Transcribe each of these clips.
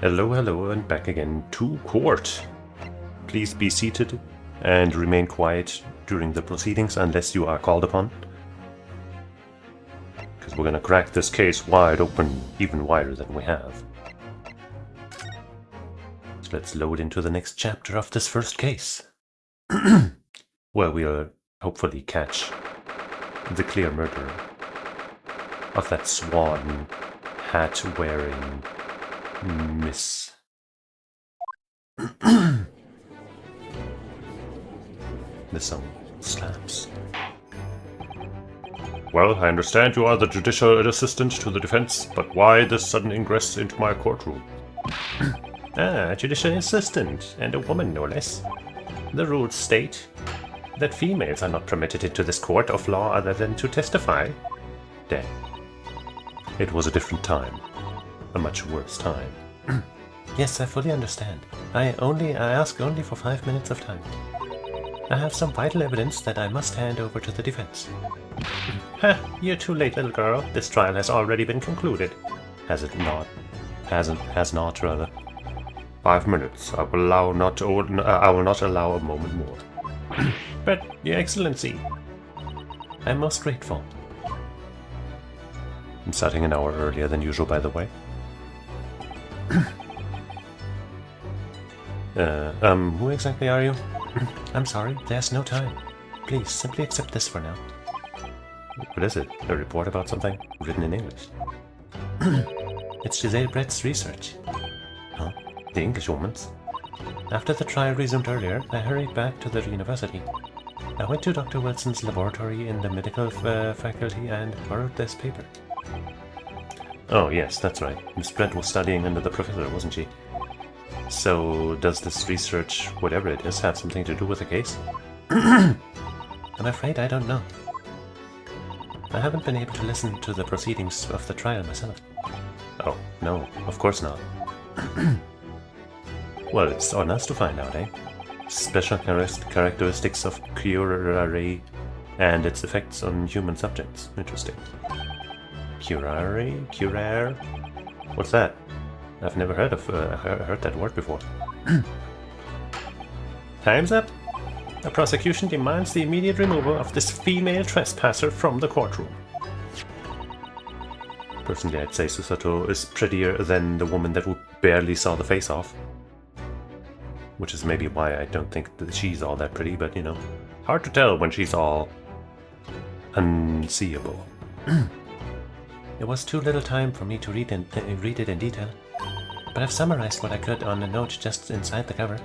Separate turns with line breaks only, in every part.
Hello, hello, and back again to court. Please be seated and remain quiet during the proceedings unless you are called upon. Because we're gonna crack this case wide open, even wider than we have. So let's load into the next chapter of this first case. Where we'll hopefully catch the clear murderer of that swan hat-wearing Miss. This song slaps. Well, I understand you are the judicial assistant to the defense, but why this sudden ingress into my courtroom? Judicial assistant, and a woman no less. The rules state that females are not permitted into this court of law other than to testify. Damn. It was a different time. A much worse time. Yes, I fully understand. I ask only for 5 minutes of time. I have some vital evidence that I must hand over to the defense. You're too late, little girl. This trial has already been concluded. Has it not? Has not, rather. 5 minutes. I will not allow a moment more. But, Your Excellency, I'm most grateful. I'm starting an hour earlier than usual, by the way. Who exactly are you? I'm sorry, there's no time. Please, simply accept this for now. What is it? A report about something? Written in English? It's Giselle Brett's research. Huh? The English woman's? After the trial resumed earlier, I hurried back to the university. I went to Dr. Wilson's laboratory in the medical faculty and borrowed this paper. Oh, yes, that's right. Miss Brett was studying under the professor, wasn't she? So, does this research, whatever it is, have something to do with the case? I'm afraid I don't know. I haven't been able to listen to the proceedings of the trial myself. Oh, no, of course not. Well, it's on us to find out, eh? Special characteristics of curare and its effects on human subjects. Interesting. Curare? What's that? I've never heard that word before. Time's up. The prosecution demands the immediate removal of this female trespasser from the courtroom. Personally, I'd say Susato is prettier than the woman that we barely saw the face off. Which is maybe why I don't think that she's all that pretty, but you know, hard to tell when she's all unseeable. There was too little time for me to read it in detail, but I've summarized what I could on a note just inside the cover.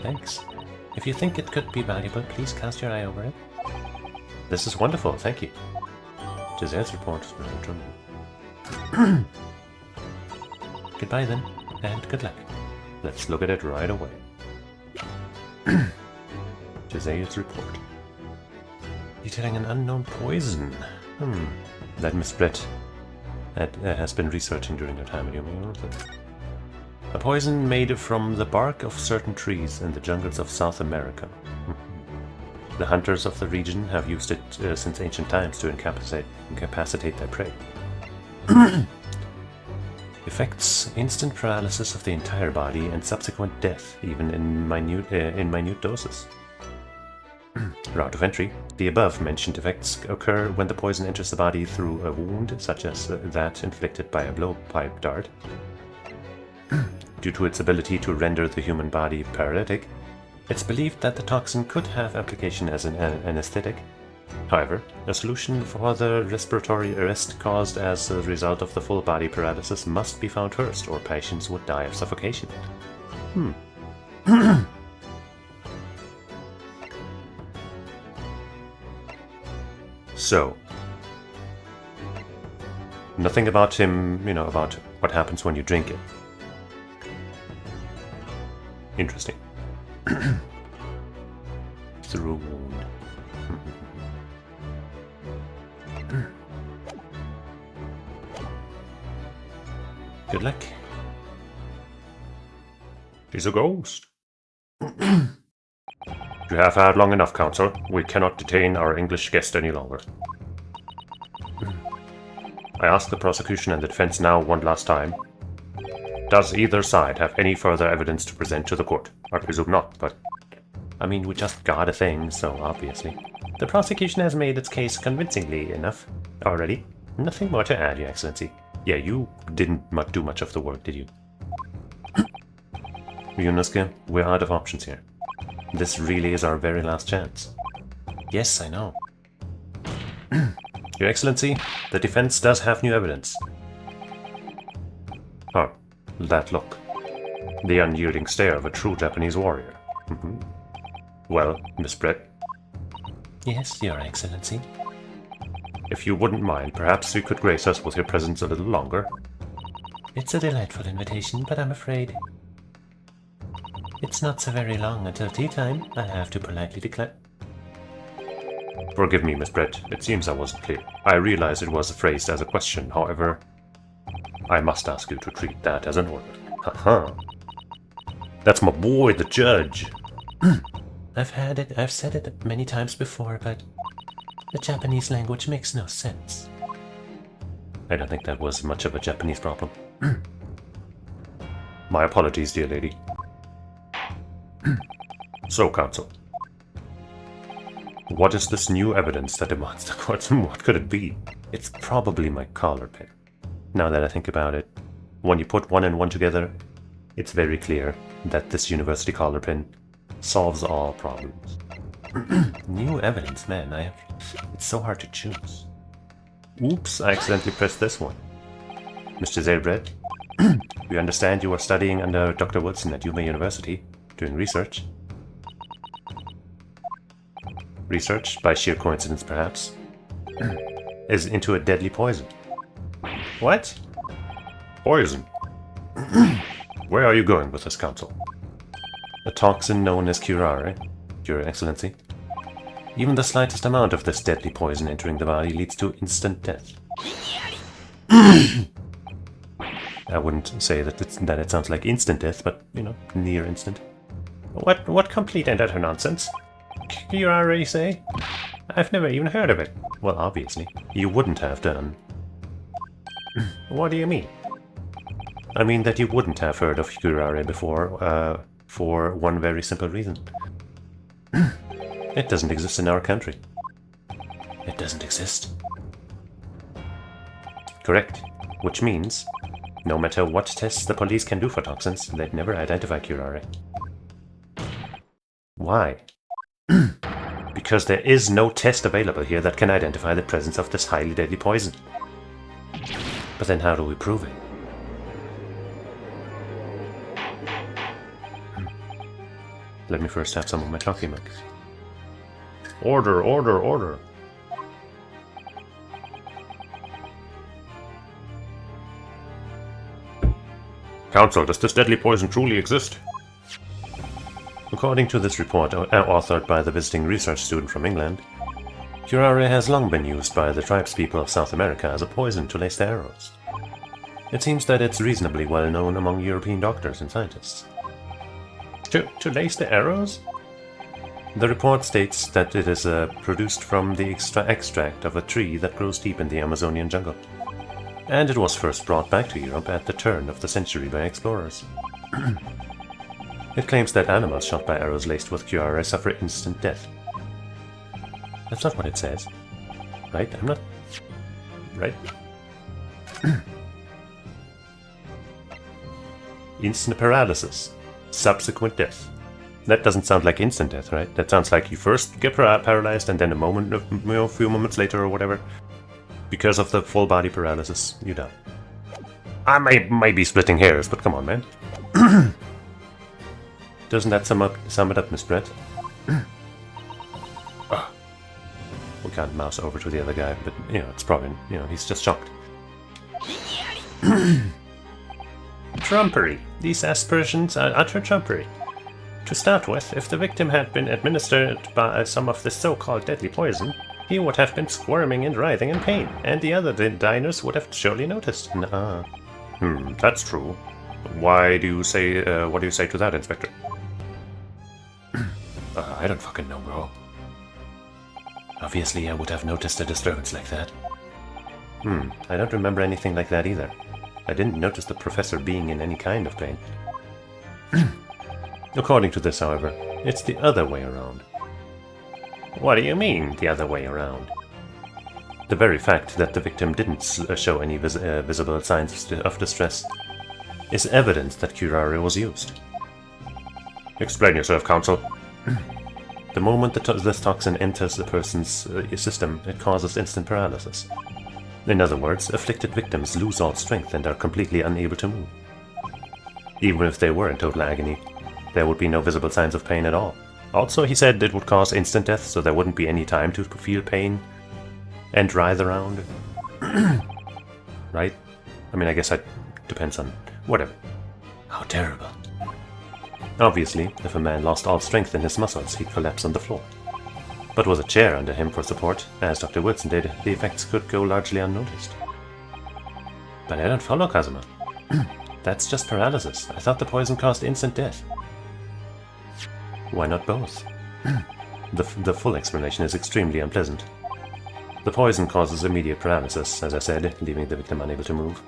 Thanks. If you think it could be valuable, please cast your eye over it. This is wonderful, thank you. Giselle's report. Goodbye then, and good luck. Let's look at it right away. Giselle's report. Detailing an unknown poison. That Miss Brett has been researching during her time at university. A poison made from the bark of certain trees in the jungles of South America. The hunters of the region have used it since ancient times to incapacitate their prey. Effects: instant paralysis of the entire body and subsequent death, even in minute doses. Route of entry: the above-mentioned effects occur when the poison enters the body through a wound, such as that inflicted by a blowpipe dart. Due to its ability to render the human body paralytic, it's believed that the toxin could have application as an anesthetic. However, a solution for the respiratory arrest caused as a result of the full body paralysis must be found first, or patients would die of suffocation. So, nothing about him, about what happens when you drink it. Interesting. Through a wound. Good luck. She's a ghost. You have had long enough, Counsel. We cannot detain our English guest any longer. I ask the prosecution and the defense now one last time. Does either side have any further evidence to present to the court? I presume not, but... I mean, we just got a thing, so obviously. The prosecution has made its case convincingly enough already. Nothing more to add, Your Excellency. Yeah, you didn't do much of the work, did you? Ryunosuke, we're out of options here. This really is our very last chance. Yes, I know. Your Excellency, the defense does have new evidence. Oh, that look. The unyielding stare of a true Japanese warrior. Well, Miss Brett? Yes, Your Excellency. If you wouldn't mind, perhaps you could grace us with your presence a little longer. It's a delightful invitation, but I'm afraid it's not so very long until tea time. I'll have to politely decline. Forgive me, Miss Brett. It seems I wasn't clear. I realize it was phrased as a question, however, I must ask you to treat that as an order. Haha. That's my boy, the judge. I've said it many times before, but the Japanese language makes no sense. I don't think that was much of a Japanese problem. My apologies, dear lady. So, counsel. What is this new evidence that demands the court? What could it be? It's probably my collar pin. Now that I think about it, when you put one and one together, it's very clear that this university collar pin solves all problems. New evidence, man, it's so hard to choose. Oops, I accidentally pressed this one. Mr. Zerbret, we understand you are studying under Dr. Wilson at Yuma University, doing research. Research, by sheer coincidence perhaps, is into a deadly poison. What? Poison? Where are you going with this, counsel? A toxin known as curare, Your Excellency. Even the slightest amount of this deadly poison entering the body leads to instant death. I wouldn't say that it sounds like instant death, but, you know, near instant. What complete and utter nonsense? Curare, you say? I've never even heard of it. Well, obviously, you wouldn't have done. What do you mean? I mean that you wouldn't have heard of curare before, for one very simple reason. It doesn't exist in our country. It doesn't exist. Correct. Which means, no matter what tests the police can do for toxins, they'd never identify curare. Why? Because there is no test available here that can identify the presence of this highly deadly poison. But then how do we prove it? Let me first have some of my coffee mix. Order, order, order! Counsel, does this deadly poison truly exist? According to this report, authored by the visiting research student from England, curare has long been used by the tribespeople of South America as a poison to lace their arrows. It seems that it's reasonably well known among European doctors and scientists. To lace the arrows? The report states that it is produced from the extract of a tree that grows deep in the Amazonian jungle, and it was first brought back to Europe at the turn of the century by explorers. It claims that animals shot by arrows laced with curare suffer instant death. That's not what it says. Right? I'm not... Right? Instant paralysis. Subsequent death. That doesn't sound like instant death, right? That sounds like you first get paralyzed and then a few moments later or whatever, because of the full body paralysis, you die. I might be splitting hairs, but come on, man. Doesn't that sum it up, Miss Brett? We can't mouse over to the other guy, but, you know, it's probably, you know, he's just shocked. Trumpery. These aspersions are utter trumpery. To start with, if the victim had been administered by some of this so-called deadly poison, he would have been squirming and writhing in pain, and the other diners would have surely noticed. That's true. What do you say to that, Inspector? I don't fucking know, bro. Obviously, I would have noticed a disturbance like that. I don't remember anything like that either. I didn't notice the professor being in any kind of pain. According to this, however, it's the other way around. What do you mean, the other way around? The very fact that the victim didn't show any visible signs of distress is evidence that curare was used. Explain yourself, counsel. The moment this toxin enters the person's system, it causes instant paralysis. In other words, afflicted victims lose all strength and are completely unable to move. Even if they were in total agony, there would be no visible signs of pain at all. Also, he said it would cause instant death, so there wouldn't be any time to feel pain and writhe around. Right? I mean, I guess that depends on whatever. How terrible. Obviously, if a man lost all strength in his muscles, he'd collapse on the floor. But with a chair under him for support, as Dr. Wilson did, the effects could go largely unnoticed. But I don't follow, Kazuma. That's just paralysis. I thought the poison caused instant death. Why not both? The full explanation is extremely unpleasant. The poison causes immediate paralysis, as I said, leaving the victim unable to move.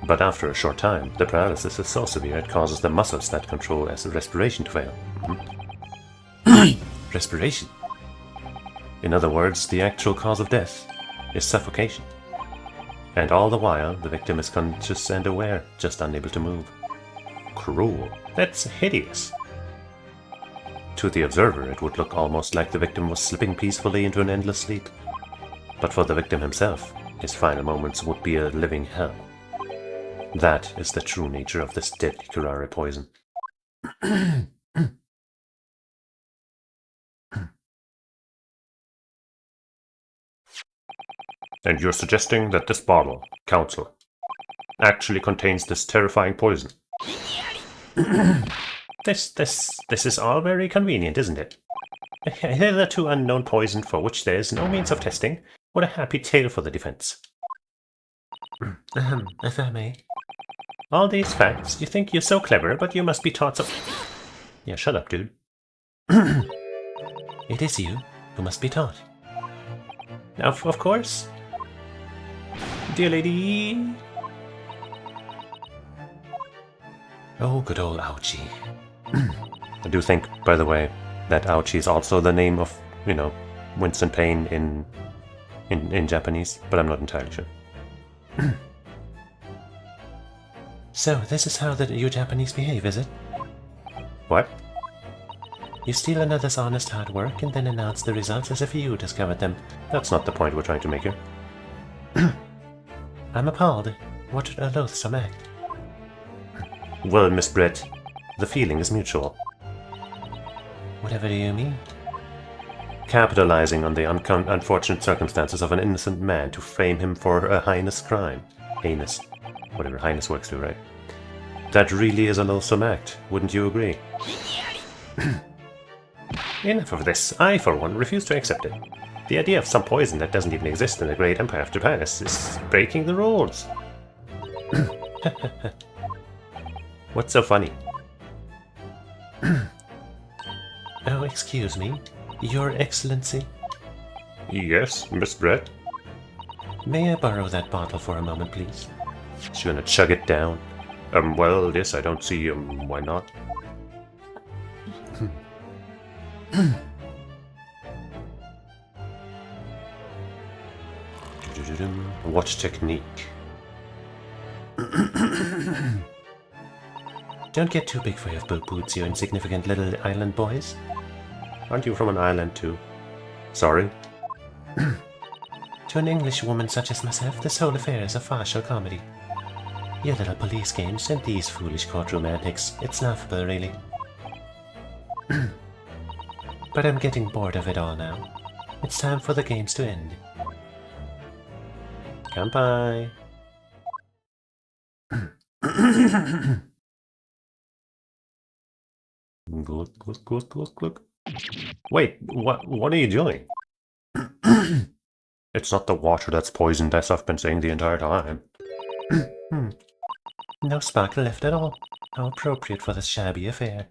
But after a short time, the paralysis is so severe it causes the muscles that control respiration to fail. Respiration? In other words, the actual cause of death is suffocation. And all the while, the victim is conscious and aware, just unable to move. Cruel. That's hideous. To the observer, it would look almost like the victim was slipping peacefully into an endless sleep. But for the victim himself, his final moments would be a living hell. That is the true nature of this deadly curare poison. And you're suggesting that this bottle, counsel, actually contains this terrifying poison? This is all very convenient, isn't it? A hitherto unknown poison for which there is no means of testing. What a happy tale for the defense. If I may. All these facts, you think you're so clever, but you must be taught so... Yeah, shut up, dude. It is you who must be taught. Of course. Dear lady. Oh, good old Ouchie. I do think, by the way, that Ouchie is also the name of, Winston Payne in Japanese, but I'm not entirely sure. So, this is how you Japanese behave, is it? What? You steal another's honest hard work and then announce the results as if you discovered them. That's not the point we're trying to make here. I'm appalled. What a loathsome act. Well, Miss Britt, the feeling is mutual. Whatever do you mean? Capitalizing on the unfortunate circumstances of an innocent man to frame him for a heinous crime. Heinous. Whatever heinous works to, right? That really is a loathsome act, wouldn't you agree? Enough of this. I, for one, refuse to accept it. The idea of some poison that doesn't even exist in the great empire of Japan is breaking the rules. What's so funny? Oh, excuse me. Your Excellency? Yes, Miss Brett? May I borrow that bottle for a moment, please? She's gonna chug it down. Well, yes, I don't see, why not? Watch technique. Don't get too big for your boots, you insignificant little island boys. Aren't you from an island too? Sorry? To an English woman such as myself, this whole affair is a farcical comedy. Your little police games and these foolish courtroom antics, it's laughable, really. But I'm getting bored of it all now. It's time for the games to end. Kanpai! Glug. Wait, what are you doing? It's not the water that's poisoned, as I've been saying the entire time. No sparkle left at all. How appropriate for this shabby affair.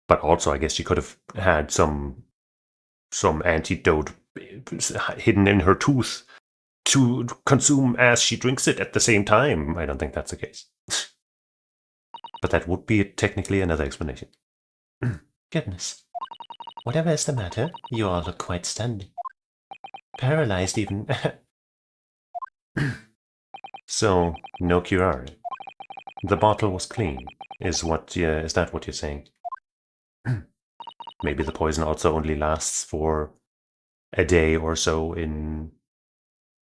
But also, I guess you could have had some some antidote hidden in her tooth to consume as she drinks it at the same time. I don't think that's the case. But that would be technically another explanation. Goodness. Whatever is the matter, you all look quite stunned. Paralyzed even. So, no curare. The bottle was clean, is that what you're saying? Maybe the poison also only lasts for a day or so in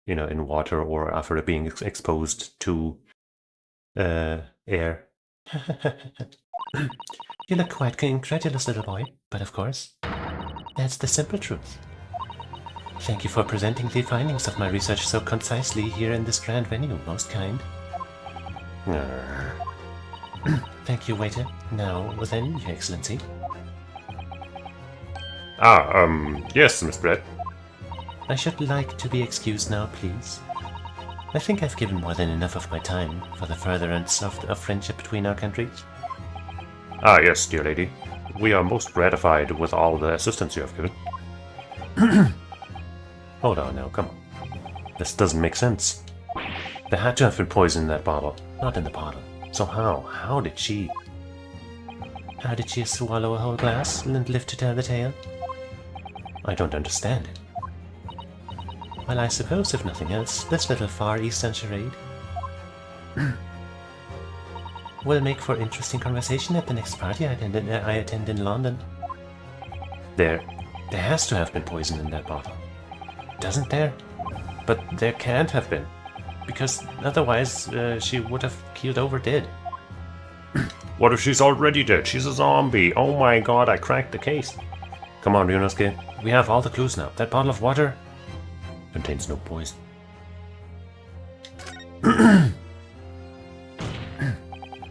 water or after it being exposed to air. You look quite incredulous, little boy, but of course, that's the simple truth. Thank you for presenting the findings of my research so concisely here in this grand venue, most kind. Thank you, waiter. Now, then, Your Excellency.
Yes, Miss Brett.
I should like to be excused now, please. I think I've given more than enough of my time for the furtherance of friendship between our countries.
Ah, yes, dear lady. We are most gratified with all the assistance you have given.
Hold on now, come on. This doesn't make sense. There had to have been poison in that bottle, not in the bottle. So how? How did she swallow a whole glass and live to tell the tale? I don't understand it. Well, I suppose, if nothing else, this little Far Eastern charade will make for interesting conversation at the next party I attend in London. There has to have been poison in that bottle. Doesn't there? But there can't have been, because otherwise she would have keeled over dead.
What if she's already dead? She's a zombie. Oh my god, I cracked the case.
Come on, Ryunosuke. We have all the clues now. That bottle of water contains no poison.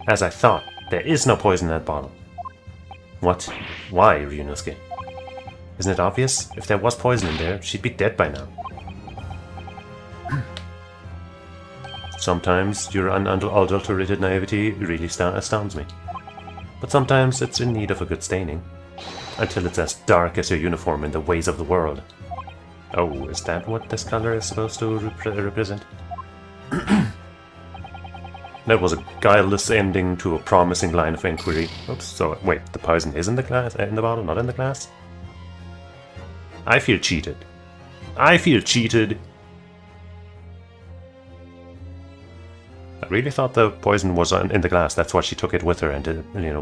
As I thought, there is no poison in that bottle. What? Why, Ryunosuke? Isn't it obvious? If there was poison in there, she'd be dead by now. Sometimes your unadulterated naivety really astounds me. But sometimes it's in need of a good staining. Until it's as dark as your uniform in the ways of the world. Oh, is that what this color is supposed to represent? That was a guileless ending to a promising line of inquiry. Oops, so wait, the poison is in the glass, in the bottle, not in the glass? I feel cheated. I feel cheated. I really thought the poison was in the glass. That's why she took it with her, and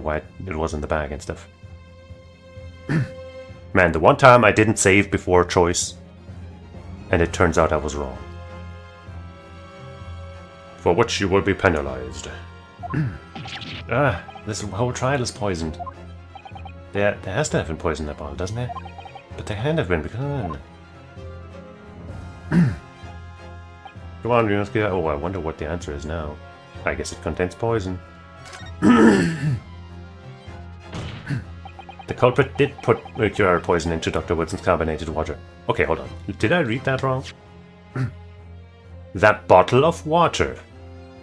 why it was in the bag and stuff. Man, the one time I didn't save before choice, and it turns out I was wrong.
For which you will be penalized.
This whole trial is poisoned. There has to have been poison in that bottle, doesn't there? But there can't have been because...
Come on, Ryunosuke. Oh, I wonder what the answer is now. I guess it contains poison.
The culprit did put mercury poison into Dr. Wilson's carbonated water. Okay, hold on. Did I read that wrong? That bottle of water.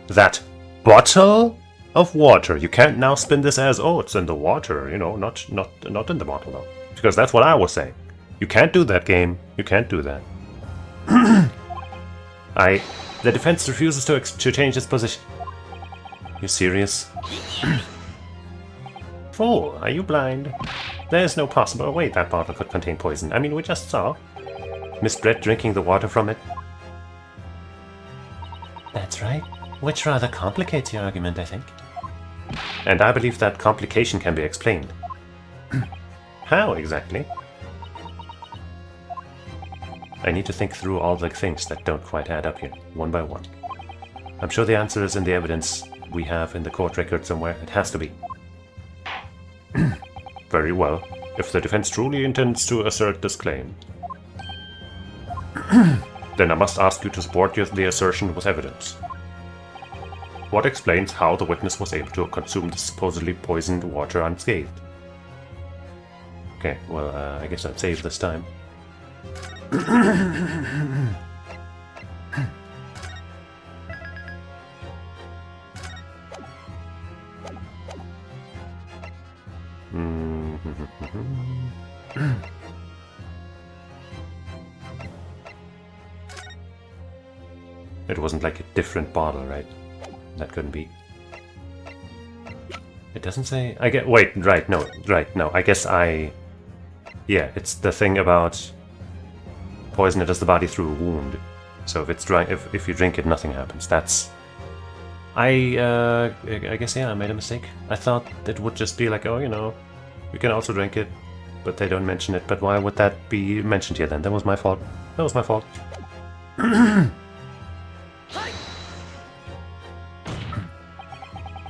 That bottle of water. You can't now spin this as, oh, it's in the water, not in the bottle, though. Because that's what I was saying. You can't do that, game. You can't do that. The defense refuses to change its position. You serious? Fool, are you blind? There's no possible way that bottle could contain poison. I mean, we just saw Miss Brett drinking the water from it. That's right. Which rather complicates your argument, I think. And I believe that complication can be explained. How exactly? I need to think through all the things that don't quite add up here, one by one. I'm sure the answer is in the evidence we have in the court record somewhere. It has to be.
Very well. If the defense truly intends to assert this claim, then I must ask you to support the assertion with evidence. What explains how the witness was able to consume the supposedly poisoned water unscathed?
Okay, well, I guess I'll save this time.
It wasn't like a different bottle, right? That couldn't be. It doesn't say... Wait, right, no. I guess yeah, it's the thing about poison enters the body through a wound. So if it's dry, if you drink it, nothing happens. That's... I guess, yeah, I made a mistake. I thought it would just be like, oh, you know, you can also drink it, but they don't mention it. But why would that be mentioned here then? That was my fault. That was my fault.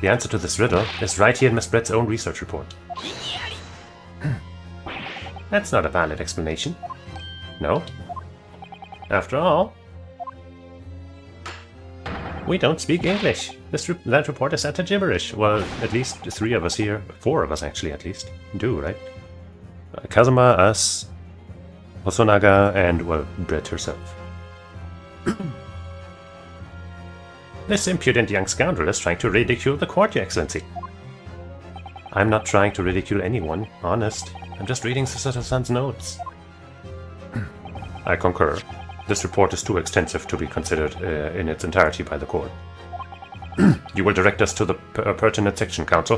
The answer to this riddle is right here in Miss Brett's own research report. That's not a valid explanation. No? After all, we don't speak English. That report is utter gibberish. Well, at least 3 of us here, 4 of us actually at least, do, right? Kazuma, us, Hosonaga, and, well, Brett herself. This impudent young scoundrel is trying to ridicule the court, Your Excellency. I'm not trying to ridicule anyone, honest. I'm just reading Susato-san's notes. I concur. This report is too extensive to be considered in its entirety by the court. You will direct us to the pertinent section, Counsel.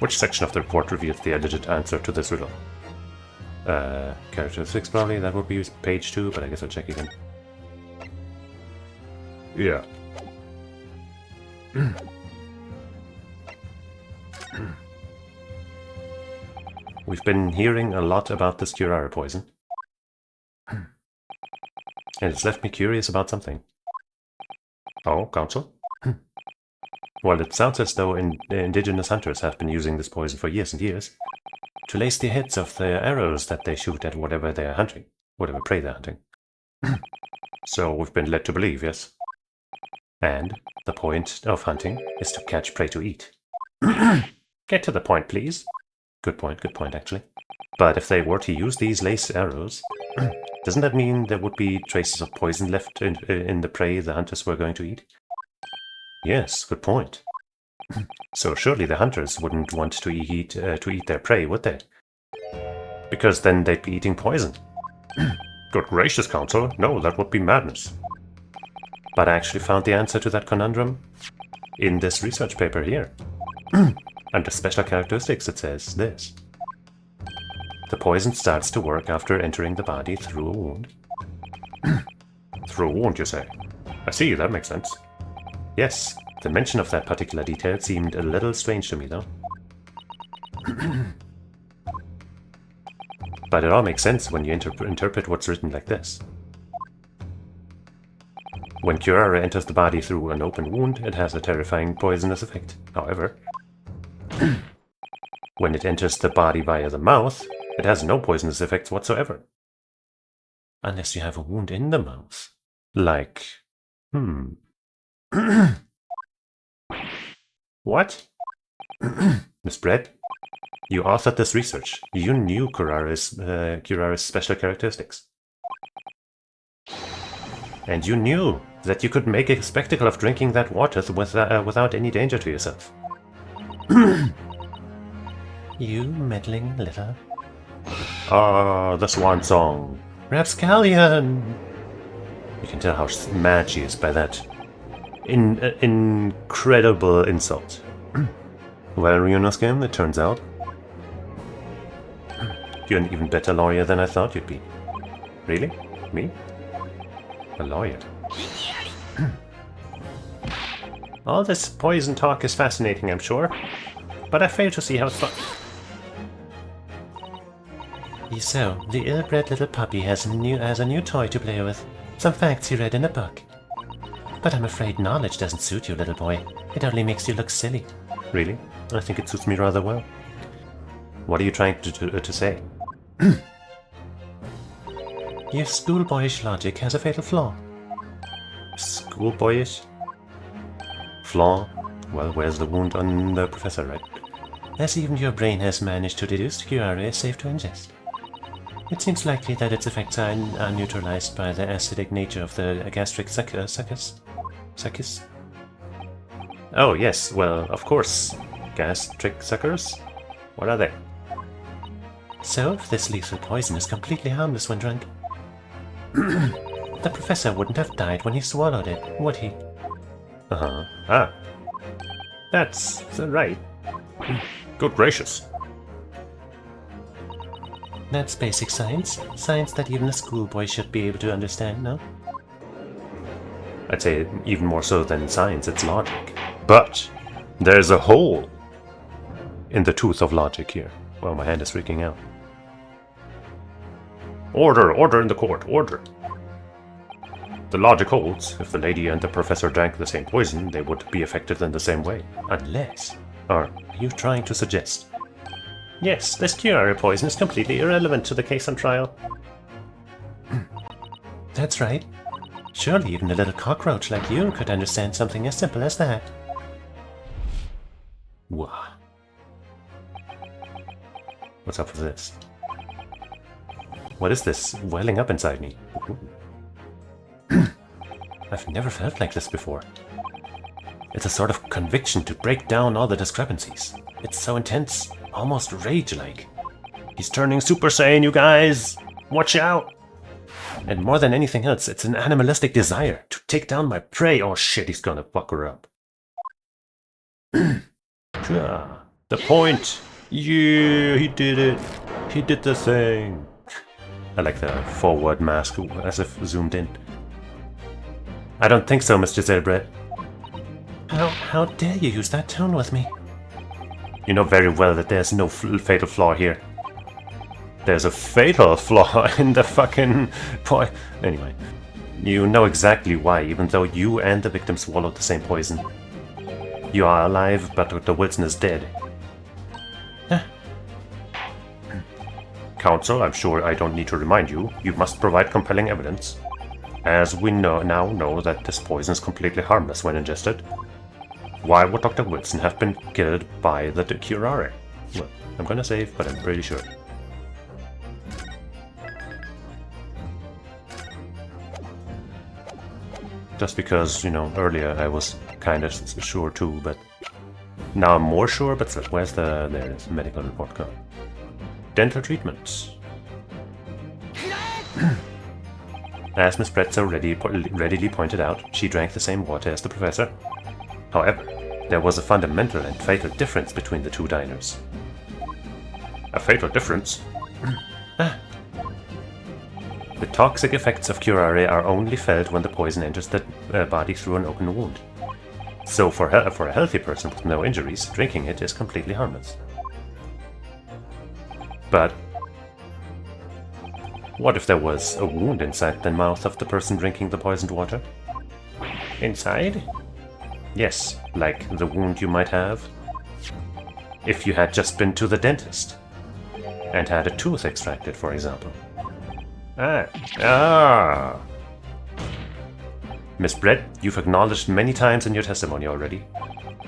Which section of the report reveals the alleged answer to this riddle? Characteristics, probably. That would be page 2, but I guess I'll check again. Yeah. We've been hearing a lot about this curare poison. And it's left me curious about something. Oh, Counsel? Well, it sounds as though indigenous hunters have been using this poison for years and years to lace the heads of the arrows that they shoot at whatever they're hunting, whatever prey they're hunting. So we've been led to believe, yes? And the point of hunting is to catch prey to eat. Get to the point, please. Good point, actually. But if they were to use these lace arrows, doesn't that mean there would be traces of poison left in the prey the hunters were going to eat? Yes, good point. So surely the hunters wouldn't want to eat their prey, would they? Because then they'd be eating poison. Good gracious, Counsel, no, that would be madness. But I actually found the answer to that conundrum in this research paper here. Under special characteristics it says this. The poison starts to work after entering the body through a wound. Through a wound, you say? I see, that makes sense. Yes, the mention of that particular detail seemed a little strange to me, though. But it all makes sense when you interpret what's written like this. When curare enters the body through an open wound, it has a terrifying poisonous effect. However, when it enters the body via the mouth, it has no poisonous effects whatsoever. Unless you have a wound in the mouth. Like... What? Miss Brett? You authored this research. You knew curare's special characteristics. And you knew that you could make a spectacle of drinking that water without any danger to yourself. You meddling little... Ah, the swan song. Rapscallion! You can tell how mad she is by that incredible insult. Well, Ryunosuke, it turns out you're an even better lawyer than I thought you'd be. Really? Me? A lawyer? All this poison talk is fascinating, I'm sure, but I fail to see how it's fun. So, the ill-bred little puppy has a new toy to play with. Some facts he read in a book. But I'm afraid knowledge doesn't suit you, little boy. It only makes you look silly. Really? I think it suits me rather well. What are you trying to say? Your schoolboyish logic has a fatal flaw. Schoolboyish? Flaw? Well, where's the wound on the professor, right? As even your brain has managed to deduce, curare is safe to ingest. It seems likely that its effects are neutralized by the acidic nature of the gastric succus. Oh yes, well, of course. Gastric suckers? What are they? So, if this lethal poison is completely harmless when drunk, the
The professor wouldn't have died when he swallowed it, would he?
Uh-huh. Ah. That's right. Good gracious.
That's basic science. Science that even a schoolboy should be able to understand, no?
I'd say even more so than science, it's logic. But there's a hole in the tooth of logic here. Well, my hand is freaking out. Order! Order in the court! Order! The logic holds. If the lady and the professor drank the same poison, they would be affected in the same way.
Unless...
Are
you trying to suggest?
Yes, this curare poison is completely irrelevant to the case on trial.
That's right. Surely even a little cockroach like you could understand something as simple as that.
Wah. What's up with this? What is this welling up inside me?
I've never felt like this before. It's a sort of conviction to break down all the discrepancies. It's so intense, almost rage-like.
He's turning Super Saiyan, you guys! Watch out!
And more than anything else, it's an animalistic desire
To take down my prey! Oh shit, he's gonna fuck her up. The point! Yeah, he did it! He did the thing!
I like the forward mask, as if zoomed in. I don't think so, Mr. Zelbrett. How dare you use that tone with me?
You know very well that there's no fatal flaw here. There's a fatal flaw in the fucking point. Anyway, you know exactly why, even though you and the victim swallowed the same poison. You are alive, but Dr. Wilson is dead. Counsel, I'm sure I don't need to remind you, you must provide compelling evidence. As we now know that this poison is completely harmless when ingested. Why would Dr. Wilson have been killed by the curare? Well, I'm gonna save, but I'm pretty sure. Just because, you know, earlier I was kind of sure too, but now I'm more sure, but where's the... there it is, medical report card. Dental treatments. As Miss Pretzel readily pointed out, she drank the same water as the professor. However, there was a fundamental and fatal difference between the two diners. A fatal difference? The toxic effects of curare are only felt when the poison enters the body through an open wound. So for a healthy person with no injuries, drinking it is completely harmless. But what if there was a wound inside the mouth of the person drinking the poisoned water? Inside? Yes, like the wound you might have if you had just been to the dentist and had a tooth extracted, for example. Miss Brett, you've acknowledged many times in your testimony already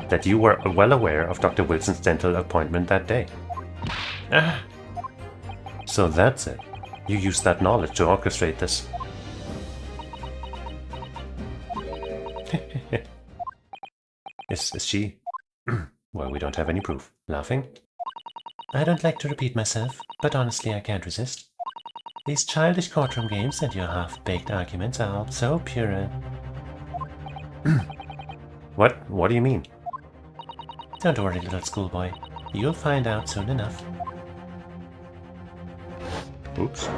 that you were well aware of Dr. Wilson's dental appointment that day. So that's it. You used that knowledge to orchestrate this. Is she? Well, we don't have any proof. Laughing?
I don't like to repeat myself, but honestly I can't resist. These childish courtroom games and your half-baked arguments are all so puerile.
What do you mean?
Don't worry, little schoolboy. You'll find out soon enough.
Oops.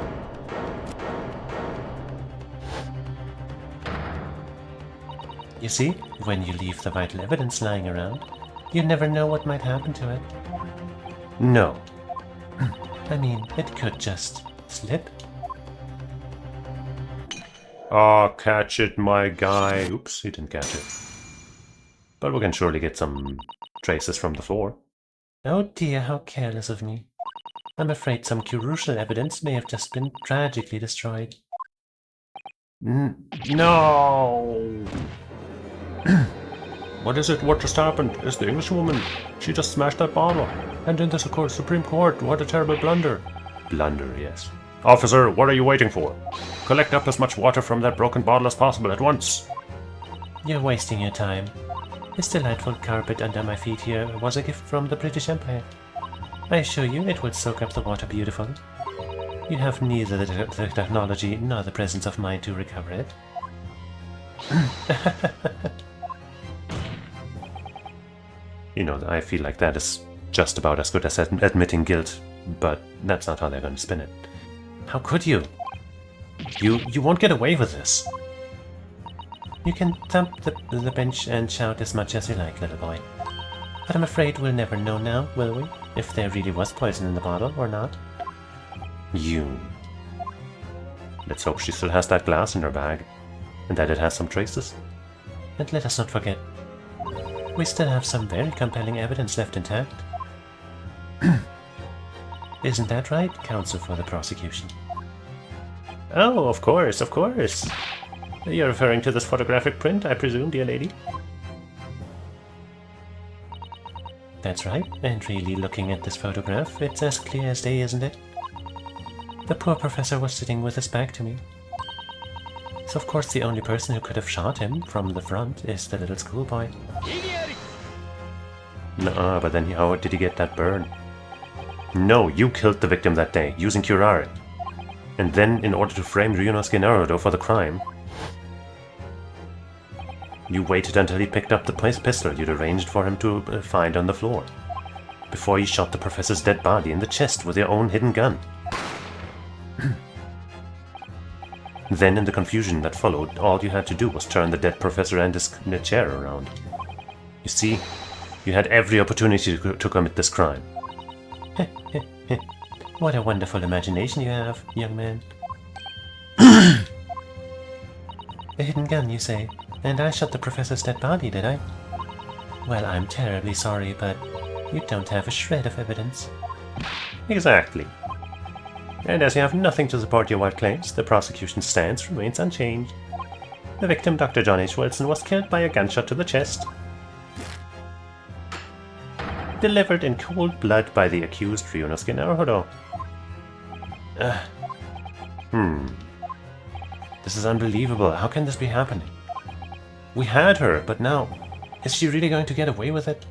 You see, when you leave the vital evidence lying around, you never know what might happen to it.
No.
I mean, it could just slip.
Oh, catch it, my guy. Oops, he didn't catch it. But we can surely get some traces from the floor.
Oh dear, how careless of me. I'm afraid some crucial evidence may have just been tragically destroyed.
No! What is it? What just happened? It's the Englishwoman. She just smashed that bottle. And in this, of course, Supreme Court. What a terrible blunder. Blunder, yes. Officer, what are you waiting for? Collect up as much water from that broken bottle as possible at once.
You're wasting your time. This delightful carpet under my feet here was a gift from the British Empire. I assure you it will soak up the water beautifully. You have neither the technology nor the presence of mind to recover it.
You know, I feel like that is just about as good as admitting guilt, but that's not how they're going to spin it.
How could you? You won't get away with this. You can thump the bench and shout as much as you like, little boy. But I'm afraid we'll never know now, will we? If there really was poison in the bottle or not.
You. Let's hope she still has that glass in her bag, and that it has some traces.
And let us not forget, we still have some very compelling evidence left intact. Isn't that right, counsel for the prosecution?
Oh, of course, of course. You're referring to this photographic print, I presume, dear lady?
That's right, and really looking at this photograph, it's as clear as day, isn't it? The poor professor was sitting with his back to me. So of course the only person who could have shot him from the front is the little schoolboy.
Nuh-uh, but then how did he get that burn? No, you killed the victim that day, using curare. And then, in order to frame Ryunosuke Naruto for the crime, you waited until he picked up the pistol you'd arranged for him to find on the floor, before you shot the professor's dead body in the chest with your own hidden gun. Then, in the confusion that followed, all you had to do was turn the dead professor and his chair around. You see, you had every opportunity to commit this crime.
What a wonderful imagination you have, young man. A hidden gun, you say? And I shot the professor's dead body, did I? Well, I'm terribly sorry, but you don't have a shred of evidence.
Exactly. And as you have nothing to support your wild claims, the prosecution's stance remains unchanged. The victim, Dr. John H. Wilson, was killed by a gunshot to the chest, delivered in cold blood by the accused Ryunosuke Naruto.
This is unbelievable. How can this be happening? We had her, but now, is she really going to get away with it?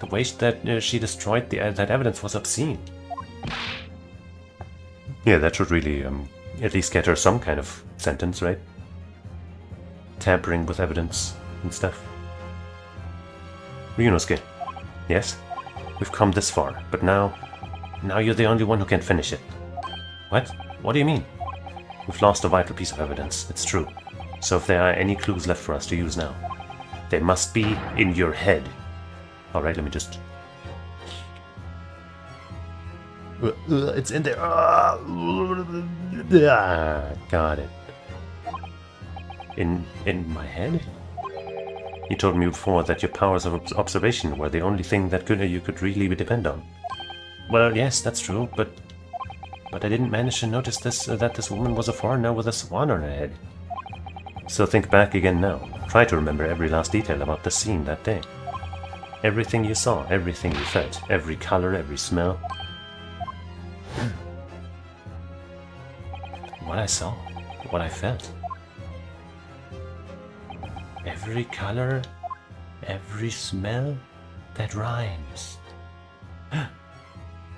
The way that she destroyed that evidence was obscene.
Yeah, that should really at least get her some kind of sentence, right? Tampering with evidence and stuff. Ryunosuke, yes? We've come this far, but now you're the only one who can finish it.
What? What do you mean?
We've lost a vital piece of evidence, it's true. So if there are any clues left for us to use now, they must be in your head. Alright, let me just...
It's in there.
Got it. In my head? You told me before that your powers of observation were the only thing that you could really depend on.
Well, yes, that's true, but I didn't manage to notice that this woman was a foreigner with a swan on her head.
So think back again now. Try to remember every last detail about the scene that day. Everything you saw, everything you felt, every color, every smell.
What I saw, what I felt. Every color, every smell, that rhymes.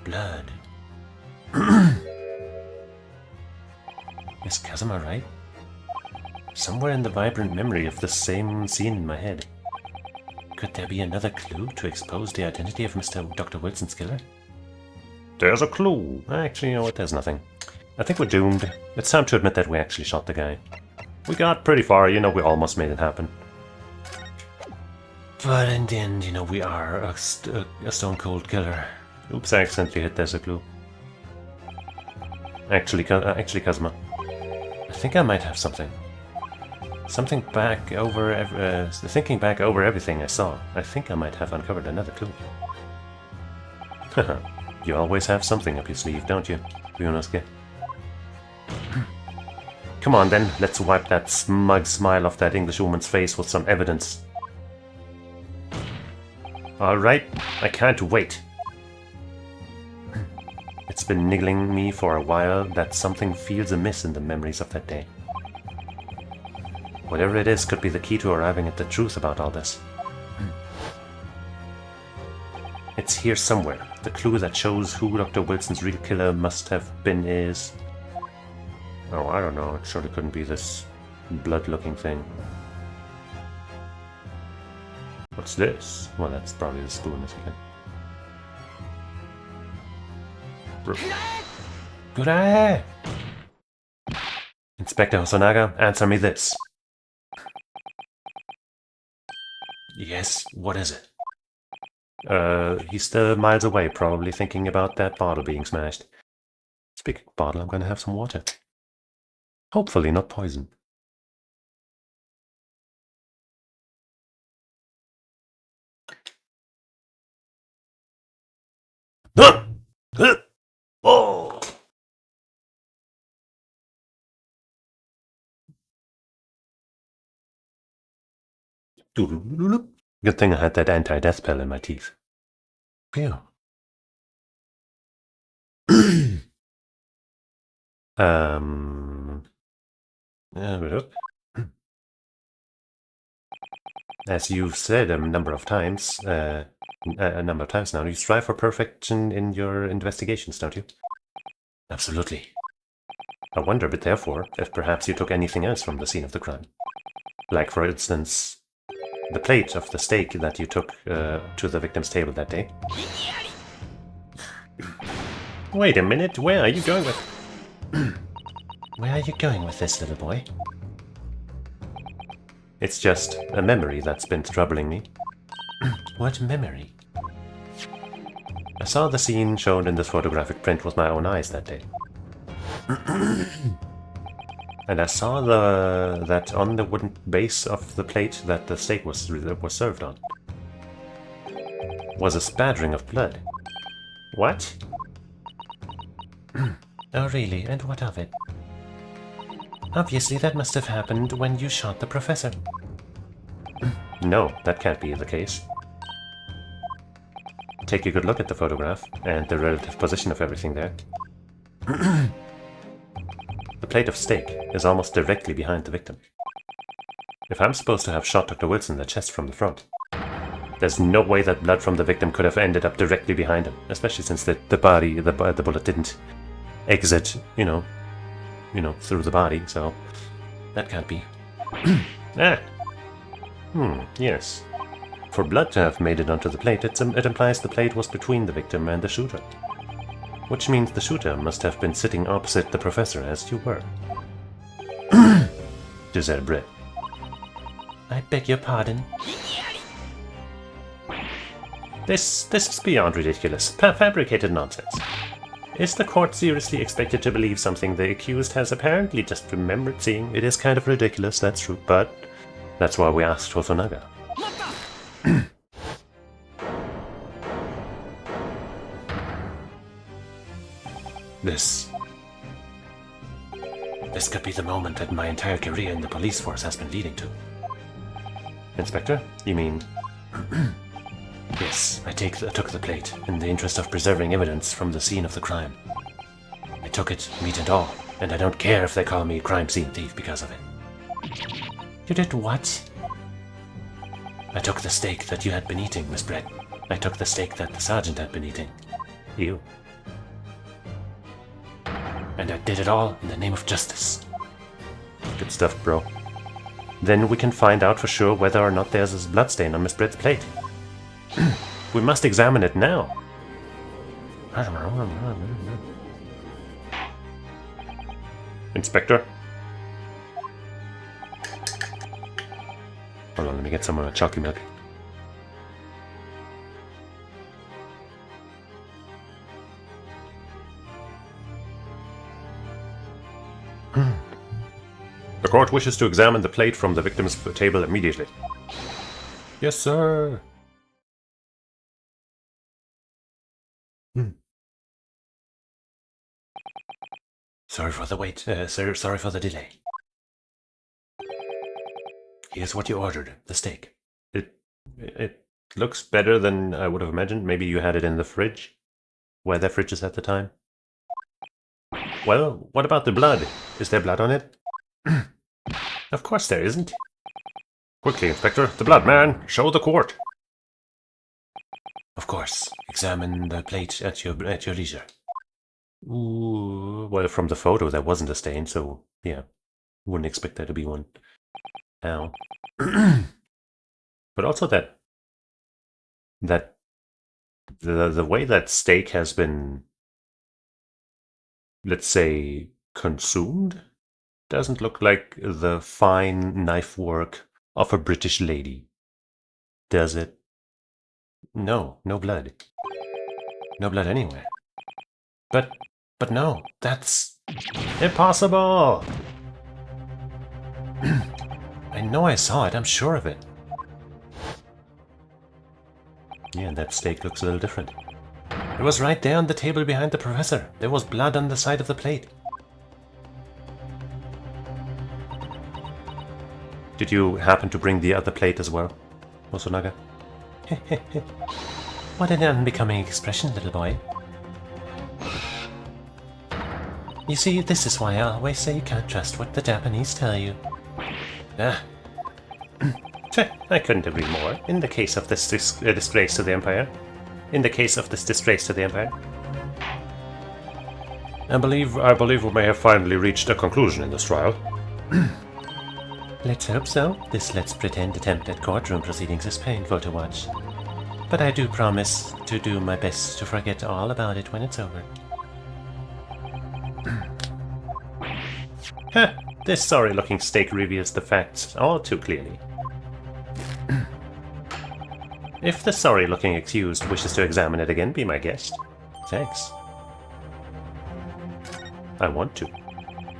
Blood. Is Kazuma right? Somewhere in the vibrant memory of the same scene in my head. Could there be another clue to expose the identity of Dr. Wilson's killer?
There's a clue. Actually, you know what? There's nothing. I think we're doomed. It's time to admit that we actually shot the guy. We got pretty far, you know, we almost made it happen.
But in the end, you know, we are a stone-cold killer.
Oops, I accidentally hit there's a clue. Actually, Kazuma.
I think I might have something. Thinking back over everything I saw, I think I might have uncovered another clue.
Haha, you always have something up your sleeve, don't you, Ryunosuke? Come on then, let's wipe that smug smile off that Englishwoman's face with some evidence. Alright, I can't wait. It's been niggling me for a while that something feels amiss in the memories of that day. Whatever it is could be the key to arriving at the truth about all this. It's here somewhere. The clue that shows who Dr. Wilson's real killer must have been is... Oh, I don't know. It surely couldn't be this blood-looking thing. What's this? Well, that's probably the spoon if you can. Good eye! Inspector Hosonaga, answer me this. Yes, what is it? He's still miles away, probably thinking about that bottle being smashed. Speaking of bottle, I'm gonna have some water. Hopefully not poison. Oh! Good thing I had that anti-death pill in my teeth. Phew. As you've said a number of times now, you strive for perfection in your investigations, don't you? Absolutely. I wonder, but therefore, if perhaps you took anything else from the scene of the crime. Like, for instance, the plate of the steak that you took to the victim's table that day. Wait a minute, where are you going with... Where are you going with this, little boy? It's just a memory that's been troubling me. What memory? I saw the scene shown in this photographic print with my own eyes that day. And I saw that on the wooden base of the plate that the steak was served on was a spattering of blood. What? Oh really, and what of it? Obviously that must have happened when you shot the professor. No, that can't be the case. Take a good look at the photograph and the relative position of everything there. The plate of steak is almost directly behind the victim. If I'm supposed to have shot Dr. Wilson in the chest from the front, there's no way that blood from the victim could have ended up directly behind him, especially since the bullet didn't exit, through the body, so that can't be. Yes. For blood to have made it onto the plate, it implies the plate was between the victim and the shooter. Which means the shooter must have been sitting opposite the professor as you were. Giselle Britt. I beg your pardon? This is beyond ridiculous. Fabricated nonsense. Is the court seriously expected to believe something the accused has apparently just remembered seeing? It is kind of ridiculous, that's true, but that's why we asked Hosonaga. This could be the moment that my entire career in the police force has been leading to. Inspector, you mean... Yes, I took the plate, in the interest of preserving evidence from the scene of the crime. I took it, meat and all, and I don't care if they call me crime scene thief because of it. You did what? I took the steak that you had been eating, Miss Brett. I took the steak that the sergeant had been eating. You. And I did it all in the name of justice. Good stuff, bro. Then we can find out for sure whether or not there's a bloodstain on Miss Brett's plate. We must examine it now. Inspector? Hold on, let me get some chalky milk. The court wishes to examine the plate from the victim's table immediately. Yes, sir. Sorry for the wait, sir. Sorry for the delay. Here's what you ordered, the steak. It looks better than I would have imagined. Maybe you had it in the fridge? Where the fridge is at the time? Well, what about the blood? Is there blood on it? Of course there isn't. Quickly, Inspector. The blood, man! Show the court!
Of course, examine the plate at your leisure.
Ooh, well, from the photo there wasn't a stain, so yeah, wouldn't expect there to be one. Ow. But also that the way that steak has been, let's say, consumed doesn't look like the fine knife work of a British lady, does it?
No, no blood. No blood anywhere. But no, that's
Impossible!
I know I saw it, I'm sure of it.
Yeah, that steak looks a little different.
It was right there on the table behind the professor. There was blood on the side of the plate.
Did you happen to bring the other plate as well, Hosonaga?
What an unbecoming expression, little boy. You see, this is why I always say you can't trust what the Japanese tell you.
Ah. I couldn't agree more. In the case of this disgrace to the Empire. In the case of this disgrace to the Empire. I believe we may have finally reached a conclusion in this trial.
Let's hope so. This let's pretend attempt at courtroom proceedings is painful to watch. But I do promise to do my best to forget all about it when it's over.
Heh, this sorry-looking steak reveals the facts all too clearly. If the sorry-looking accused wishes to examine it again, be my guest.
Thanks.
I want to.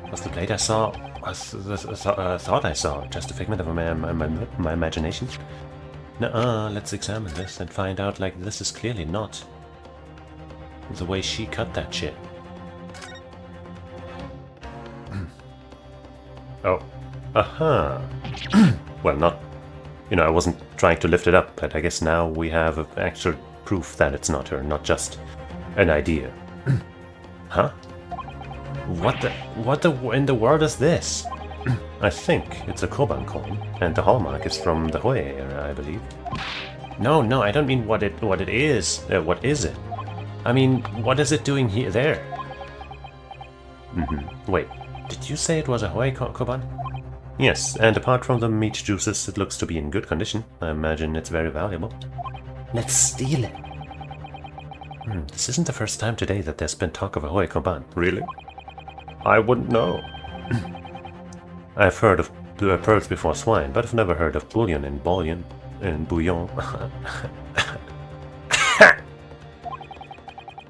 Was the plate I saw... I thought I saw just a figment of my imagination? Nuh-uh, let's examine this and find out like this is clearly not the way she cut that shit.
Oh. Aha. Well, not... You know, I wasn't trying to lift it up, but I guess now we have actual proof that it's not her, not just an idea.
Huh? What in the world is this?
I think it's a Koban coin, and the hallmark is from the Hoi era, I believe.
No, I don't mean what it is. What is it? I mean, what is it doing here, there?
Wait.
Did you say it was a Hoi Koban?
Yes, and apart from the meat juices, it looks to be in good condition. I imagine it's very valuable.
Let's steal it. This isn't the first time today that there's been talk of a Hoi Koban.
Really? I wouldn't know. I've heard of pearls before swine, but I've never heard of bouillon and bouillon. And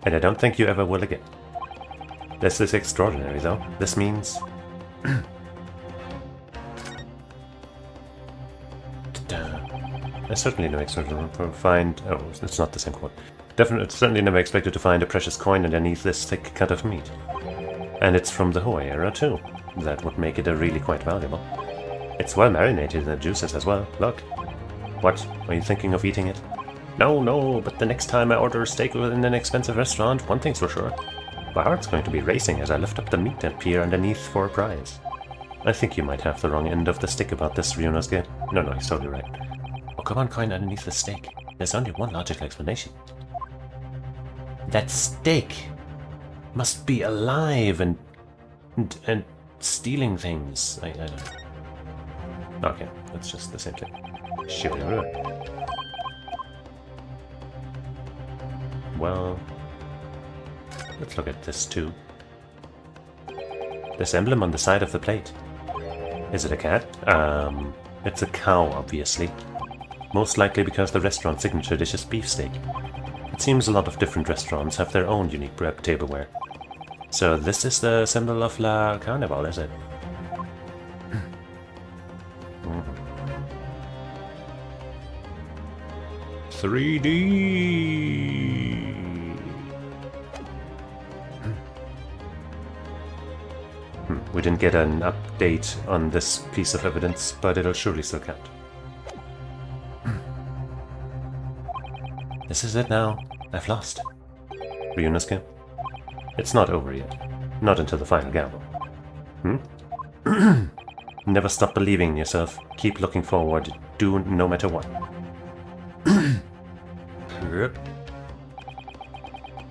I don't think you ever will again. This is extraordinary, though. This means... I certainly never expected to find... Oh, it's not the same quote. Certainly never expected to find a precious coin underneath this thick cut of meat. And it's from the Hoi era, too. That would make it really quite valuable. It's well marinated in the juices as well. Look. What? Are you thinking of eating it? No, but the next time I order a steak in an expensive restaurant, one thing's for sure. My heart's going to be racing as I lift up the meat and peer underneath for a prize. I think you might have the wrong end of the stick about this, Ryunosuke. No, he's totally right.
Oh, come on, coin underneath the steak. There's only one logical explanation. That steak must be alive and stealing things. I don't know.
Okay, that's just the same thing. Well, let's look at this too. This emblem on the side of the plate. Is it a cat? It's a cow, obviously. Most likely because the restaurant's signature dish is beefsteak. It seems a lot of different restaurants have their own unique tableware. So this is the symbol of La Carnival, is it? 3D! We didn't get an update on this piece of evidence, but it'll surely still count.
This is it now. I've lost.
Ryunosuke? It's not over yet. Not until the final gamble. Never stop believing in yourself. Keep looking forward. Do no matter what.
Yep.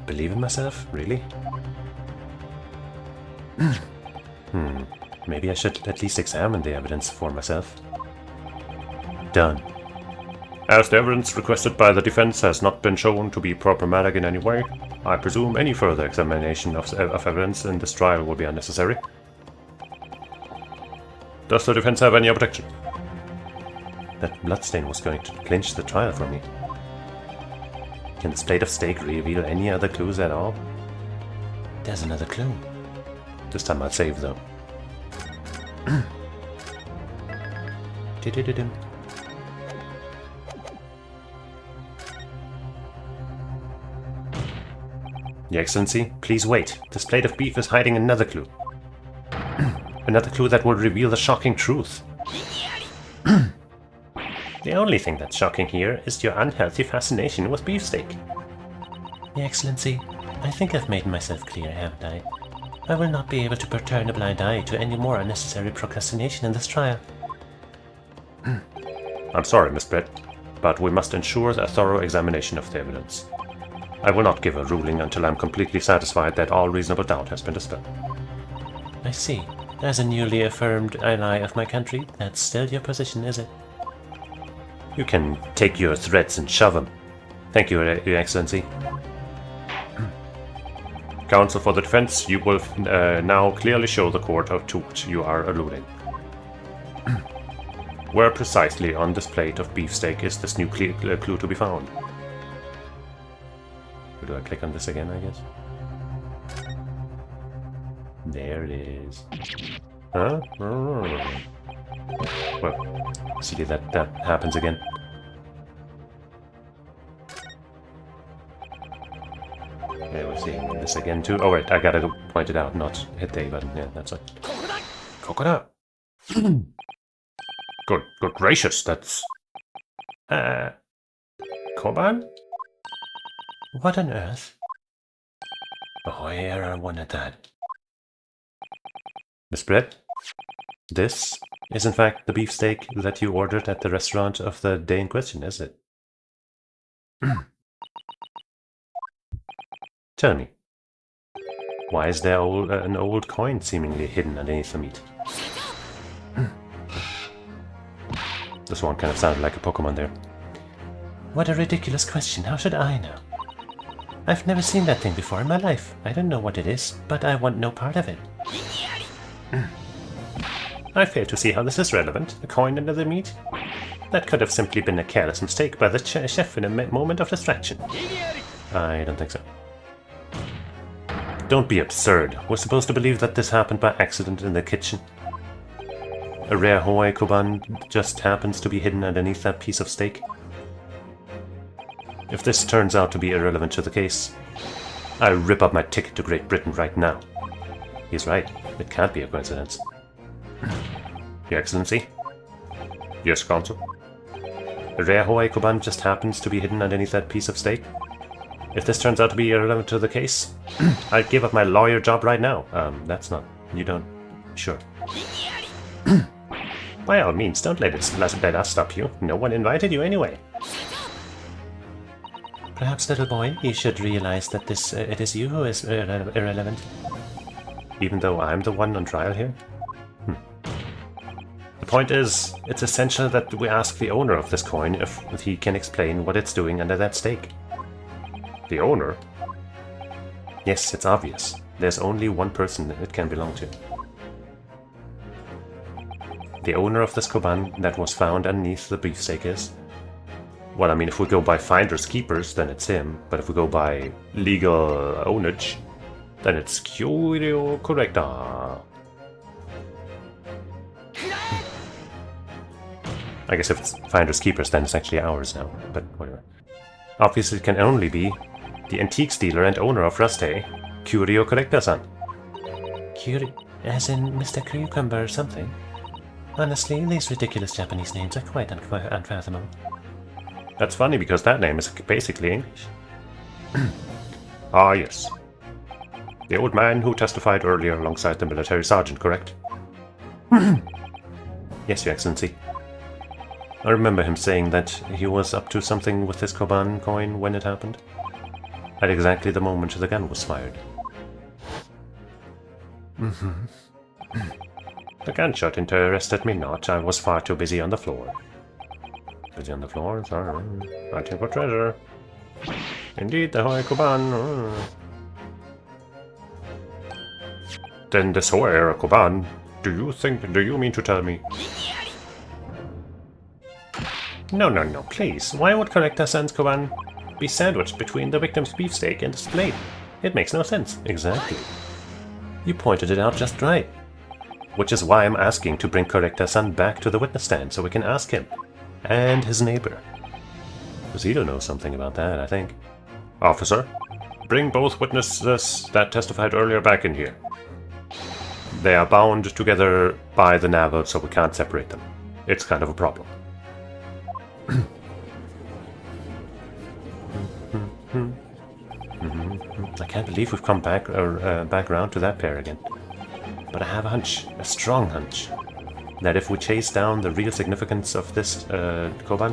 Believe in myself? Really? Maybe I should at least examine the evidence for myself. Done.
As the evidence requested by the defense has not been shown to be problematic in any way, I presume any further examination of evidence in this trial will be unnecessary. Does the defense have any objection?
That bloodstain was going to clinch the trial for me. Can this plate of steak reveal any other clues at all? There's another clue. This time I'll save though. Your Excellency, please wait. This plate of beef is hiding another clue. Another clue that will reveal the shocking truth. The only thing that's shocking here is your unhealthy fascination with beefsteak. Your Excellency, I think I've made myself clear, haven't I? I will not be able to turn a blind eye to any more unnecessary procrastination in this trial.
I'm sorry, Miss Britt, but we must ensure a thorough examination of the evidence. I will not give a ruling until I'm completely satisfied that all reasonable doubt has been dispelled.
I see. As a newly affirmed ally of my country, that's still your position, is it? You can take your threats and shove them. Thank you, Your Excellency.
Counsel for the defense, you will now clearly show the court to which you are alluding. Where precisely on this plate of beefsteak is this new clue to be found?
Or do I click on this again, I guess? There it is.
Huh?
Well, see that happens again. Okay, we're seeing this again too. Oh wait, I gotta go point it out, not hit the A button. Yeah, that's it. Coconut!
Good gracious, that's... Koban?
What on earth? Oh, yeah, I wanted that. Miss Brett, this is in fact the beefsteak that you ordered at the restaurant of the day in question, is it? Tell me, why is there an old coin seemingly hidden underneath the meat? This one kind of sounded like a Pokemon there. What a ridiculous question, how should I know? I've never seen that thing before in my life. I don't know what it is, but I want no part of it. I fail to see how this is relevant. A coin under the meat? That could have simply been a careless mistake by the chef in a moment of distraction. I don't think so. Don't be absurd. We're supposed to believe that this happened by accident in the kitchen. A rare Hawaii koban just happens to be hidden underneath that piece of steak. If this turns out to be irrelevant to the case, I'll rip up my ticket to Great Britain right now. He's right. It can't be a coincidence.
Your Excellency? Yes, Counsel?
A rare Hawaii koban just happens to be hidden underneath that piece of steak. If this turns out to be irrelevant to the case, I'll give up my lawyer job right now. That's not... You don't... Sure. By all means, don't let us stop you. No one invited you anyway. Perhaps, little boy, you should realize that it is you who is irrelevant. Even though I'm the one on trial here? The point is, it's essential that we ask the owner of this coin if he can explain what it's doing under that steak.
The owner?
Yes, it's obvious. There's only one person it can belong to. The owner of this koban that was found underneath the beefsteak is... Well, I mean, if we go by finders keepers, then it's him. But if we go by legal ownage, then it's Curio Correcta. I guess if it's finders keepers, then it's actually ours now. But whatever. Obviously, it can only be the antiques dealer and owner of Ruste, Curio Correcta-san. As in Mr. Cucumber or something? Honestly, these ridiculous Japanese names are quite unfathomable.
That's funny because that name is basically English. Ah, yes. The old man who testified earlier alongside the military sergeant, correct?
Yes, Your Excellency. I remember him saying that he was up to something with his koban coin when it happened.
at exactly the moment the gun was fired. The gunshot interested me not. I was far too busy on the floor. Busy on the floor? Sorry. Fighting for treasure. Indeed, the Hoi Kuban. Then this Hoi Kuban, do you mean to tell me? No, please. Why would Collector Sans Kuban be sandwiched between the victim's beefsteak and his plate? It makes no sense. Exactly. You pointed it out just right. Which is why I'm asking to bring Collector San back to the witness stand so we can ask him. And his neighbor. Zito knows something about that, I think. Officer, bring both witnesses that testified earlier back in here. They are bound together by the navel, so we can't separate them. It's kind of a problem. I can't believe we've come back around to that pair again. But I have a hunch, a strong hunch, that if we chase down the real significance of this Koban,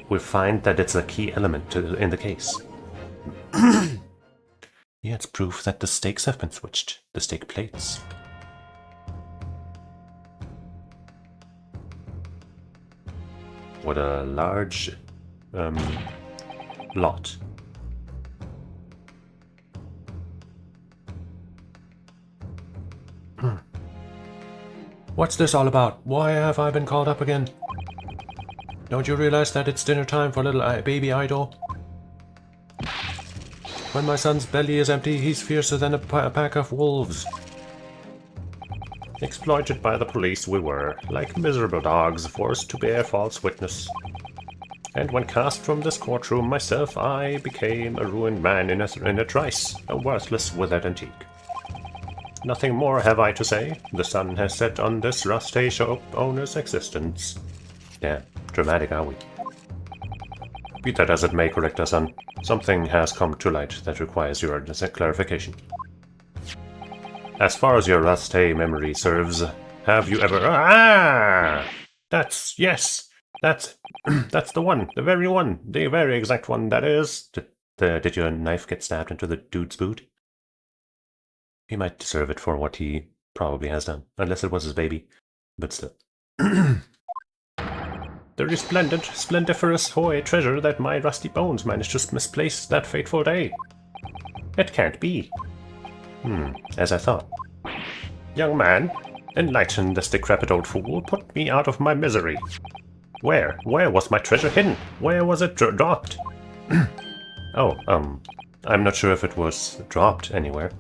we'll find that it's a key element in the case. Yeah, it's proof that the stakes have been switched. The stake plates. What a large lot. What's this all about? Why have I been called up again? Don't you realize that it's dinner time for little baby Idol? When my son's belly is empty, he's fiercer than a pack of wolves. Exploited by the police we were, like miserable dogs, forced to bear false witness. And when cast from this courtroom myself, I became a ruined man in a trice, a worthless withered antique. Nothing more have I to say. The sun has set on this rusty shop owner's existence. Yeah, dramatic are we? Be that as it may, Collector Son, something has come to light that requires your clarification. As far as your rusty memory serves, have you ever... Ah! Yes! That's the one, the very exact one, that is... Did your knife get stabbed into the dude's boot? He might deserve it for what he probably has done, unless it was his baby, but still. The resplendent, splendiferous Hoi treasure that my rusty bones managed to misplace that fateful day. It can't be. As I thought. Young man, enlighten this decrepit old fool, put me out of my misery. Where was my treasure hidden? Where was it dropped? I'm not sure if it was dropped anywhere.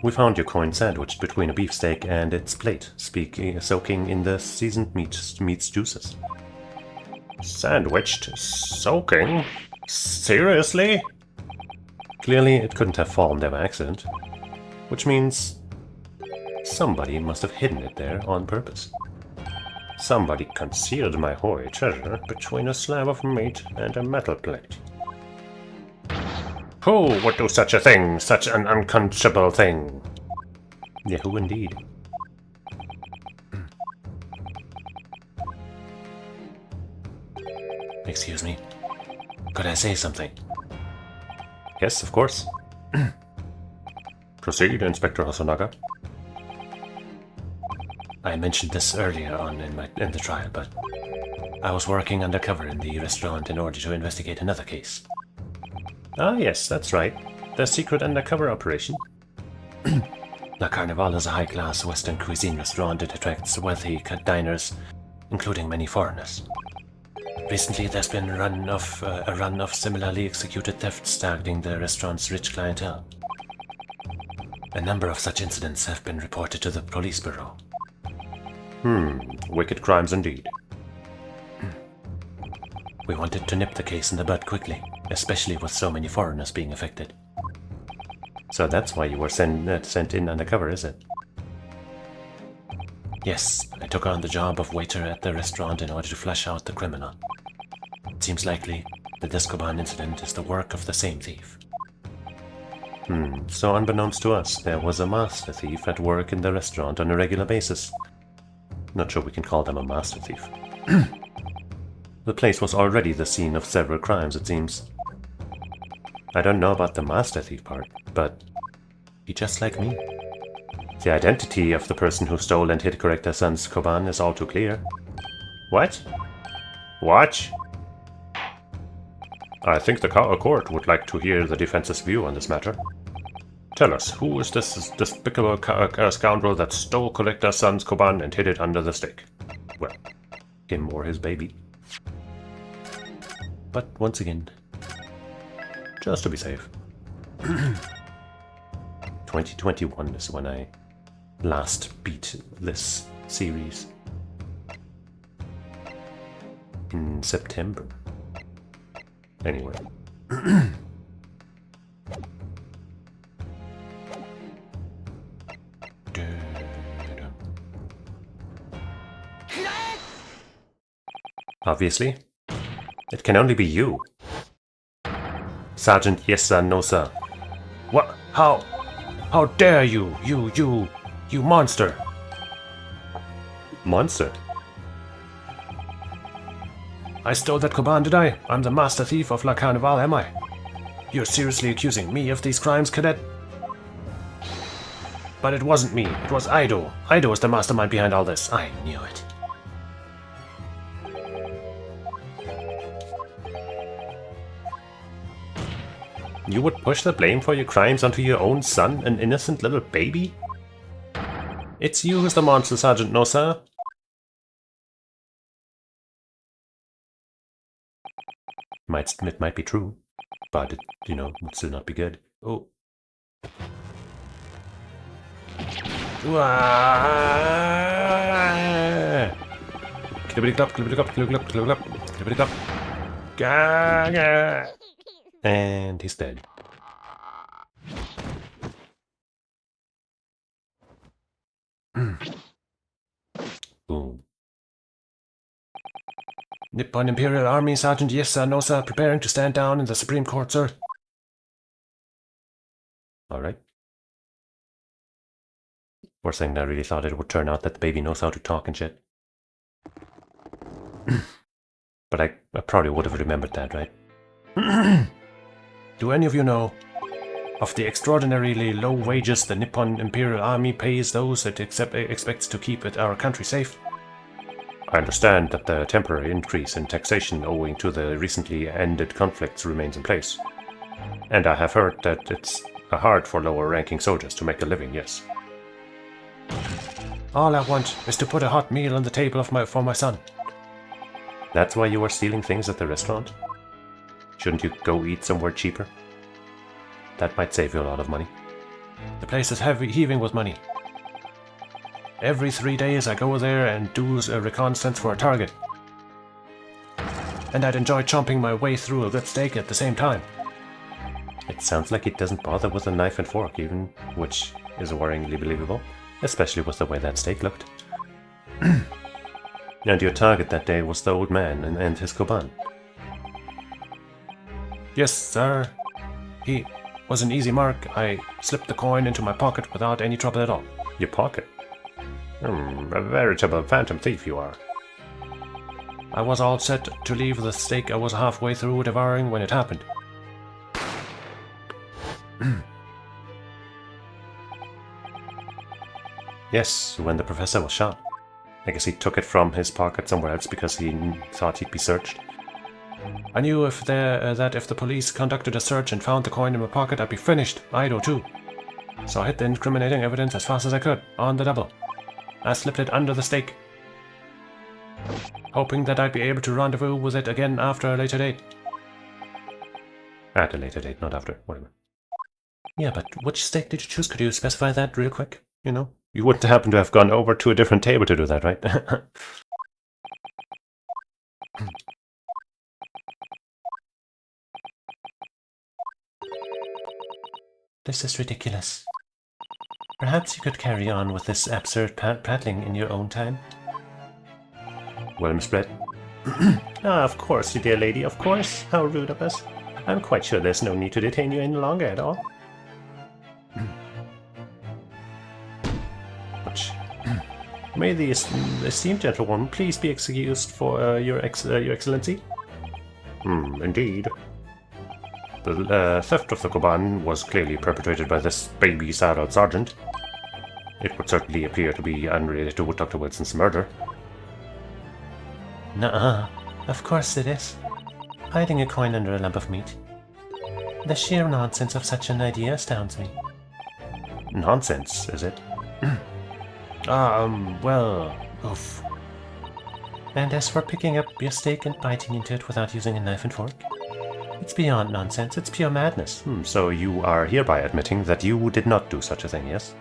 We found your coin sandwiched between a beefsteak and its plate, soaking in the seasoned meat's juices. Sandwiched? Soaking? Seriously? Clearly, it couldn't have fallen there by accident. Which means... somebody must have hidden it there on purpose. Somebody concealed my Hoi treasure between a slab of meat and a metal plate. Who would do such a thing? Such an unconscionable thing? Yeah, who indeed? Excuse me. Could I say something? Yes, of course. Proceed, Inspector Hosonaga. I mentioned this earlier on in the trial, but I was working undercover in the restaurant in order to investigate another case. Ah, yes, that's right. The secret undercover operation. La Carnival is a high-class Western cuisine restaurant that attracts wealthy diners, including many foreigners. Recently, there's been a run of similarly executed thefts targeting the restaurant's rich clientele. A number of such incidents have been reported to the police bureau. Wicked crimes indeed. We wanted to nip the case in the bud quickly, especially with so many foreigners being affected. So that's why you were sent in undercover, is it? Yes, I took on the job of waiter at the restaurant in order to flush out the criminal. It seems likely the Discoban incident is the work of the same thief. So unbeknownst to us, there was a master thief at work in the restaurant on a regular basis. Not sure we can call them a master thief. The place was already the scene of several crimes, it seems. I don't know about the Master Thief part, but
Be just like me.
the identity of the person who stole and hid Corrector Sun's Koban is all too clear. What? What? I think the court would like to hear the defense's view on this matter. Tell us, who is this despicable scoundrel that stole Collector Sun's Koban and hid it under the stake? Well, him or his baby.
But once again,
Just to be safe. 2021 is when I last beat this series. In September. Anyway. Obviously, it can only be you. Sergeant, yes sir, no sir. What? How? How dare you? You monster! Monster? I stole that Koban, did I? I'm the master thief of La Carnival, am I? You're seriously accusing me of these crimes, cadet? But it wasn't me, it was Aido. Aido is the mastermind behind all this. I knew it. You would push the blame for your crimes onto your own son, an innocent little baby? It's you who's the monster, Sergeant, no sir? It might be true, but it, would still not be good. Oh. And he's dead. Boom. Nippon Imperial Army, Sergeant, yes sir, no sir, preparing to stand down in the Supreme Court, sir. Alright. Worst thing, I really thought it would turn out that the baby knows how to talk and shit. But I probably would have remembered that, right? Do any of you know of the extraordinarily low wages the Nippon Imperial Army pays those it expects to keep our country safe? I understand that the temporary increase in taxation owing to the recently ended conflicts remains in place. And I have heard that it's hard for lower-ranking soldiers to make a living, yes. All I want is to put a hot meal on the table for my son. That's why you are stealing things at the restaurant? Shouldn't you go eat somewhere cheaper? That might save you a lot of money. The place is heaving with money. Every 3 days I go there and do a reconnaissance for a target. And I'd enjoy chomping my way through a good steak at the same time. It sounds like he doesn't bother with a knife and fork even, which is worryingly believable, especially with the way that steak looked. And your target that day was the old man and his Koban. Yes, sir. He was an easy mark. I slipped the coin into my pocket without any trouble at all. Your pocket? A veritable phantom thief you are. I was all set to leave the steak I was halfway through devouring when it happened. Yes, when the professor was shot. I guess he took it from his pocket somewhere else because he thought he'd be searched. I knew that if the police conducted a search and found the coin in my pocket, I'd be finished. Aido too. So I hid the incriminating evidence as fast as I could, on the double. I slipped it under the steak, hoping that I'd be able to rendezvous with it again after a later date. At a later date, not after, whatever. Yeah, but which steak did you choose? Could you specify that real quick? You wouldn't happen to have gone over to a different table to do that, right? This is ridiculous. Perhaps you could carry on with this absurd prattling in your own time. Well, Miss Brett. Of course, dear lady, of course. How rude of us. I'm quite sure there's no need to detain you any longer at all. Which May the esteemed gentlewoman please be excused for your excellency? Indeed. The theft of the Koban was clearly perpetrated by this baby saddle sergeant. It would certainly appear to be unrelated to Dr. Wilson's murder.
Nuh-uh. Of course it is. Hiding a coin under a lump of meat. The sheer nonsense of such an idea astounds me.
Nonsense, is it? Well, oof.
And as for picking up your steak and biting into it without using a knife and fork, it's beyond nonsense, it's pure madness.
So you are hereby admitting that you did not do such a thing, yes?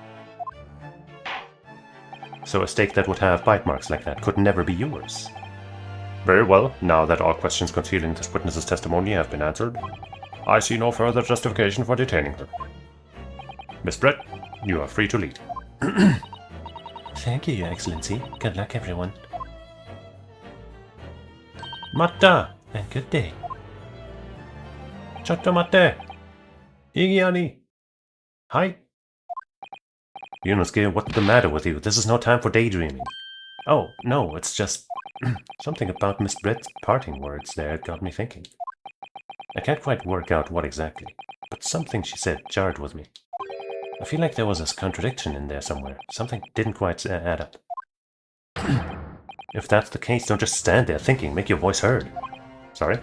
So a steak that would have bite marks like that could never be yours. Very well, now that all questions concealing this witness's testimony have been answered, I see no further justification for detaining her. Miss Brett, you are free to lead.
Thank you, Your Excellency. Good luck, everyone.
Matta!
And good day.
Chotto matte! Igiani! Hi! Yunosuke, what's the matter with you? This is no time for daydreaming.
Oh, no, it's just... something about Miss Brett's parting words there got me thinking. I can't quite work out what exactly, but something she said jarred with me. I feel like there was a contradiction in there somewhere. Something didn't quite add up.
If that's the case, don't just stand there thinking. Make your voice heard. Sorry?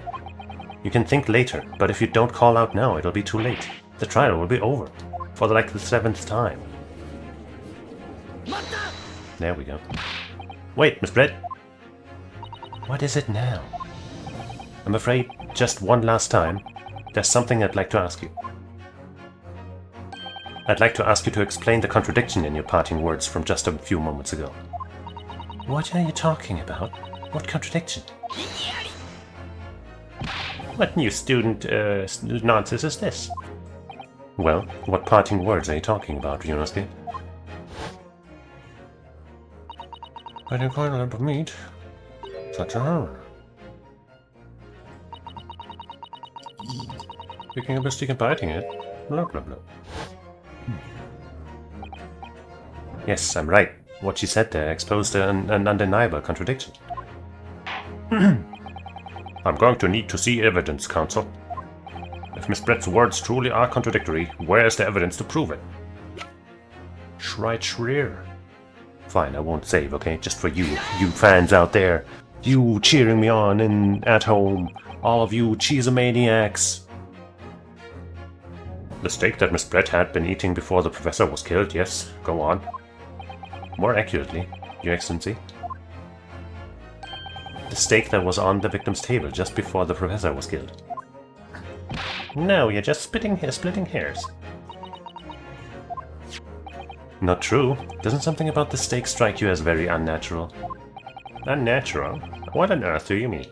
You can think later, but if you don't call out now, it'll be too late. The trial will be over. For like the 7th time. There we go. Wait, Miss Brett.
What is it now?
I'm afraid, just one last time, there's something I'd like to ask you. I'd like to ask you to explain the contradiction in your parting words from just a few moments ago.
What are you talking about? What contradiction?
What new student nonsense is this? Well, what parting words are you talking about, Yunosuke?
I didn't quite a lump of meat. Such a horror. Picking up a stick and biting it. Blah blah blah.
Yes, I'm right. What she said there exposed an undeniable contradiction. I'm going to need to see evidence, Counsel. If Miss Brett's words truly are contradictory, where's the evidence to prove it? Schreit Schreer. Fine, I won't save, okay? Just for you fans out there. You cheering me on at home. All of you cheesemaniacs. The steak that Miss Brett had been eating before the professor was killed, yes. Go on. More accurately, Your Excellency. The steak that was on the victim's table just before the professor was killed. No, you're just splitting hairs. Not true. Doesn't something about the steak strike you as very unnatural? Unnatural? What on earth do you mean?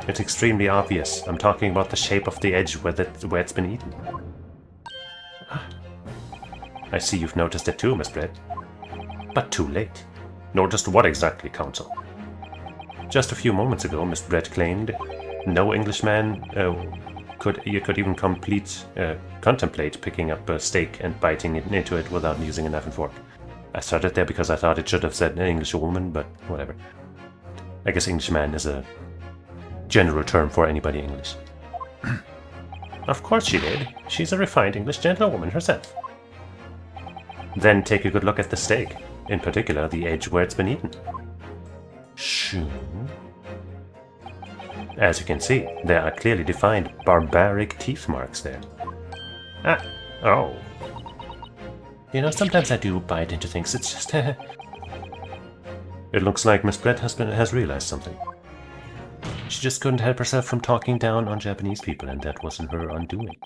It's extremely obvious. I'm talking about the shape of the edge where it's been eaten. I see you've noticed it too, Miss Brett. But too late. Noticed what exactly, Counsel? Just a few moments ago, Miss Brett claimed no Englishman could even contemplate picking up a steak and biting into it without using a knife and fork. I started there because I thought it should have said an English woman, but whatever. I guess Englishman is a general term for anybody English. Of course she did. She's a refined English gentlewoman herself. Then take a good look at the steak, in particular the edge where it's been eaten.
Shoo.
As you can see, there are clearly defined barbaric teeth marks there. Ah, oh.
You know, sometimes I do bite into things, it's just...
It looks like Miss Brett has realized something. She just couldn't help herself from talking down on Japanese people, and that wasn't her undoing.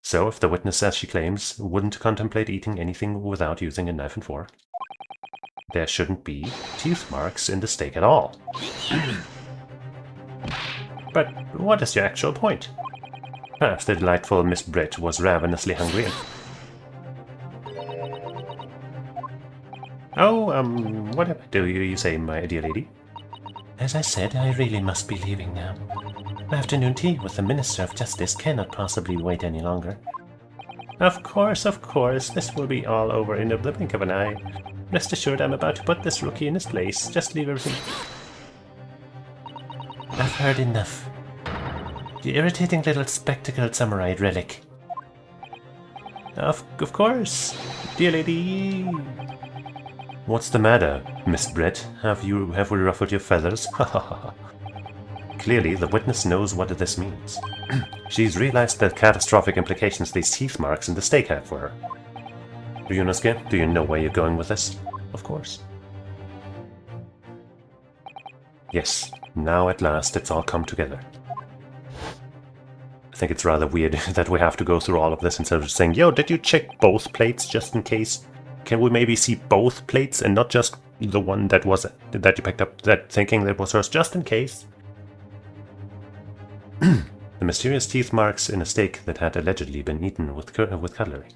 So, if the witness, as she claims, wouldn't contemplate eating anything without using a knife and fork, there shouldn't be teeth marks in the steak at all. But what is your actual point? Perhaps the delightful Miss Brett was ravenously hungry. Oh, what do you say, my dear lady?
As I said, I really must be leaving now. Afternoon tea with the Minister of Justice cannot possibly wait any longer.
Of course, this will be all over in the blink of an eye. Rest assured I'm about to put this rookie in his place. Just leave everything.
I've heard enough. You irritating little spectacled samurai relic.
Of course, dear lady.
What's the matter, Miss Brett? Have we ruffled your feathers? Ha ha ha. Clearly, the witness knows what this means. She's realized the catastrophic implications these teeth marks in the stake have for her. Ryunosuke, do you know where you're going with this?
Of course.
Yes, now at last it's all come together. I think it's rather weird that we have to go through all of this instead of just saying, yo, did you check both plates just in case? Can we maybe see both plates and not just the one that you picked up, that thinking that was hers, just in case? The mysterious teeth marks in a steak that had allegedly been eaten with cutlery.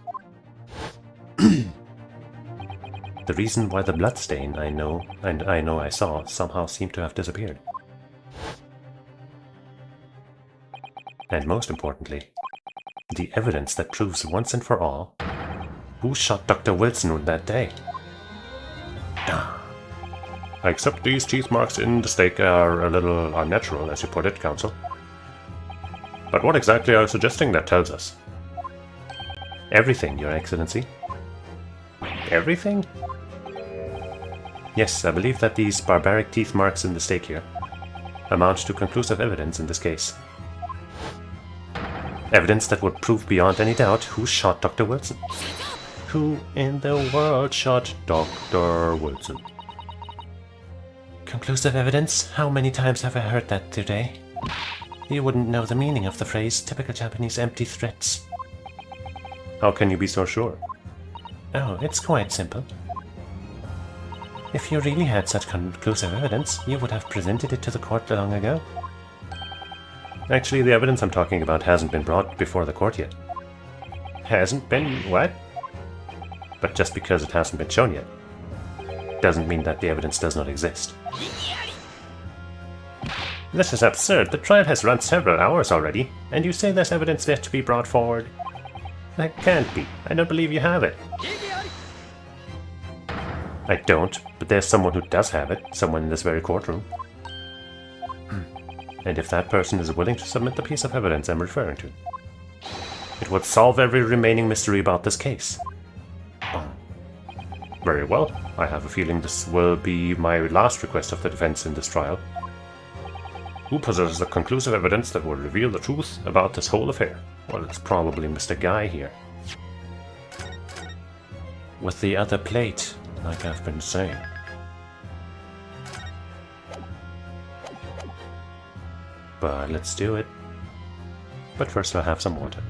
The reason why the blood stain I know I saw somehow seemed to have disappeared. And most importantly, the evidence that proves once and for all who shot Dr. Wilson that day.
I accept these teeth marks in the steak are a little unnatural, as you put it, Counsel. But what exactly are you suggesting that tells us?
Everything, Your Excellency.
Everything?
Yes, I believe that these barbaric teeth marks in the steak here amount to conclusive evidence in this case. Evidence that would prove beyond any doubt who shot Dr. Wilson.
Who in the world shot Dr. Wilson?
Conclusive evidence? How many times have I heard that today? You wouldn't know the meaning of the phrase, typical Japanese empty threats.
How can you be so sure?
Oh, it's quite simple. If you really had such conclusive evidence, you would have presented it to the court long ago.
Actually, the evidence I'm talking about hasn't been brought before the court yet.
Hasn't been what?
But just because it hasn't been shown yet, doesn't mean that the evidence does not exist.
This is absurd. The trial has run several hours already, and you say there's evidence yet to be brought forward.
That can't be. I don't believe you have it.
I don't, but there's someone who does have it, someone in this very courtroom. And if that person is willing to submit the piece of evidence I'm referring to, it would solve every remaining mystery about this case.
Very well. I have a feeling this will be my last request of the defense in this trial. Who possesses the conclusive evidence that will reveal the truth about this whole affair?
Well, it's probably Mr. Guy here. With the other plate, like I've been saying. But let's do it. But first I'll have some water.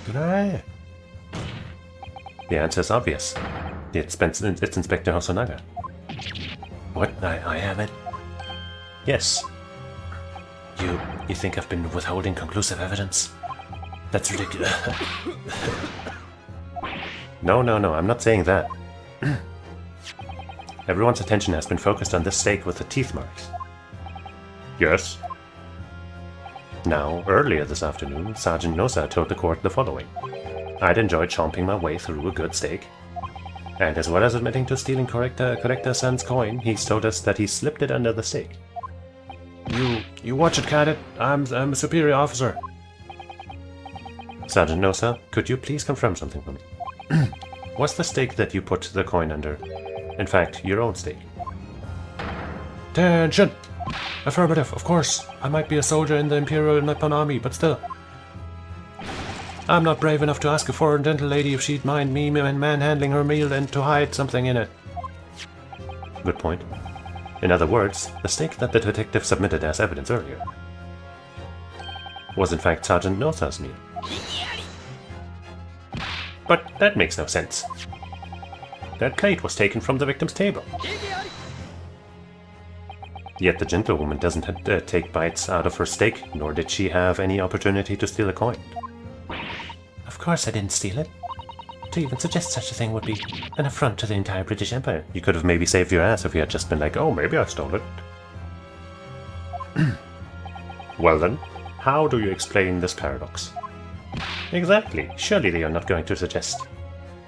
Bri'ain.
The answer is obvious. It's Inspector Hosonaga. What? I have it? Yes. You think I've been withholding conclusive evidence? That's ridiculous. No, I'm not saying that. Everyone's attention has been focused on this steak with the teeth marks.
Yes.
Now, earlier this afternoon, Sergeant Nosa told the court the following. I'd enjoyed chomping my way through a good steak. And as well as admitting to stealing Corrector-san's coin, he's told us that he slipped it under the steak.
You watch it, Cadet. I'm a superior officer.
Sergeant Nosa, could you please confirm something for me? What's the steak that you put the coin under? In fact, your own steak.
Attention! Affirmative, of course. I might be a soldier in the Imperial Nippon Army, but still. I'm not brave enough to ask a foreign dental lady if she'd mind me manhandling her meal and to hide something in it.
Good point. In other words, the steak that the detective submitted as evidence earlier was in fact Sergeant Nosa's meal. But that makes no sense. That plate was taken from the victim's table. Yet the gentlewoman doesn't take bites out of her steak, nor did she have any opportunity to steal a coin. Of course I didn't steal it. To even suggest such a thing would be an affront to the entire British Empire.
You could have maybe saved your ass if you had just been like, oh, maybe I stole it. Well then, how do you explain this paradox? Exactly. Surely they are not going to suggest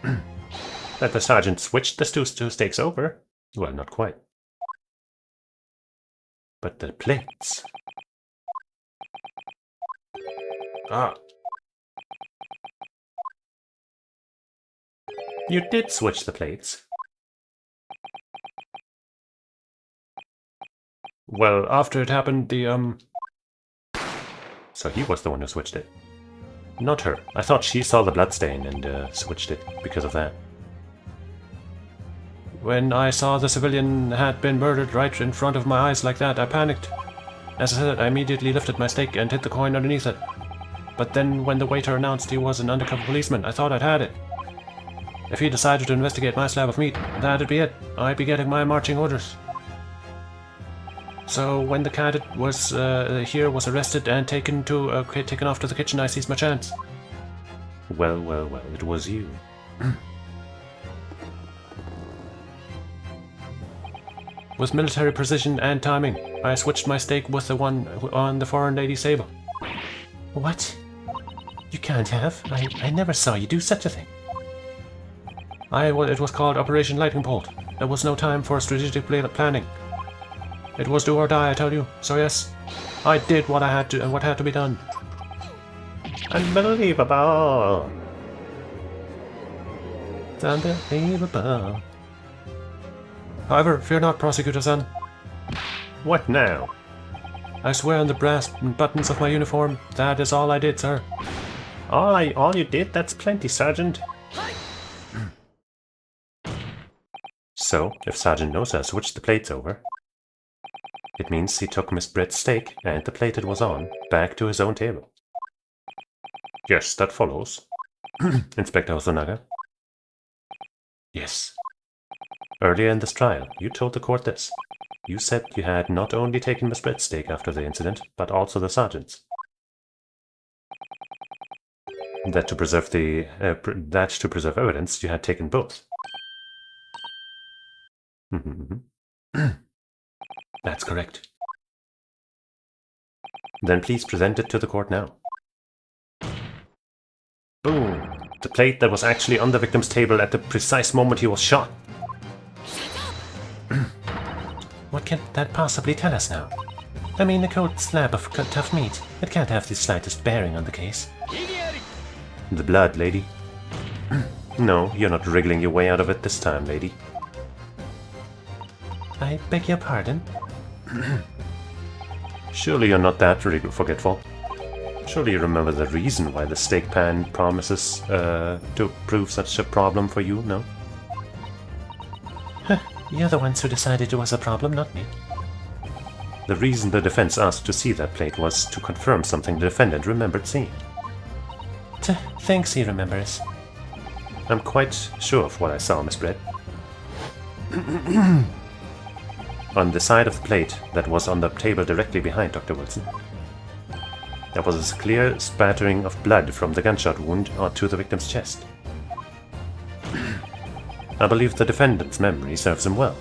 that the sergeant switched the two stakes over. Well, not quite. But the plates... Ah. You did switch the plates. Well, after it happened, So he was the one who switched it. Not her. I thought she saw the bloodstain and switched it because of that. When I saw the civilian had been murdered right in front of my eyes like that, I panicked. As I said, I immediately lifted my stake and hid the coin underneath it. But then when the waiter announced he was an undercover policeman, I thought I'd had it. If he decided to investigate my slab of meat, that'd be it. I'd be getting my marching orders. So when the cadet was was arrested and taken off to the kitchen, I seized my chance. Well, well, well, it was you. With military precision and timing, I switched my stake with the one on the foreign lady's table. What? You can't have. I never saw you do such a thing. It was called Operation Lightning Bolt. There was no time for strategic planning. It was do or die, I tell you. So yes, I did what I had to and what had to be done. Unbelievable. It's unbelievable. However, fear not, prosecutor son. What now? I swear on the brass buttons of my uniform, that is all I did, sir. All you did? That's plenty, Sergeant. So, if Sergeant Nosa switched the plates over, it means he took Miss Brett's steak and the plate it was on back to his own table. Yes, that follows. Inspector Hosonaga? Yes. Earlier in this trial, you told the court this. You said you had not only taken Miss Brett's steak after the incident, but also the sergeant's. That to preserve evidence, you had taken both. That's correct. Then please present it to the court now. Boom! The plate that was actually on the victim's table at the precise moment he was shot. What can that possibly tell us now? I mean, a cold slab of tough meat. It can't have the slightest bearing on the case. The blood, lady. No, you're not wriggling your way out of it this time, lady. I beg your pardon? Surely you're not that forgetful. Surely you remember the reason why the steak pan promises to prove such a problem for you, no? You're the ones who decided it was a problem, not me. The reason the defense asked to see that plate was to confirm something the defendant remembered seeing. Thanks, he remembers. I'm quite sure of what I saw, Miss Brett. On the side of the plate that was on the table directly behind Dr. Wilson, there was a clear spattering of blood from the gunshot wound onto the victim's chest. I believe the defendant's memory serves him well.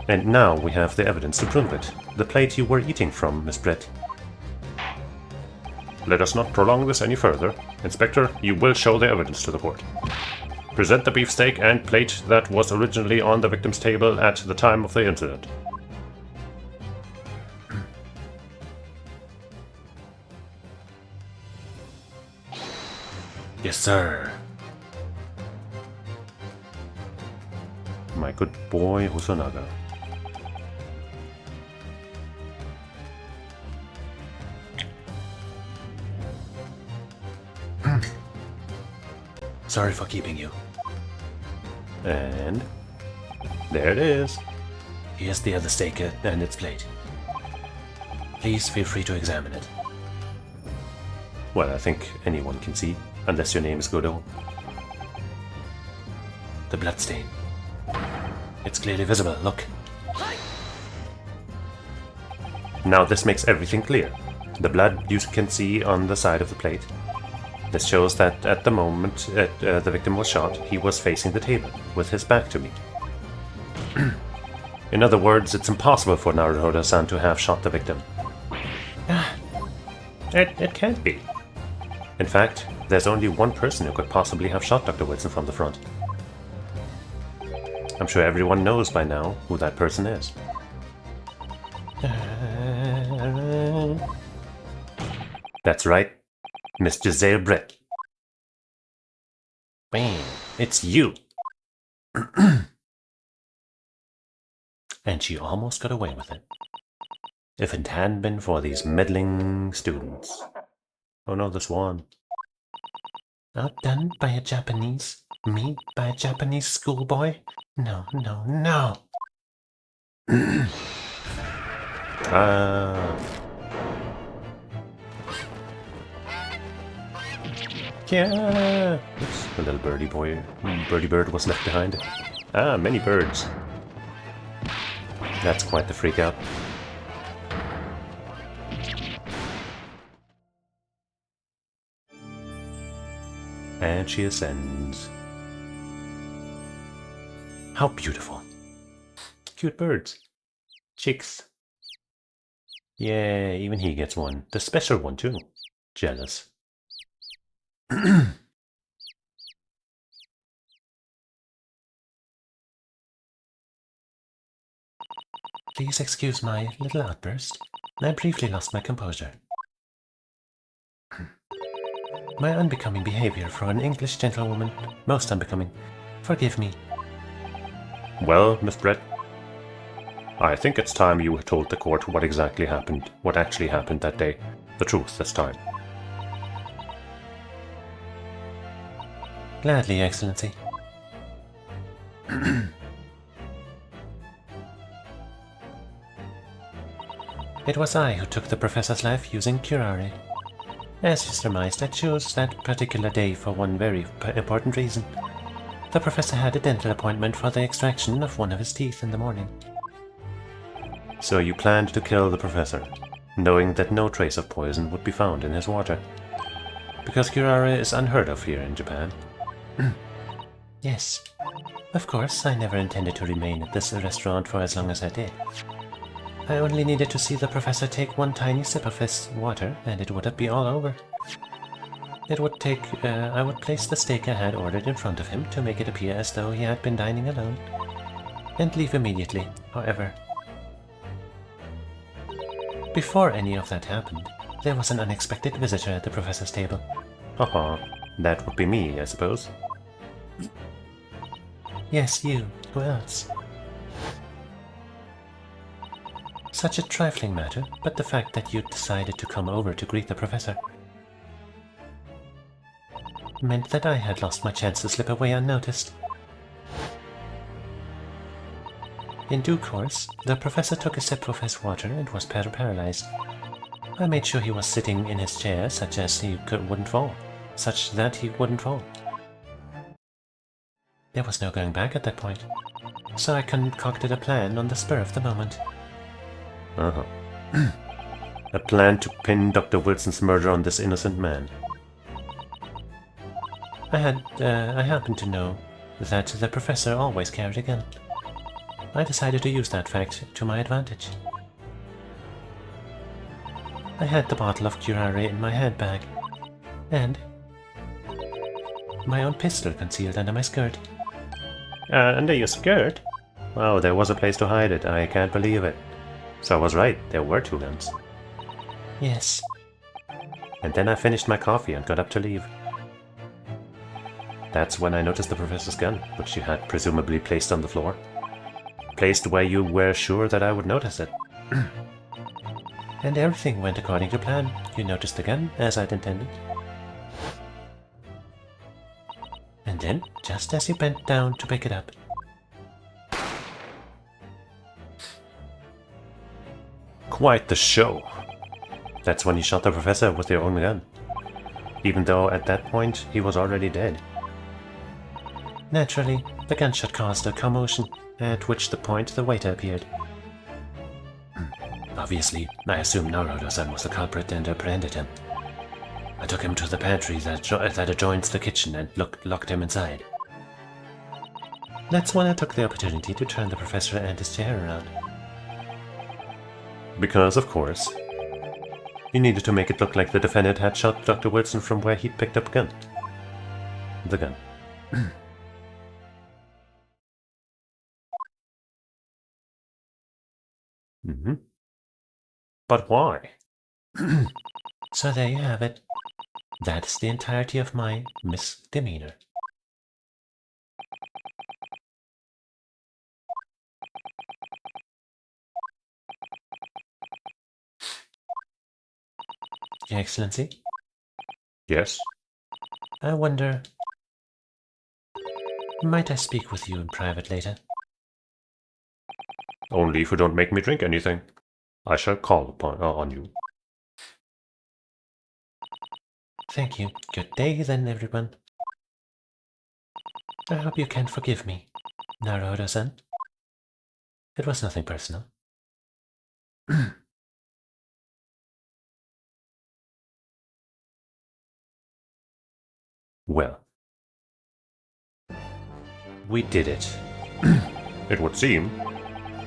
And now we have the evidence to prove it. The plate you were eating from, Miss Brett. Let us not prolong this any further. Inspector, you will show the evidence to the court. Present the beefsteak and plate that was originally on the victim's table at the time of the incident. Yes, sir. My good boy Hosonaga. Sorry for keeping you. And there it is. Here's the other steak and its plate. Please feel free to examine it. Well, I think anyone can see, unless your name is Godot. The bloodstain. It's clearly visible, look. Now this makes everything clear. The blood you can see on the side of the plate. This shows that at the moment the victim was shot, he was facing the table, with his back to me. In other words, it's impossible for Naruhodo-san to have shot the victim. It can't be. In fact, there's only one person who could possibly have shot Dr. Wilson from the front. I'm sure everyone knows by now who that person is. That's right, Miss Giselle Brett. Bam, it's you! And she almost got away with it. If it hadn't been for these meddling students. Oh no, the swan.
Outdone by a Japanese? Me by a Japanese schoolboy? No, no, no!
Yeah! Oops, the little birdie bird was left behind. Ah, many birds. That's quite the freak out. And she ascends. How beautiful. Cute birds. Chicks. Yeah, even he gets one. The special one too. Jealous.
Please excuse my little outburst. I briefly lost my composure. My unbecoming behavior for an English gentlewoman. Most unbecoming. Forgive me.
Well, Miss Brett, I think it's time you told the court what actually happened that day. The truth this time.
Gladly, Excellency. It was I who took the professor's life using curare. As you surmised, I chose that particular day for one very important reason. The professor had a dental appointment for the extraction of one of his teeth in the morning.
So you planned to kill the professor, knowing that no trace of poison would be found in his water. Because curare is unheard of here in Japan.
Yes. Of course, I never intended to remain at this restaurant for as long as I did. I only needed to see the professor take one tiny sip of his water, and it would be all over. I would place the steak I had ordered in front of him to make it appear as though he had been dining alone, and leave immediately, however. Before any of that happened, there was an unexpected visitor at the professor's table.
Haha, that would be me, I suppose.
Yes, you. Who else? Such a trifling matter, but the fact that you decided to come over to greet the professor meant that I had lost my chance to slip away unnoticed. In due course, the professor took a sip of his water and was paralyzed. I made sure he was sitting in his chair such that he wouldn't fall. There was no going back at that point, so I concocted a plan on the spur of the moment.
A plan to pin Dr. Wilson's murder on this innocent man.
I happened to know that the professor always carried a gun. I decided to use that fact to my advantage. I had the bottle of curare in my handbag, and my own pistol concealed under my skirt.
Under your skirt? Wow, there was a place to hide it. I can't believe it. So I was right, there were two guns.
Yes.
And then I finished my coffee and got up to leave. That's when I noticed the professor's gun, which you had presumably placed on the floor. Placed where you were sure that I would notice it.
And everything went according to plan. You noticed the gun, as I'd intended. And then, just as you bent down to pick it up,
quite the show. That's when you shot the professor with your own gun. Even though at that point he was already dead.
Naturally, the gunshot caused a commotion, at which point the waiter appeared. Obviously, I assumed Naruto-san was the culprit and apprehended him. I took him to the pantry that adjoins the kitchen and locked him inside. That's when I took the opportunity to turn the professor and his chair around.
Because, of course, you needed to make it look like the defendant had shot Dr. Wilson from where he'd picked up a gun. The gun. Mm-hmm. But why?
So there you have it. That's the entirety of my misdemeanor. Your Excellency?
Yes?
I wonder... Might I speak with you in private later?
Only if you don't make me drink anything. I shall call upon on you.
Thank you. Good day then, everyone. I hope you can forgive me, Naruto-san. It was nothing personal.
Well, we did it. It would seem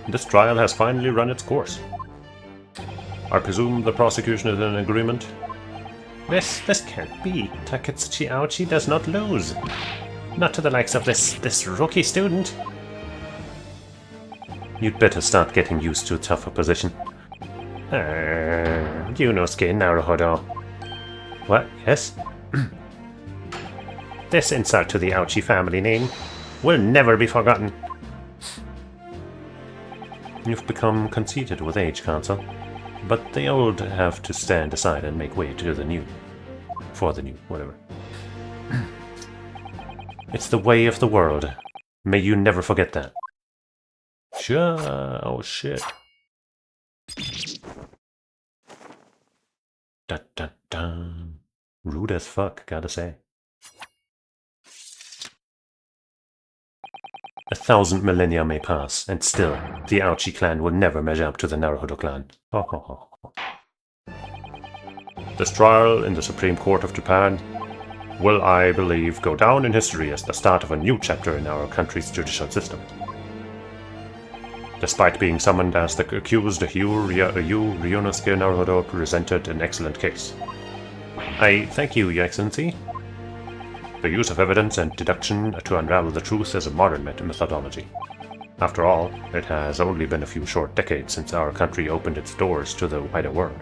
this trial has finally run its course. I presume the prosecution is in agreement? This can't be. Taketsuchi Aochi does not lose. Not to the likes of this rookie student. You'd better start getting used to a tougher position. Yunosuke Naruhodo. What? Yes? This insult to the Aochi family name will never be forgotten. You've become conceited with age, Counsel, but the old have to stand aside and make way to the new. For the new, whatever. It's the way of the world. May you never forget that. Sure. Oh shit. Dun dun dun. Rude as fuck, gotta say. 1,000 millennia may pass, and still, the Aochi clan will never measure up to the Naruhodo clan. Ho ho ho. This trial in the Supreme Court of Japan will, I believe, go down in history as the start of a new chapter in our country's judicial system. Despite being summoned as the accused, Ryunosuke Naruhodo presented an excellent case. I thank you, Your Excellency. The use of evidence and deduction to unravel the truth is a modern methodology. After all, it has only been a few short decades since our country opened its doors to the wider world.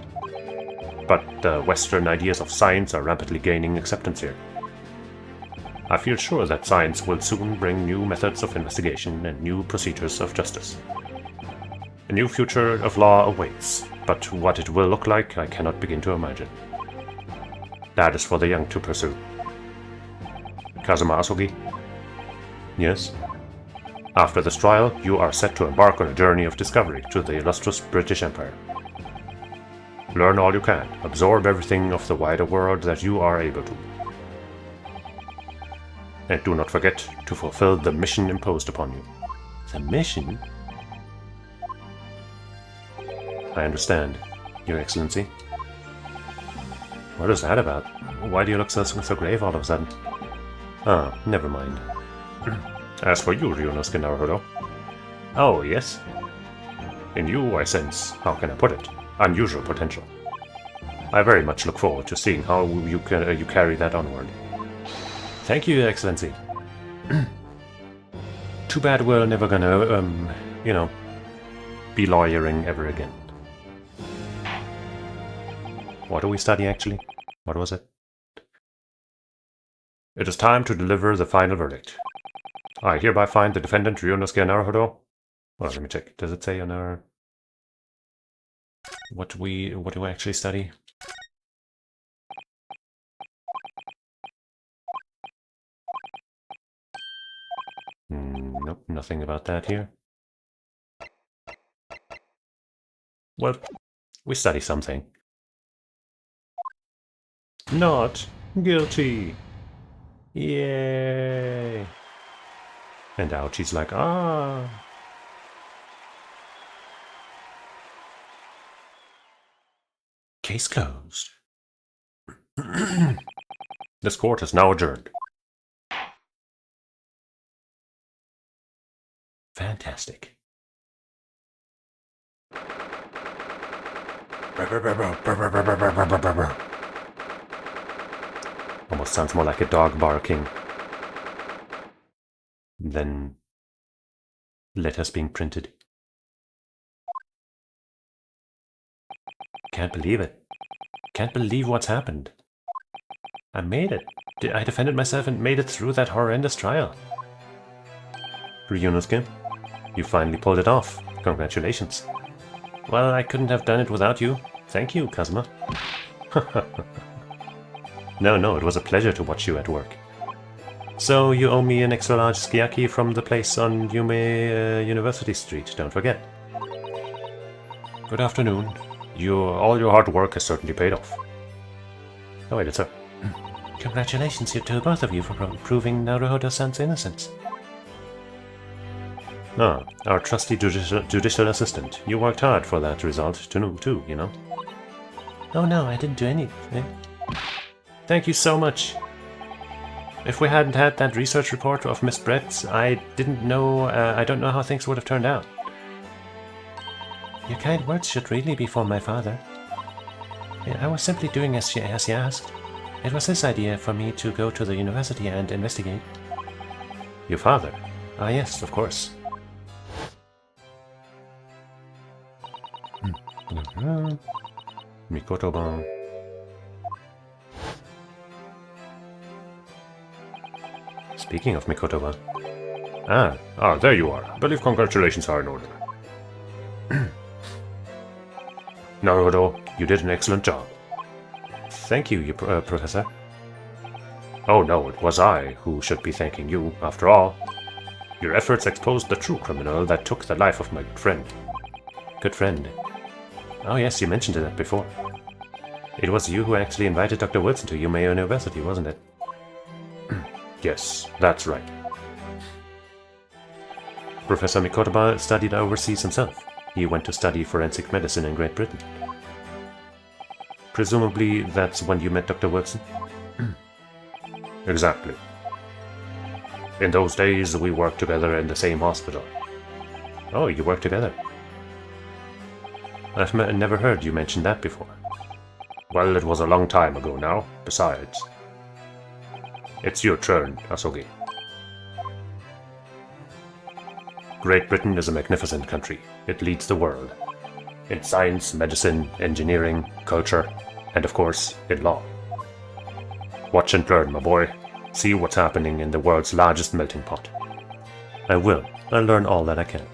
But the Western ideas of science are rapidly gaining acceptance here. I feel sure that science will soon bring new methods of investigation and new procedures of justice. A new future of law awaits, but what it will look like I cannot begin to imagine. That is for the young to pursue. Kazuma Asogi? Yes? After this trial, you are set to embark on a journey of discovery to the illustrious British Empire. Learn all you can, absorb everything of the wider world that you are able to. And do not forget to fulfill the mission imposed upon you.
The mission?
I understand, Your Excellency. What is that about? Why do you look so grave all of a sudden? Ah, never mind. As for you, Ryunosuke Naruhodo. Oh, yes? In you I sense, how can I put it, unusual potential. I very much look forward to seeing how you carry that onward.
Thank you, Your Excellency. Too bad we're never gonna,
be lawyering ever again. What do we study, actually? What was it? It is time to deliver the final verdict. I hereby find the defendant Ryunosuke Naruhodo. Well, let me check. Does it say on our...
What do we actually study?
Nope, nothing about that here. Well, we study something. Not guilty. Yay! And Aochi's like, ah.
Case closed.
This court is now adjourned.
Fantastic.
Almost sounds more like a dog barking than letters being printed.
Can't believe it. Can't believe what's happened. I made it. I defended myself and made it through that horrendous trial.
Ryunosuke, you finally pulled it off. Congratulations.
Well, I couldn't have done it without you. Thank you, Kazuma.
No, it was a pleasure to watch you at work. So, you owe me an extra large sukiyaki from the place on Yume University Street, don't forget.
Good afternoon.
All your hard work has certainly paid off. Oh wait, it's her.
Congratulations to both of you for proving Naruhodo-san's innocence.
Ah, our trusty judicial assistant. You worked hard for that result too, you know?
Oh no, I didn't do anything. Thank you so much. If we hadn't had that research report of Miss Brett's, I don't know how things would have turned out. Your kind words should really be for my father. I was simply doing as he asked. It was his idea for me to go to the university and investigate.
Your father?
Ah yes, of course.
Mikoto-ban. Speaking of Mikoto-ban. Ah, there you are. I believe congratulations are in order. Naruhodo, you did an excellent job.
Thank you, Professor.
Oh no, it was I who should be thanking you, after all. Your efforts exposed the true criminal that took the life of my good friend.
Good friend. Oh yes, you mentioned that before. It was you who actually invited Dr. Wilson to Yume University, wasn't it?
Yes, that's right.
Professor Mikoto studied overseas himself. He went to study forensic medicine in Great Britain. Presumably that's when you met Dr. Wilson?
Exactly. In those days, we worked together in the same hospital.
Oh, you worked together? I've never heard you mention that before.
Well, it was a long time ago now, besides. It's your turn, Asogi. Great Britain is a magnificent country. It leads the world. In science, medicine, engineering, culture, and of course, in law. Watch and learn, my boy. See what's happening in the world's largest melting pot.
I will. I'll learn all that I can.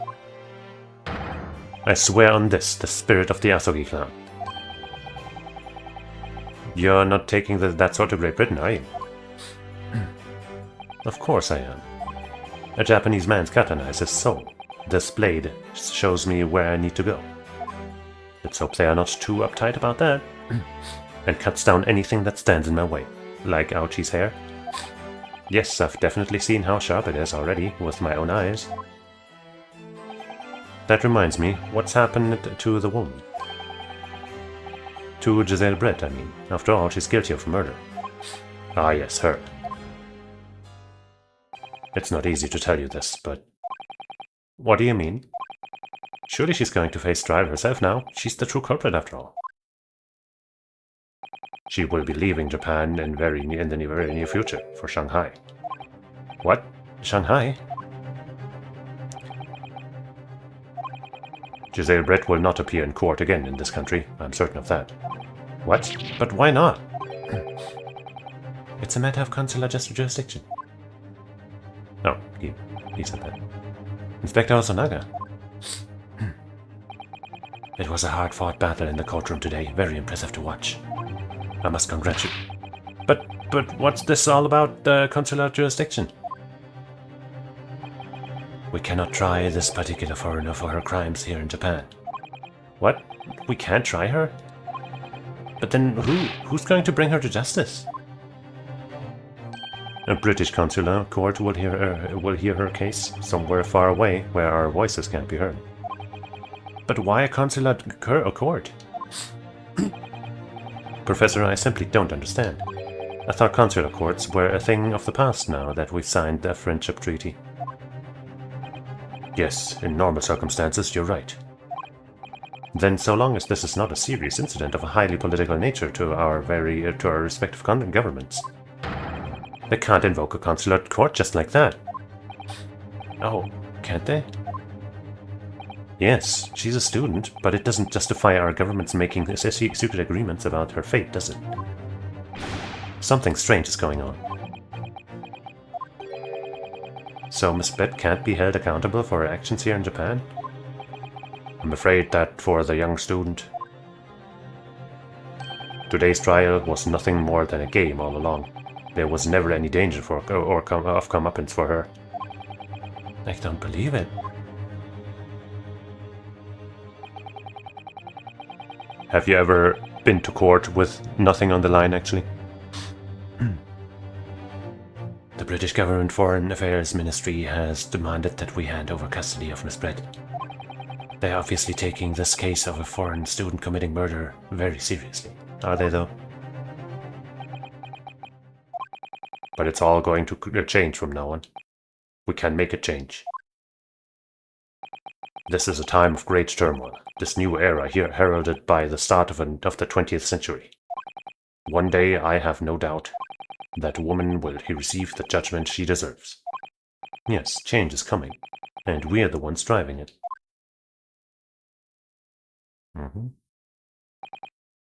I swear on this, the spirit of the Asogi clan. You're not taking that sword to Great Britain, are you? Of course I am. A Japanese man's katana is his soul. This blade shows me where I need to go. Let's hope they are not too uptight about that. And cuts down anything that stands in my way. Like Ouchie's hair. Yes, I've definitely seen how sharp it is already, with my own eyes. That reminds me, what's happened to the woman? To Giselle Brett, I mean. After all, she's guilty of murder.
Ah yes, her.
It's not easy to tell you this, but... What do you mean? Surely she's going to face trial herself now. She's the true culprit after all.
She will be leaving Japan in the very near future for Shanghai.
What? Shanghai?
Giselle Brett will not appear in court again in this country, I'm certain of that.
What? But why not? It's a matter of consular jurisdiction.
No, he said that.
Inspector Osonaga. It was a hard-fought battle in the courtroom today. Very impressive to watch. I must congratulate. But what's this all about, consular jurisdiction? We cannot try this particular foreigner for her crimes here in Japan. What? We can't try her? But then who's going to bring her to justice? A British consular court will hear her case somewhere far away where our voices can't be heard. But why a consular court?
Professor, I simply don't understand. I thought consular courts were a thing of the past now that we've signed a friendship treaty. Yes, in normal circumstances, you're right. Then, so long as this is not a serious incident of a highly political nature to our respective governments, they can't invoke a consular court just like that. Oh, can't they? Yes, she's a student, but it doesn't justify our governments making secret agreements about her fate, does it? Something strange is going on. So Miss Brett can't be held accountable for her actions here in Japan? I'm afraid that for the young student, today's trial was nothing more than a game all along. There was never any danger of comeuppance for her.
I don't believe it.
Have you ever been to court with nothing on the line, actually?
The British Government Foreign Affairs Ministry has demanded that we hand over custody of Miss Brett. They're obviously taking this case of a foreign student committing murder very seriously.
Are they, though? But it's all going to change from now on. We can make a change. This is a time of great turmoil, this new era here heralded by the start of the 20th century. One day, I have no doubt, that woman will receive the judgment she deserves. Yes, change is coming, and we're the ones driving it.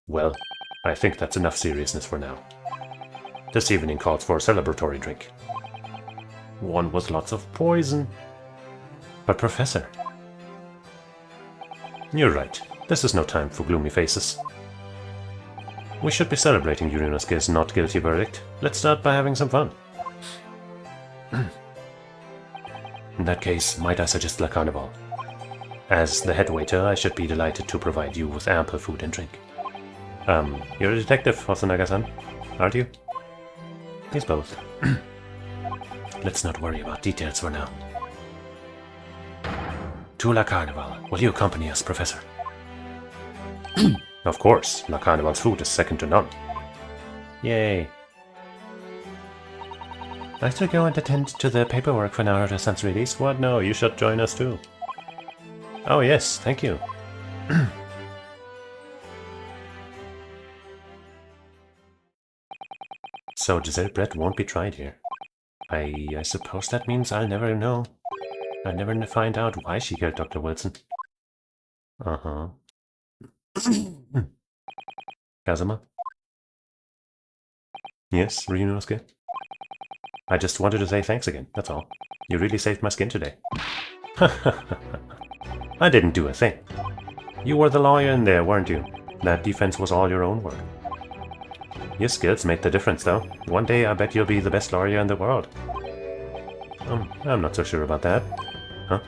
Well, I think that's enough seriousness for now. This evening calls for a celebratory drink. One with lots of poison.
But Professor...
You're right. This is no time for gloomy faces. We should be celebrating Yurinosuke's not guilty verdict. Let's start by having some fun.
In that case, might I suggest La Carnival?
As the head waiter, I should be delighted to provide you with ample food and drink. You're a detective, Hosonaga-san, aren't you?
He's both. Let's not worry about details for now. To La Carnival. Will you accompany us, Professor?
Of course, La Carnival's food is second to none.
Yay. I should go and attend to the paperwork for Naruto-san's release.
What? No, you should join us too.
Oh yes, thank you.
So Giselle Brett won't be tried here.
I suppose that means I'll never know. I'll never find out why she killed Dr. Wilson.
Uh-huh.
Kazuma?
Yes, Ryunosuke?
I just wanted to say thanks again, that's all. You really saved my skin today.
I didn't do a thing. You were the lawyer in there, weren't you? That defense was all your own work. Your skills made the difference, though. One day I bet you'll be the best lawyer in the world. I'm not so sure about that. Huh?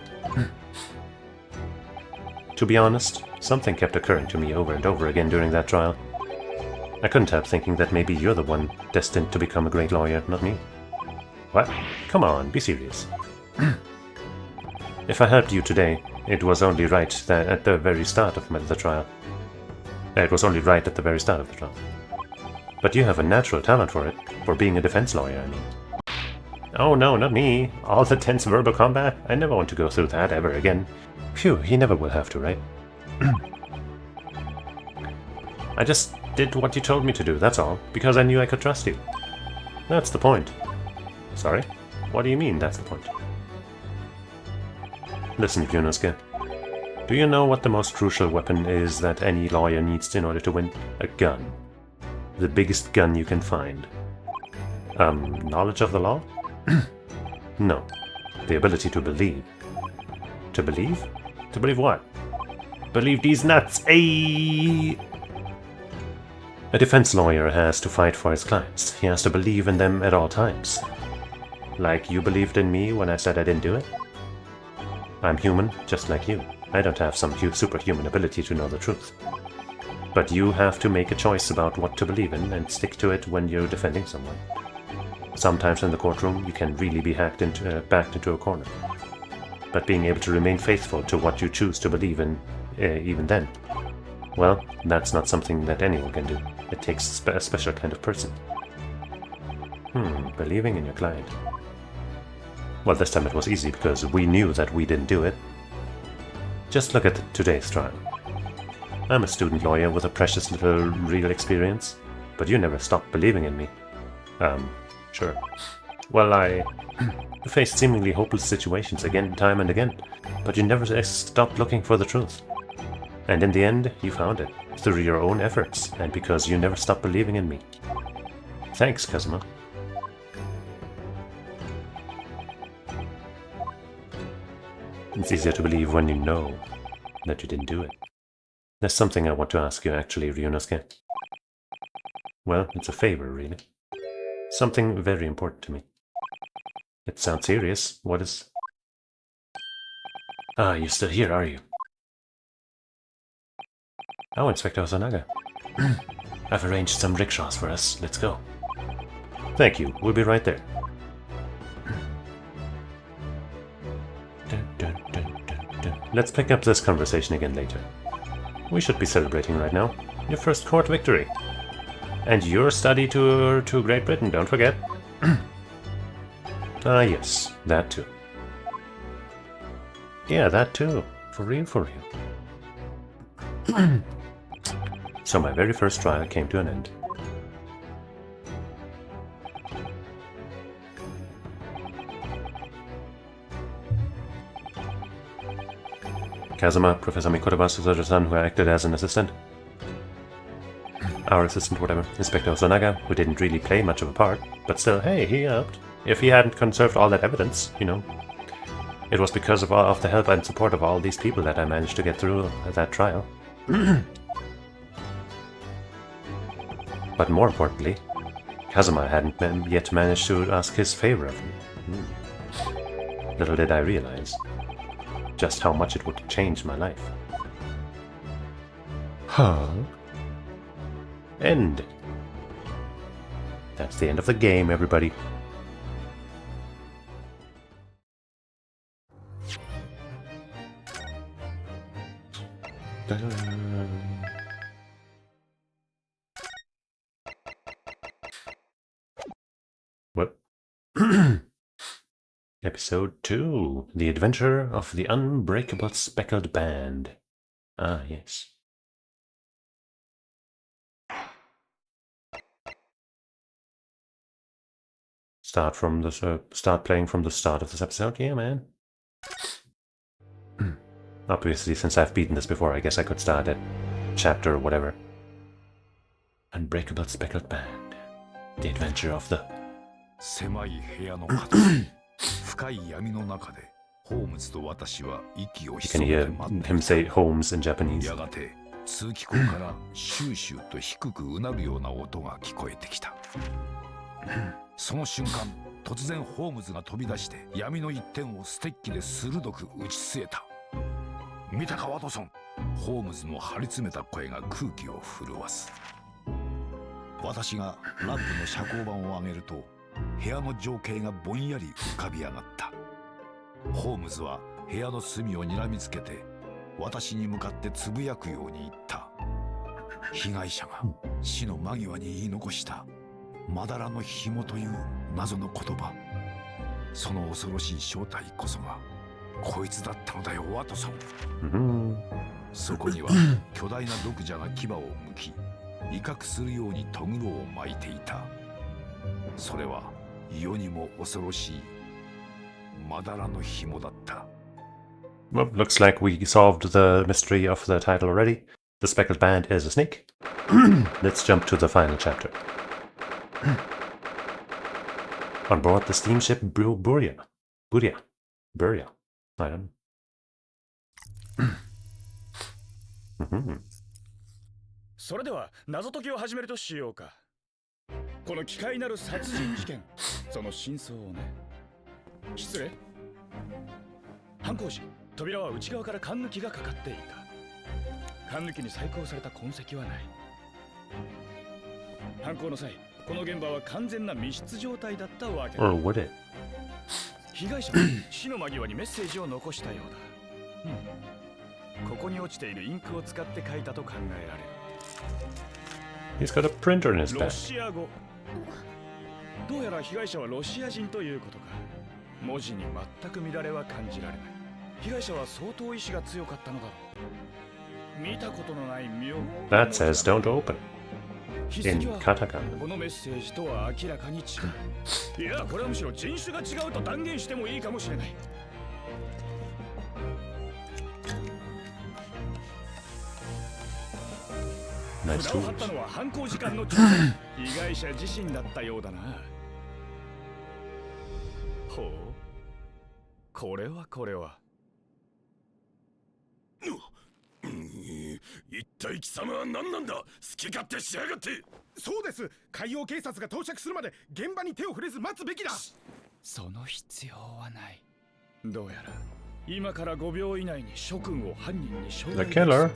To be honest, something kept occurring to me over and over again during that trial. I couldn't help thinking that maybe you're the one destined to become a great lawyer, not me. What? Come on, be serious. If I helped you today, it was only right that at the very start of the trial. It was only right at the very start of the trial. But you have a natural talent for it, for being a defense lawyer, I mean. Oh no, not me. All the tense verbal combat? I never want to go through that ever again. Phew, he never will have to, right? I just did what you told me to do, that's all, because I knew I could trust you. That's the point. Sorry? What do you mean, that's the point? Listen, Ryunosuke. Do you know what the most crucial weapon is that any lawyer needs in order to win? A gun. The biggest gun you can find. Knowledge of the law? No. The ability to believe. To believe? To believe what? Believe these nuts! Ayy! A defense lawyer has to fight for his clients. He has to believe in them at all times. Like you believed in me when I said I didn't do it? I'm human, just like you. I don't have some superhuman ability to know the truth. But you have to make a choice about what to believe in and stick to it when you're defending someone. Sometimes in the courtroom you can really be backed into a corner. But being able to remain faithful to what you choose to believe in, even then, Well, that's not something that anyone can do. It takes a special kind of person. Believing in your client. Well, this time it was easy because we knew that we didn't do it. Just look at today's trial. I'm a student lawyer with a precious little real experience, but you never stopped believing in me. Sure. Well, I faced seemingly hopeless situations again, time and again, but you never stopped looking for the truth. And in the end, you found it, through your own efforts, and because you never stopped believing in me. Thanks, Kazuma. It's easier to believe when you know that you didn't do it. There's something I want to ask you, actually, Ryunosuke. Well, it's a favor, really. Something very important to me. It sounds serious. What is... Ah, you're still here, are you? Oh, Inspector Osanaga. I've arranged some rickshaws for us. Let's go. Thank you. We'll be right there. Let's pick up this conversation again later. We should be celebrating right now. Your first court victory. And your study tour to Great Britain, don't forget. Ah, yes. That too. Yeah, that too. For real, for real. So my very first trial came to an end. Kazuma, Professor Mikotoba's son who acted as an assistant. Our assistant, whatever, Inspector Osanaga, who didn't really play much of a part, but still, hey, he helped. If he hadn't conserved all that evidence, you know, it was because of the help and support of all these people that I managed to get through that trial. But more importantly, Kazuma hadn't yet managed to ask his favor of me. Little did I realize just how much it would change my life. Huh? End. That's the end of the game, everybody. What? Episode 2. The Adventure of the Unbreakable Speckled Band. Ah, yes. Start playing from the start of this episode? Yeah, man. Obviously, since I've beaten this before, I guess I could start at chapter or whatever. Unbreakable Speckled Band. The Adventure of the... You can hear him say Holmes in Japanese.
通気口からシューシューと低くうなるような音が聞こえてきた。その瞬間、突然ホームズが飛び出して闇の一点をステッキで鋭く打ち据えた。見たかワトソン。ホームズの張り詰めた声が空気を震わす。私がランプの遮光板を上げると、部屋の情景がぼんやり浮かび上がった。ホームズは部屋の隅を睨みつけて、私に向かってつぶやくように言った。被害者が死の間際に言い残したまだらの紐という謎の言葉。その恐ろしい正体こそがこいつだったのだよ、ワトソン。そこには巨大な毒蛇が牙をむき、威嚇するようにとぐろを巻いていた。それは世にも恐ろしいまだらの紐だった。
Well, looks like we solved the mystery of the title already. The Speckled Band is a snake. Let's jump to the final chapter. On board the steamship Buria. I don't know.
それでは謎解きを始めるとしようか。この奇怪なる殺人事件、その真相をね。失礼。犯行時、扉は内側から缶抜きがかかっていた。缶抜きに細工された痕跡はない。犯行の際、この現場は完全な密室状態だったわけだ。
Or would it?
被害者は死の間際にメッセージを残したようだ。ここに落ちているインクを使って書いたと考えられる。
He's got a printer in his
ロ
back.
シア語。どうやら被害者はロシア人ということか。文字に全く乱れは感じられない。被害者は相当意志が強かったのだろう。見たことのない妙。
That says don't open
筆
in
跡は
katakana.
このメッセージとは明らかに違う。いや、これはむしろ人種が違うと断言してもいいかもしれない。
Nice
札を貼った
tools.
のは犯行時間の直前、被害者自身だったようだな。ほう、これはこれは。
一体貴様は何なんだ。好き勝手しやがって。
そうです。海洋警察が到着するまで現場に手を触れず待つべきだ。
その必要はない。どうやら今から5秒以内に諸君を犯人に証
The
明
killer.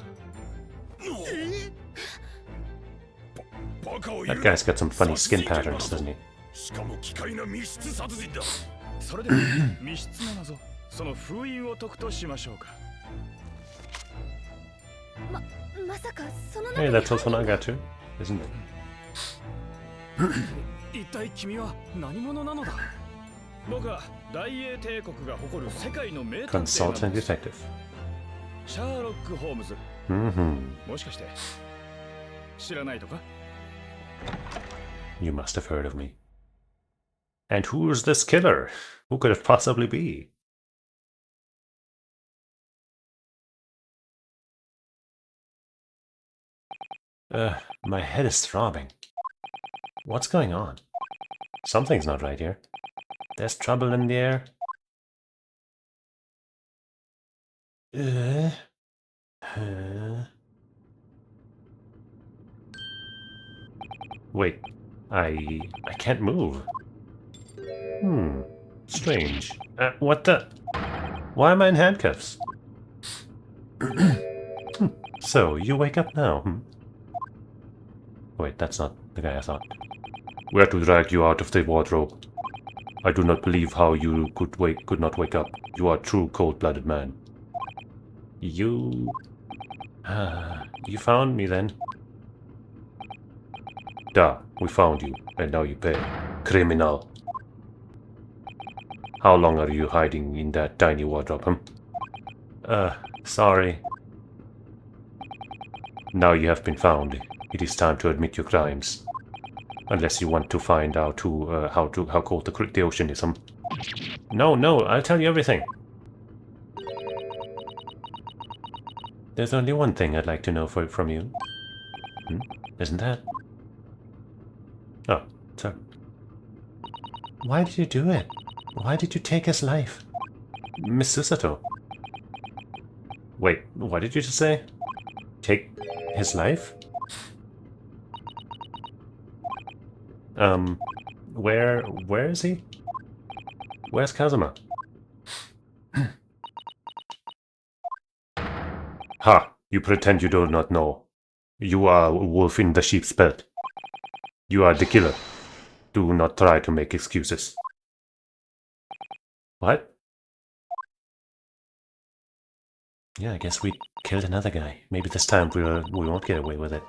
バカを言
That
うな。
guy's got some funny skin patterns, doesn't he?
しかも奇怪な密室殺人だ。
それでは密室の謎、その封印を解くとしましょうか。
まさかその
Hey,
中
that's also Nagatu, isn't it?
一体君は何者なのだ。僕は大英帝国が誇る世界の名探偵な
Consultant
のです。
detective.
シャーロック・ホームズ。
Mm-hmm.
もしかして知らないとか。
You must have heard of me. And who's this killer? Who could it possibly be? My head is throbbing. What's going on? Something's not right here. There's trouble in the air. Wait, I can't move. Strange. What the? Why am I in handcuffs? So, you wake up now, Wait, that's not the guy I thought. We had to drag you out of the wardrobe. I do not believe how you could not wake up. You are a true cold-blooded man. You found me then. Duh, we found you, and now you pay. Criminal. How long are you hiding in that tiny wardrobe, sorry. Now you have been found. It is time to admit your crimes. Unless you want to find out how cold the ocean is, No, I'll tell you everything. There's only one thing I'd like to know from you. Isn't that? Oh, so... Why did you do it? Why did you take his life? Miss Susato. Wait, what did you just say? Take his life? Where is he? Where's Kazuma? Ha! You pretend you do not know. You are a wolf in the sheep's belt. You are the killer. Do not try to make excuses. What? Yeah, I guess we killed another guy. Maybe this time we won't get away with it.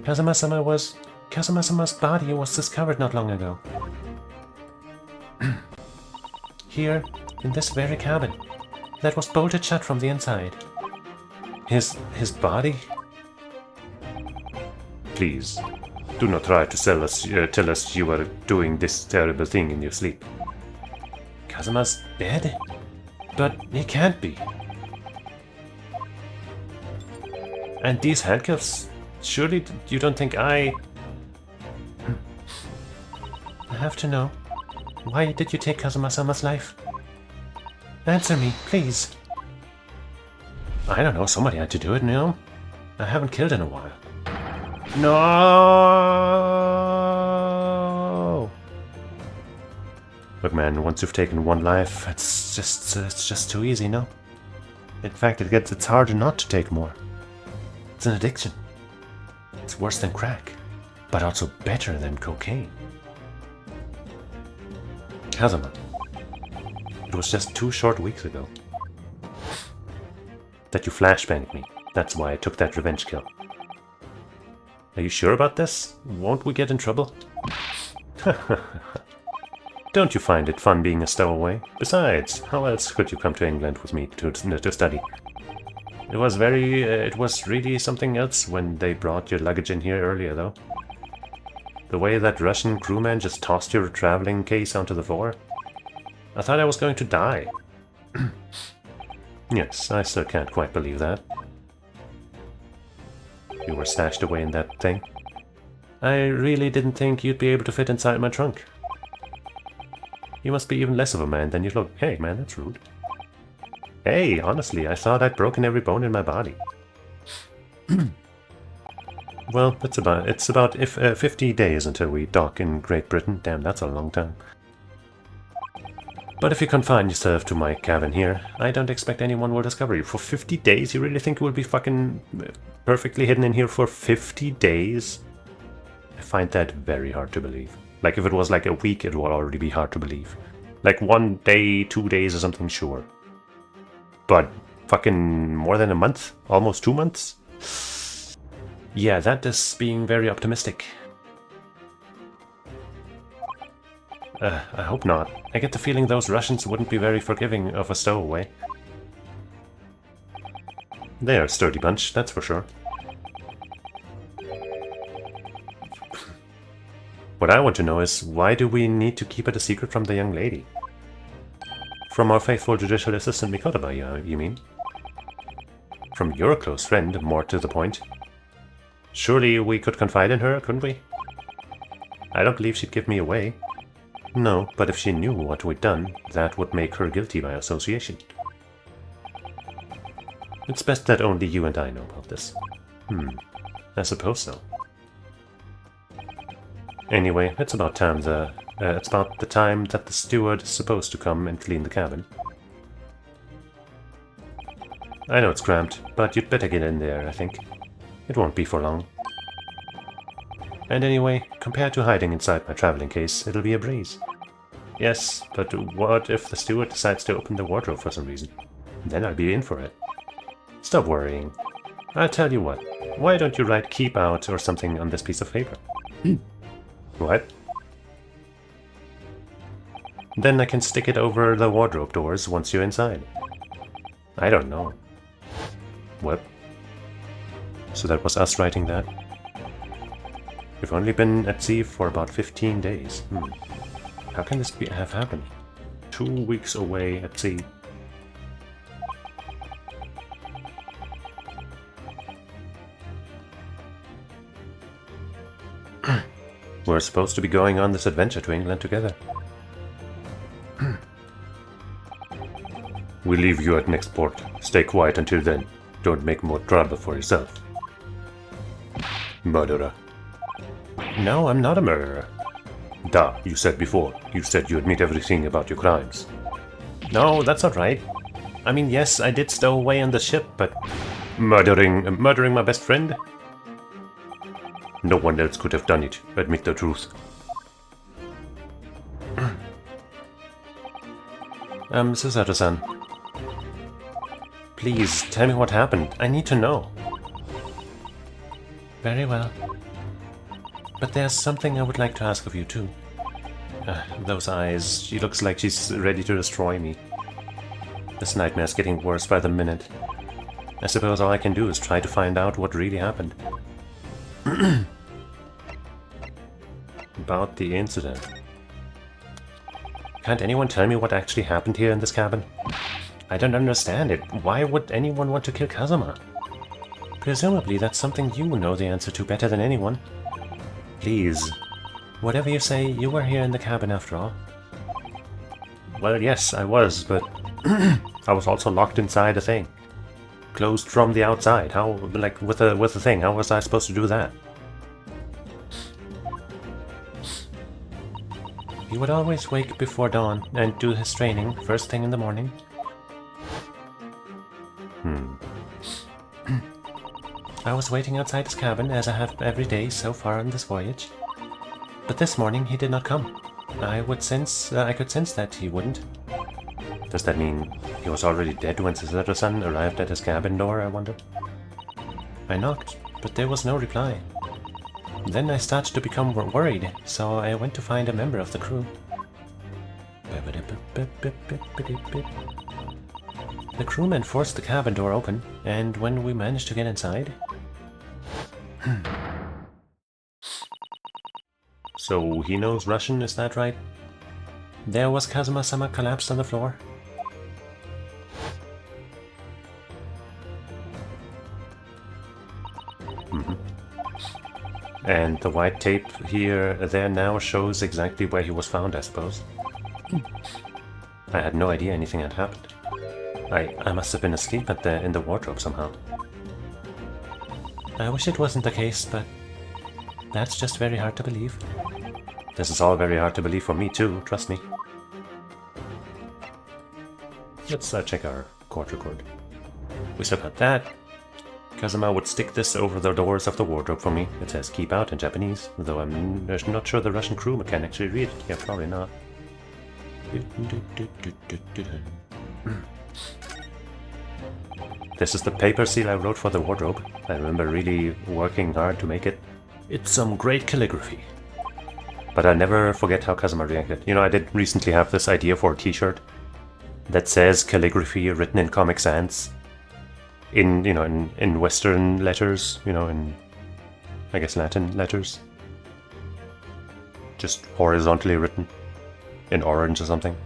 Kazuma-sama's body was discovered not long ago. Here, in this very cabin, that was bolted shut from the inside. His body? Please, do not try to tell us you are doing this terrible thing in your sleep. Kazuma's dead? But he can't be. And these handcuffs? Surely you don't think I have to know. Why did you take Kazuma-sama's life? Answer me, please. I don't know, somebody had to do it, no? I haven't killed in a while. No! Look, man, once you've taken one life, it's just too easy, no? In fact, it's harder not to take more. It's an addiction. It's worse than crack, but also better than cocaine. Kazuma. It was just 2 short weeks ago. that you flashbanged me. That's why I took that revenge kill. Are you sure about this? Won't we get in trouble? Don't you find it fun being a stowaway? Besides, how else could you come to England with me to study? It was really something else when they brought your luggage in here earlier, though. The way that Russian crewman just tossed your traveling case onto the floor. I thought I was going to die. Yes, I still can't quite believe that. You were stashed away in that thing. I really didn't think you'd be able to fit inside my trunk. You must be even less of a man than you look. Hey, man, that's rude. Hey, honestly, I thought I'd broken every bone in my body. Well, it's about 50 days until we dock in Great Britain. Damn, that's a long time. But if you confine yourself to my cabin here, I don't expect anyone will discover you. For 50 days? You really think you will be fucking perfectly hidden in here for 50 days? I find that very hard to believe. Like, if it was like a week, it would already be hard to believe. Like 1 day, 2 days or something, sure. But fucking more than a month? Almost 2 months? Yeah, that is being very optimistic. I hope not. I get the feeling those Russians wouldn't be very forgiving of a stowaway. They're a sturdy bunch, that's for sure. What I want to know is, why do we need to keep it a secret from the young lady? From our faithful judicial assistant Mikotoba, you mean? From your close friend, more to the point. Surely we could confide in her, couldn't we? I don't believe she'd give me away. No, but if she knew what we'd done, that would make her guilty by association. It's best that only you and I know about this. I suppose so. Anyway, it's about the time that the steward is supposed to come and clean the cabin. I know it's cramped, but you'd better get in there, I think. It won't be for long. And anyway, compared to hiding inside my traveling case, it'll be a breeze. Yes, but what if the steward decides to open the wardrobe for some reason? Then I'll be in for it. Stop worrying. I'll tell you what, why don't you write "keep out" or something on this piece of paper? What? Then I can stick it over the wardrobe doors once you're inside. I don't know. What? So that was us writing that? We've only been at sea for about 15 days. How can this have happened? 2 weeks away at sea. We're supposed to be going on this adventure to England together. We'll leave you at next port. Stay quiet until then. Don't make more trouble for yourself. Murderer. No, I'm not a murderer. Duh, you said before. You said you admit everything about your crimes. No, that's not right. I mean, yes, I did stow away on the ship, but... Murdering my best friend? No one else could have done it. Admit the truth. Susato-san. Please, tell me what happened. I need to know. Very well. But there's something I would like to ask of you, too. Those eyes. She looks like she's ready to destroy me. This nightmare's getting worse by the minute. I suppose all I can do is try to find out what really happened. About the incident. Can't anyone tell me what actually happened here in this cabin? I don't understand it. Why would anyone want to kill Kazuma? Presumably that's something you know the answer to better than anyone. Please. Whatever you say, you were here in the cabin after all. Well, yes, I was, but I was also locked inside a thing. Closed from the outside. How, like, with a thing, how was I supposed to do that? He would always wake before dawn and do his training first thing in the morning. I was waiting outside his cabin, as I have every day so far on this voyage. But this morning he did not come. I could sense that he wouldn't. Does that mean He was already dead when Cheesus arrived at his cabin door, I wonder. I knocked, but there was no reply. Then I started to become worried, so I went to find a member of the crew. The crewman forced the cabin door open, and when we managed to get inside... So he knows Russian, is that right? There was Kazuma-sama collapsed on the floor. And the white tape there now shows exactly where he was found, I suppose. I had no idea anything had happened. I must have been asleep in the wardrobe somehow. I wish it wasn't the case, but that's just very hard to believe. This is all very hard to believe for me too, trust me. Let's check our court record. We still got that. Kazuma would stick this over the doors of the wardrobe for me. It says keep out in Japanese, though I'm not sure the Russian crew can actually read it. Yeah, probably not. This is the paper seal I wrote for the wardrobe. I remember really working hard to make it. It's some great calligraphy. But I'll never forget how Kazuma reacted. You know, I did recently have this idea for a t-shirt that says calligraphy written in Comic Sans. In Western letters, in, I guess, Latin letters. Just horizontally written. In orange or something.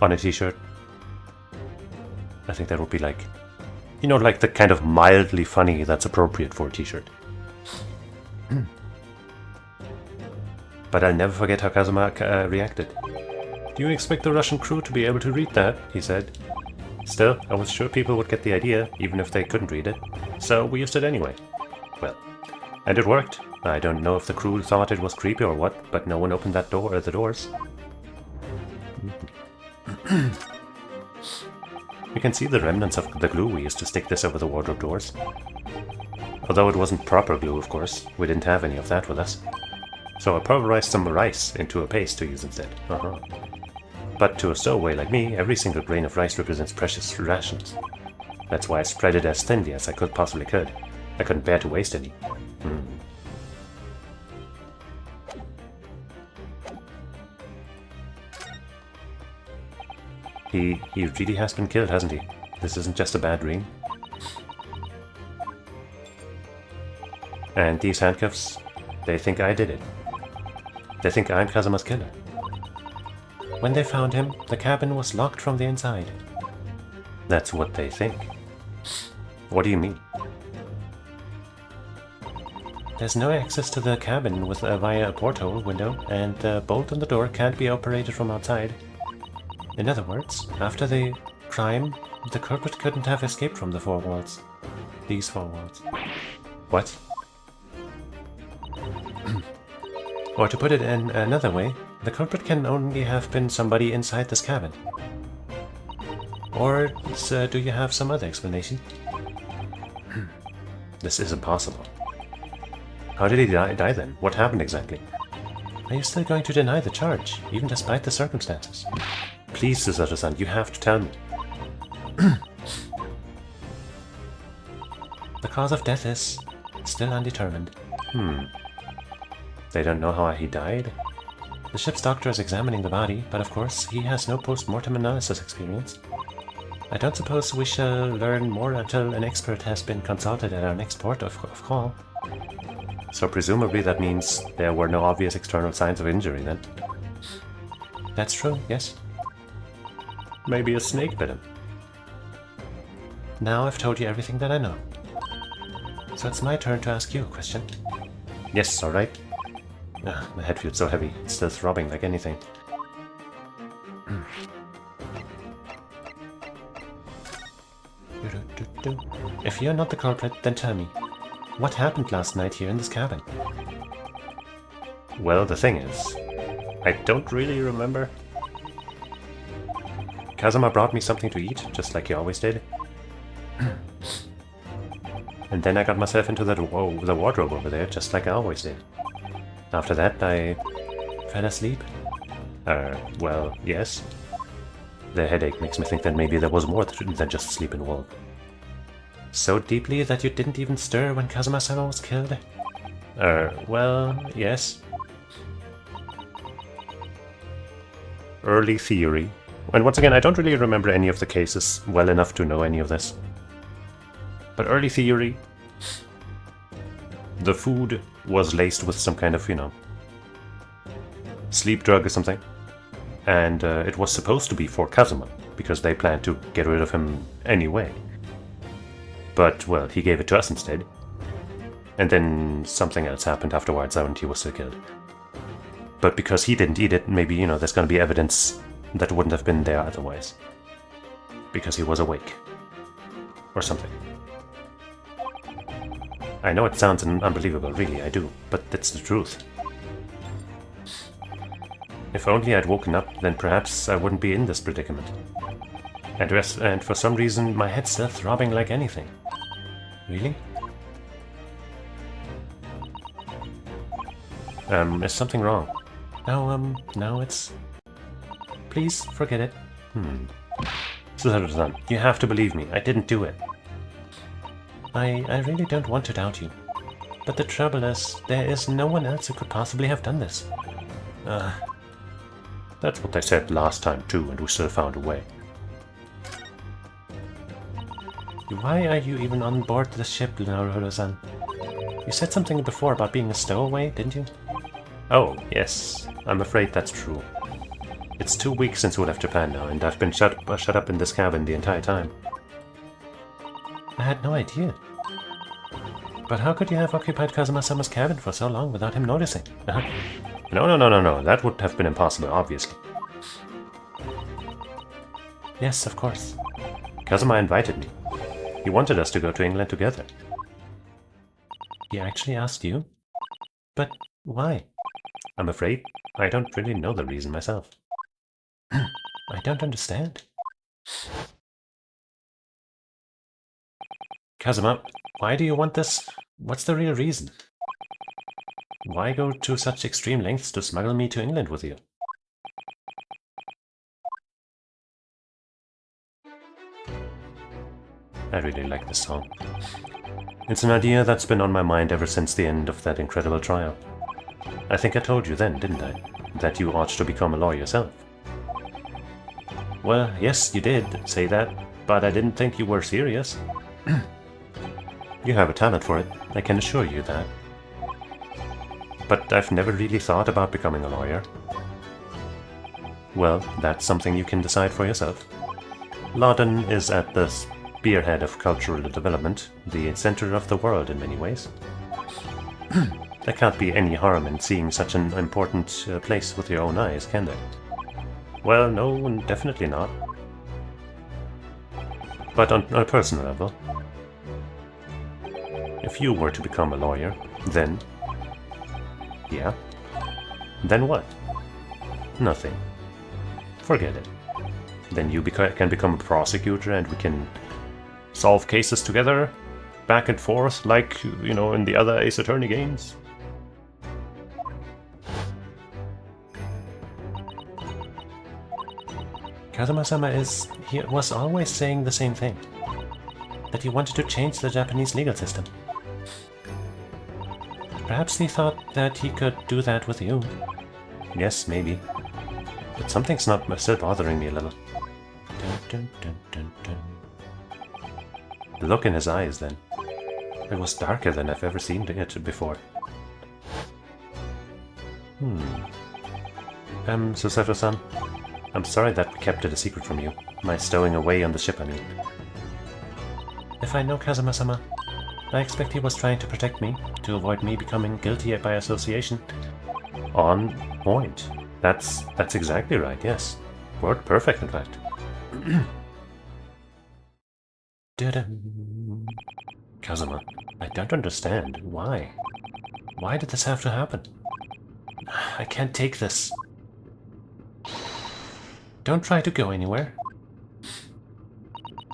On a t-shirt. I think that would be like, like the kind of mildly funny that's appropriate for a t-shirt. But I'll never forget how Kazuma reacted. Do you expect the Russian crew to be able to read that? He said. Still, I was sure people would get the idea, even if they couldn't read it. So we used it anyway. Well, and it worked. I don't know if the crew thought it was creepy or what, but no one opened that door or the doors. You can see the remnants of the glue we used to stick this over the wardrobe doors. Although it wasn't proper glue, of course. We didn't have any of that with us. So I pulverized some rice into a paste to use instead. But to a stowaway like me, every single grain of rice represents precious rations. That's why I spread it as thinly as I possibly could. I couldn't bear to waste any. He really has been killed, hasn't he? This isn't just a bad dream. And these handcuffs, they think I did it. They think I'm Kazuma's killer. When they found him, the cabin was locked from the inside. That's what they think. What do you mean? There's no access to the cabin via a porthole window, and the bolt on the door can't be operated from outside. In other words, after the crime, the culprit couldn't have escaped from the four walls. These four walls. What? Or to put it in another way, the culprit can only have been somebody inside this cabin. Or do you have some other explanation? This isn't possible. How did he die then? What happened exactly? Are you still going to deny the charge, even despite the circumstances? Please, Susato-san, you have to tell me. The cause of death is still undetermined. They don't know how he died? The ship's doctor is examining the body, but of course, he has no post-mortem analysis experience. I don't suppose we shall learn more until an expert has been consulted at our next port of call. So presumably that means there were no obvious external signs of injury then. That's true, yes. Maybe a snake bit him. Now I've told you everything that I know. So it's my turn to ask you a question. Yes, alright. My head feels so heavy, it's still throbbing like anything. If you're not the culprit, then tell me, what happened last night here in this cabin? Well, the thing is, I don't really remember. Kazuma brought me something to eat, just like he always did. And then I got myself into the wardrobe over there, just like I always did. After that, I fell asleep. Well, yes. The headache makes me think that maybe there was more than just sleeping wolf. So deeply that you didn't even stir when Kazuma-sama was killed? Well, yes. Early theory. And once again, I don't really remember any of the cases well enough to know any of this. But early theory, the food was laced with some kind of, you know, sleep drug or something. And it was supposed to be for Kazuma, because they planned to get rid of him anyway. But, well, he gave it to us instead. And then something else happened afterwards, and he was still killed. But because he didn't eat it, maybe, you know, there's gonna be evidence that wouldn't have been there otherwise. Because he was awake. Or something. I know it sounds unbelievable, really, I do, but that's the truth. If only I'd woken up, then perhaps I wouldn't be in this predicament. And for some reason, my head's still throbbing like anything. Really? Is something wrong? No, it's... Please, forget it. Susaru-san, you have to believe me, I didn't do it. I really don't want to doubt you. But the trouble is, there is no one else who could possibly have done this. That's what they said last time too, and we still found a way. Why are you even on board the ship, Naruto-san? You said something before about being a stowaway, didn't you? Oh, yes. I'm afraid that's true. It's 2 weeks since we left Japan now, and I've been shut up in this cabin the entire time. I had no idea. But how could you have occupied Kazuma-sama's cabin for so long without him noticing? No. That would have been impossible, obviously. Yes, of course. Kazuma invited me. He wanted us to go to England together. He actually asked you? But why? I'm afraid I don't really know the reason myself. I don't understand. Kazuma, why do you want this? What's the real reason? Why go to such extreme lengths to smuggle me to England with you? I really like this song. It's an idea that's been on my mind ever since the end of that incredible trial. I think I told you then, didn't I? That you ought to become a lawyer yourself. Well, yes, you did say that, but I didn't think you were serious. You have a talent for it, I can assure you that. But I've never really thought about becoming a lawyer. Well, that's something you can decide for yourself. London is at the spearhead of cultural development, the center of the world in many ways. There can't be any harm in seeing such an important place with your own eyes, can there? Well, no, definitely not. But on a personal level, if you were to become a lawyer, then... Yeah? Then what? Nothing. Forget it. Then you can become a prosecutor and we can solve cases together, back and forth, like, you know, in the other Ace Attorney games. Kazuma-sama he was always saying the same thing. That he wanted to change the Japanese legal system. Perhaps he thought that he could do that with you. Yes, maybe. But something's still bothering me a little. Dun, dun, dun, dun, dun. The look in his eyes then. It was darker than I've ever seen it before. Susato-san, I'm sorry that we kept it a secret from you. My stowing away on the ship, I mean. If I know Kazuma-sama, I expect he was trying to protect me, to avoid me becoming guilty by association. On point. That's exactly right, yes. Word perfect, in fact. Kazuma, I don't understand. Why? Why did this have to happen? I can't take this. Don't try to go anywhere.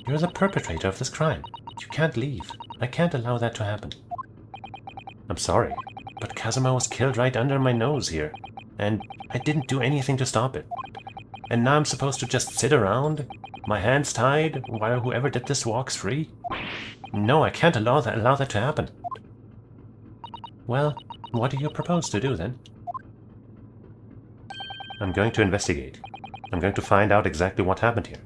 You're the perpetrator of this crime. You can't leave. I can't allow that to happen. I'm sorry, but Kazuma was killed right under my nose here, and I didn't do anything to stop it.
And now I'm supposed to just sit around, my hands tied, while whoever did this walks free? No, I can't allow that to happen. Well, what do you propose to do then? I'm going to investigate. I'm going to find out exactly what happened here.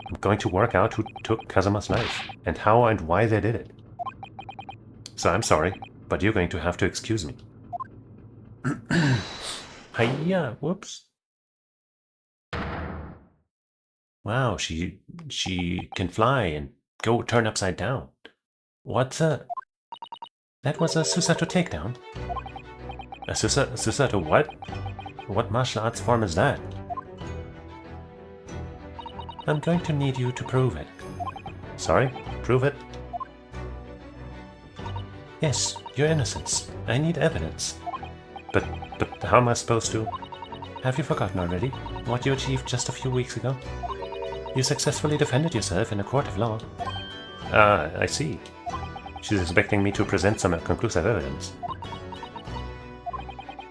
I'm going to work out who took Kazuma's life, and how and why they did it. So I'm sorry, but you're going to have to excuse me. Hiya, whoops. Wow, she can fly and go turn upside down. What the? That was a Susato takedown. A Susato what? What martial arts form is that? I'm going to need you to prove it. Sorry? Prove it? Yes, your innocence. I need evidence. But how am I supposed to? Have you forgotten already what you achieved just a few weeks ago? You successfully defended yourself in a court of law. Ah, I see. She's expecting me to present some conclusive evidence.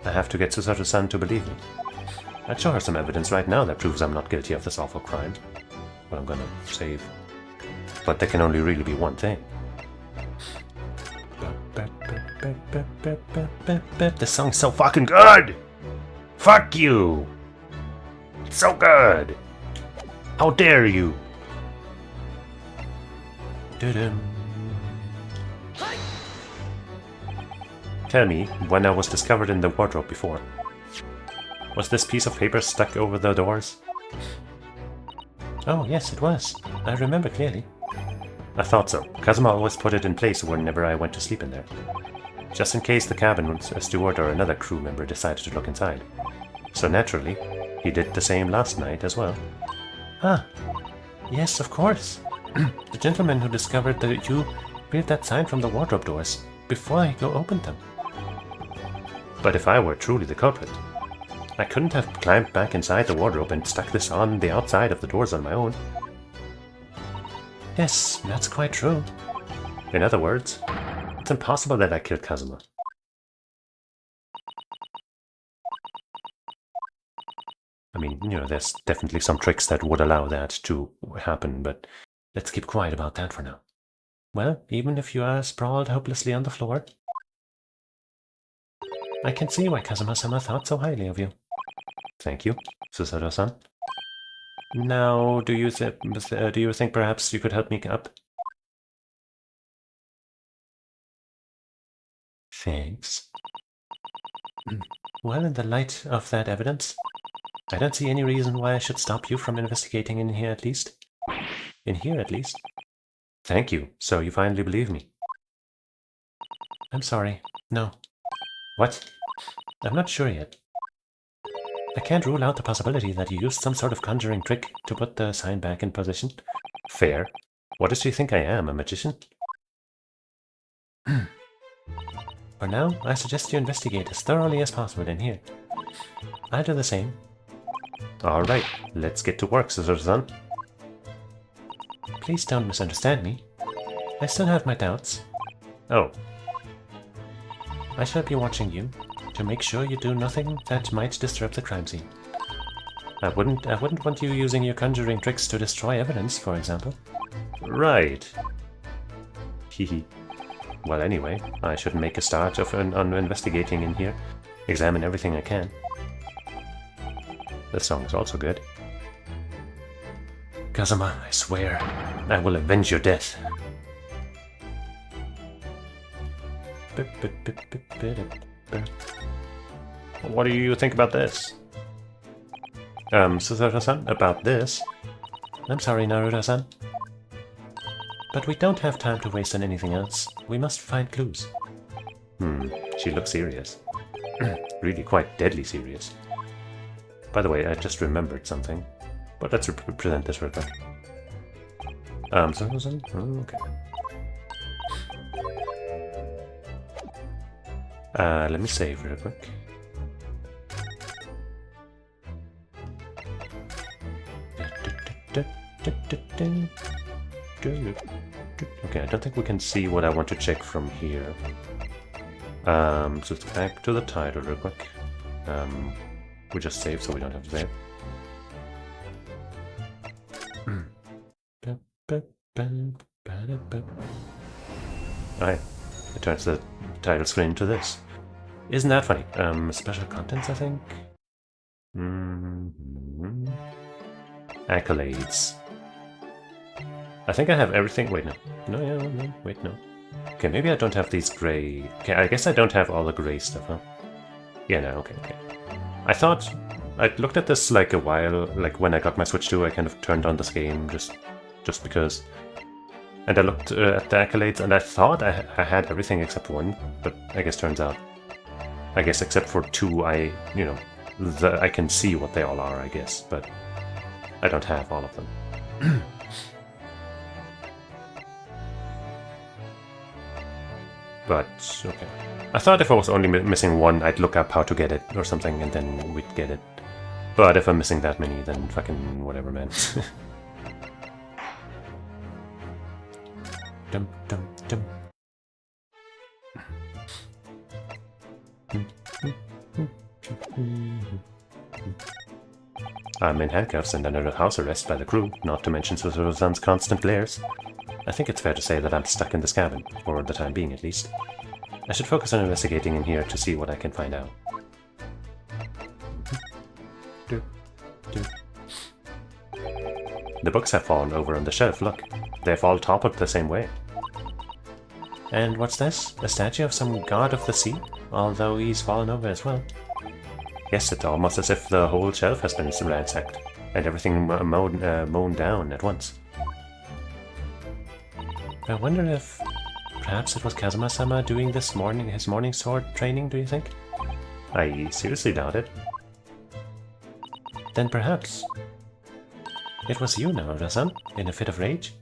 I have to get Susato-san to believe me. I'd show her some evidence right now that proves I'm not guilty of this awful crime. But I'm gonna save. But there can only really be one thing. This song's so fucking good! Fuck you! It's so good! How dare you! Tell me, when I was discovered in the wardrobe before, was this piece of paper stuck over the doors? Oh, yes, it was. I remember clearly. I thought so. Kazuma always put it in place whenever I went to sleep in there. Just in case the cabin steward or another crew member decided to look inside. So naturally, he did the same last night as well. Ah, yes, of course. The gentleman who discovered that you read that sign from the wardrobe doors before I opened them. But if I were truly the culprit, I couldn't have climbed back inside the wardrobe and stuck this on the outside of the doors on my own. Yes, that's quite true. In other words, it's impossible that I killed Kazuma. I mean, you know, there's definitely some tricks that would allow that to happen, but let's keep quiet about that for now. Well, even if you are sprawled hopelessly on the floor, I can see why Kazuma-sama thought so highly of you. Thank you, Susato-san. Now, do you think perhaps you could help me up? Thanks. Well, in the light of that evidence, I don't see any reason why I should stop you from investigating in here at least. In here at least. Thank you. So you finally believe me. I'm sorry. No. What? I'm not sure yet. I can't rule out the possibility that you used some sort of conjuring trick to put the sign back in position. Fair. What does she think I am, a magician? For now, I suggest you investigate as thoroughly as possible in here. I'll do the same. Alright, let's get to work, Susato-san. Please don't misunderstand me. I still have my doubts. Oh. I shall be watching you to make sure you do nothing that might disrupt the crime scene. I wouldn't want you using your conjuring tricks to destroy evidence, for example. Right. Hehe. Well, anyway, I should make a start on investigating in here. Examine everything I can. This song is also good. Kazuma, I swear, I will avenge your death. What do you think about this? Susato-san, about this? I'm sorry, Naruto-san. But we don't have time to waste on anything else. We must find clues. She looks serious. Really quite deadly serious. By the way, I just remembered something. But let's present this real quick. Susato-san? Okay. Let me save real quick. Okay, I don't think we can see what I want to check from here. So let's back to the title real quick. We just saved, so we don't have to save.
Alright, it turns the title screen to this. Isn't that funny? Special contents, I think? Accolades. I think I have everything. Wait, no. No, wait, no. Okay, maybe I don't have these grey... Okay, I guess I don't have all the grey stuff, huh? Yeah, no, okay. I thought... I looked at this like a while, like when I got my Switch 2, I kind of turned on this game just because. And I looked at the accolades and I thought I had everything except one, but I guess turns out... I guess except for two, I can see what they all are, I guess, but I don't have all of them. But, okay. I thought if I was only missing one, I'd look up how to get it or something, and then we'd get it. But if I'm missing that many, then fucking whatever, man. Dum dum dum. I'm in handcuffs and under house arrest by the crew, not to mention Suzanne's constant glares. I think it's fair to say that I'm stuck in this cabin, for the time being at least. I should focus on investigating in here to see what I can find out. The books have fallen over on the shelf, look. They've all toppled the same way. And what's this? A statue of some god of the sea? Although he's fallen over as well. Yes, it's almost as if the whole shelf has been ransacked, and everything mown down at once. I wonder if... perhaps it was Kazuma-sama doing his morning sword training, do you think? I seriously doubt it. Then perhaps... it was you, Naruto-san, in a fit of rage?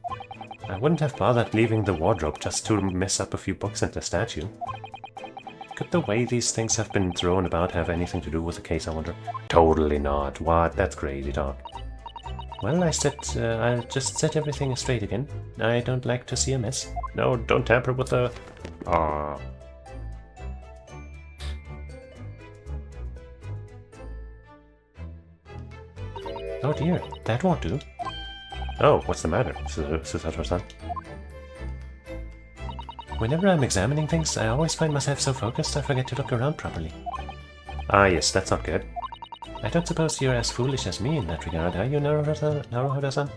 I wouldn't have bothered leaving the wardrobe just to mess up a few books and the statue. Could the way these things have been thrown about have anything to do with the case, I wonder? Totally not. What? That's crazy talk. Well, I'll just set everything straight again. I don't like to see a mess. No, don't tamper with the... Aww. Oh dear, that won't do. Oh, what's the matter, Susato-san? Whenever I'm examining things, I always find myself so focused I forget to look around properly. Ah yes, that's not good. I don't suppose you're as foolish as me in that regard, are you, Naruto-san?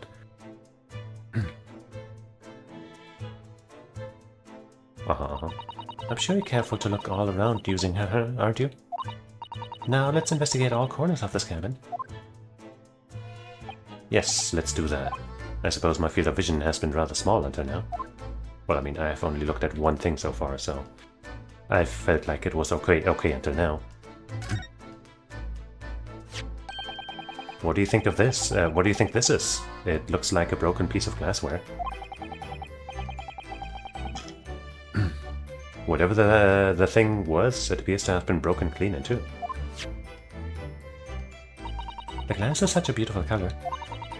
I'm sure you're careful to look all around using her, aren't you? Now let's investigate all corners of this cabin. Yes, let's do that. I suppose my field of vision has been rather small until now. Well, I mean, I've only looked at one thing so far, so... I felt like it was okay until now. What do you think of this? What do you think this is? It looks like a broken piece of glassware. Whatever the thing was, it appears to have been broken clean in two. The glass is such a beautiful color.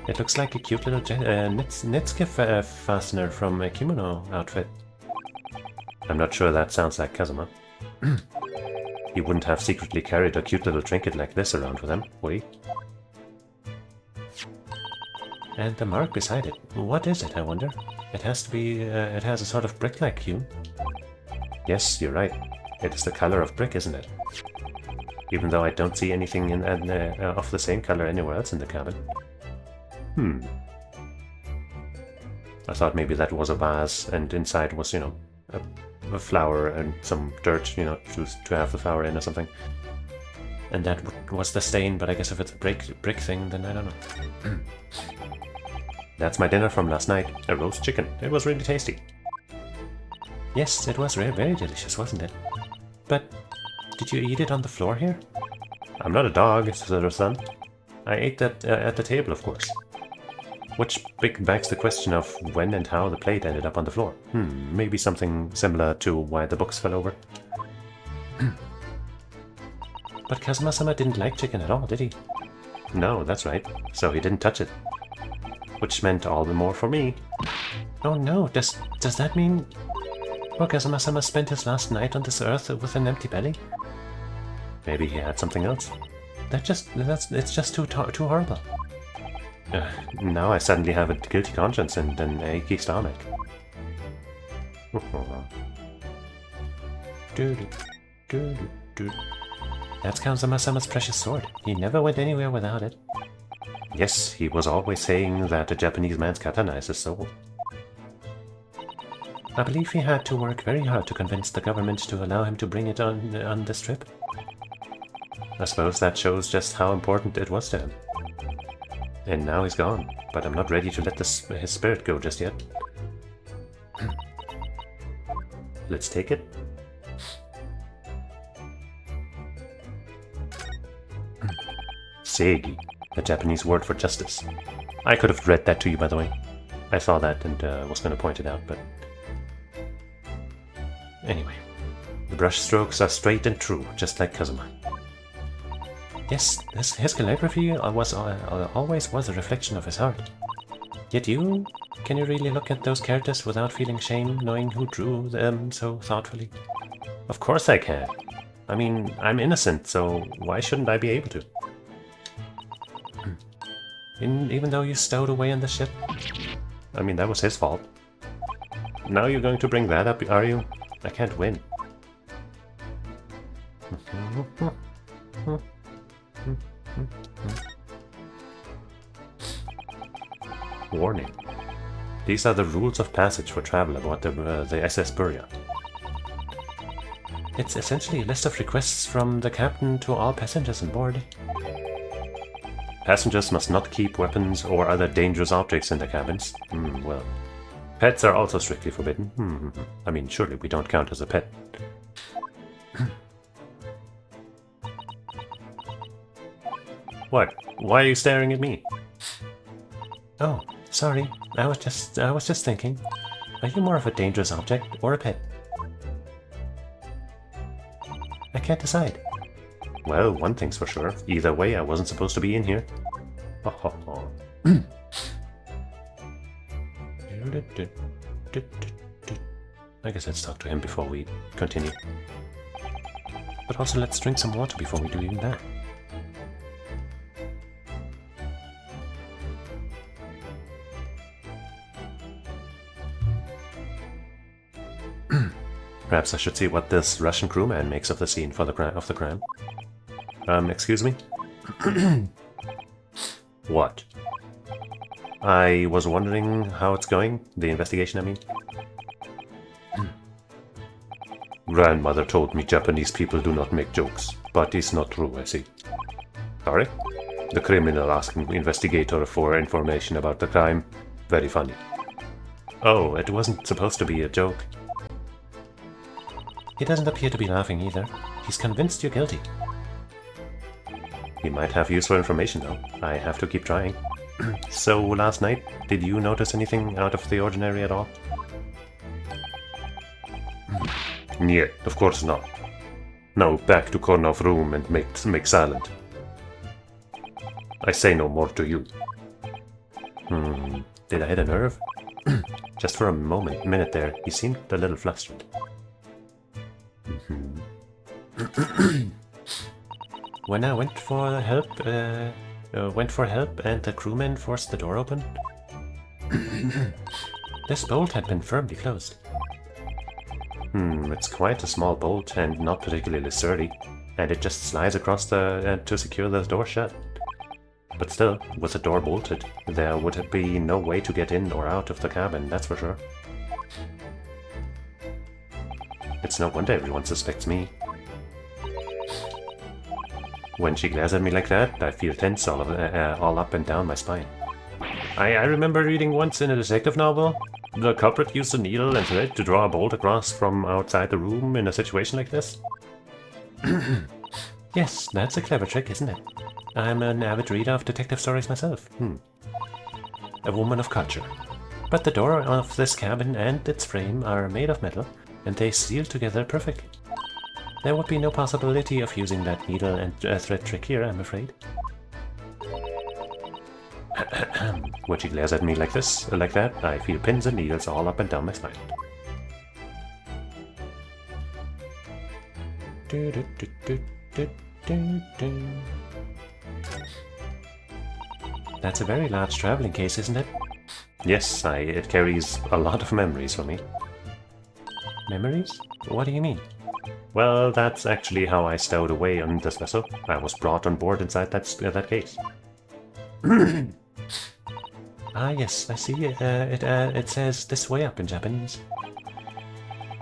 It looks like a cute little Netsuke fastener from a kimono outfit. I'm not sure that sounds like Kazuma. He wouldn't have secretly carried a cute little trinket like this around with him, would he? And the mark beside it. What is it, I wonder? It has to be... it has a sort of brick-like hue. Yes, you're right. It is the color of brick, isn't it? Even though I don't see anything of the same color anywhere else in the cabin. I thought maybe that was a vase, and inside was, you know, a flower and some dirt, you know, to have the flower in or something. And that was the stain, but I guess if it's a brick thing, then I don't know. That's my dinner from last night, a roast chicken. It was really tasty. Yes, it was very delicious, wasn't it? But did you eat it on the floor here? I'm not a dog, Susato-san. I ate that at the table, of course. Which begs the question of when and how the plate ended up on the floor. Maybe something similar to why the books fell over. But Kazuma-sama didn't like chicken at all, did he? No, that's right. So he didn't touch it. Which meant all the more for me. Oh no, does that mean... Well, Kazuma-sama spent his last night on this earth with an empty belly? Maybe he had something else. It's just too horrible. Now I suddenly have a guilty conscience and an achy stomach.
That's Kazuma-sama's precious sword. He never went anywhere without it.
Yes, he was always saying that a Japanese man's katana is his soul.
I believe he had to work very hard to convince the government to allow him to bring it on this trip.
I suppose that shows just how important it was to him. And now he's gone, but I'm not ready to let his spirit go just yet. Let's take it. Seigi, a Japanese word for justice. I could have read that to you, by the way. I saw that and was going to point it out, but... Anyway, the brush strokes are straight and true, just like Kazuma.
Yes, his calligraphy always was a reflection of his heart. Yet you? Can you really look at those characters without feeling shame, knowing who drew them so thoughtfully?
Of course I can. I mean, I'm innocent, so why shouldn't I be able to?
Even though you stowed away on the ship?
I mean, that was his fault. Now you're going to bring that up, are you? I can't win. Warning. These are the rules of passage for travel aboard the SS Bri'ain.
It's essentially a list of requests from the captain to all passengers on board.
Passengers must not keep weapons or other dangerous objects in their cabins. Well, pets are also strictly forbidden. I mean, surely we don't count as a pet. What? Why are you staring at me?
Oh, sorry. I was just thinking. Are you more of a dangerous object or a pet? I can't decide.
Well, one thing's for sure. Either way, I wasn't supposed to be in here.
I guess let's talk to him before we continue. But also let's drink some water before we do even that.
Perhaps I should see what this Russian crewman makes of the scene for the crime. Excuse me? What? I was wondering how it's going. The investigation, I mean. Grandmother told me Japanese people do not make jokes, but it's not true, I see. Sorry? The criminal asking investigator for information about the crime. Very funny. Oh, it wasn't supposed to be a joke.
He doesn't appear to be laughing either. He's convinced you're guilty.
He might have useful information though. I have to keep trying. So, last night, did you notice anything out of the ordinary at all? Yeah, of course not. Now back to Kornov's room and make silent. I say no more to you.
Did I hit a nerve? Just for a minute there, he seemed a little flustered. When I went for help and the crewmen forced the door open, this bolt had been firmly closed.
It's quite a small bolt and not particularly sturdy, and it just slides across to secure the door shut. But still, with the door bolted, there would be no way to get in or out of the cabin, that's for sure. It's no wonder everyone suspects me. When she glares at me like that, I feel tense all up and down my spine. I remember reading once in a detective novel, the culprit used a needle and thread to draw a bolt across from outside the room in a situation like this.
Yes, that's a clever trick, isn't it? I'm an avid reader of detective stories myself. A woman of culture. But the door of this cabin and its frame are made of metal, and they seal together perfectly. There would be no possibility of using that needle and thread trick here, I'm afraid.
When she glares at me like this, like that, I feel pins and needles all up and down my spine.
That's a very large traveling case, isn't it?
Yes, it carries a lot of memories for me.
Memories? What do you mean?
Well, that's actually how I stowed away on this vessel. I was brought on board inside that case.
Ah, yes, I see. It says this way up in Japanese.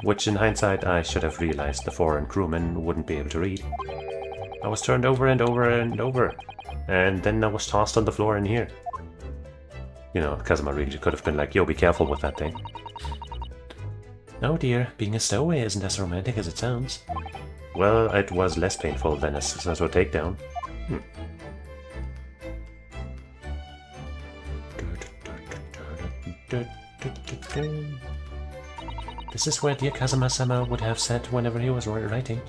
Which, in hindsight, I should have realized the foreign crewmen wouldn't be able to read. I was turned over and over and over, and then I was tossed on the floor in here. You know, Kazuma really could have been like, yo, be careful with that thing.
Oh dear, being a stowaway isn't as romantic as it sounds.
Well, it was less painful than a successful takedown.
This is where dear Kazuma-sama would have sat whenever he was writing.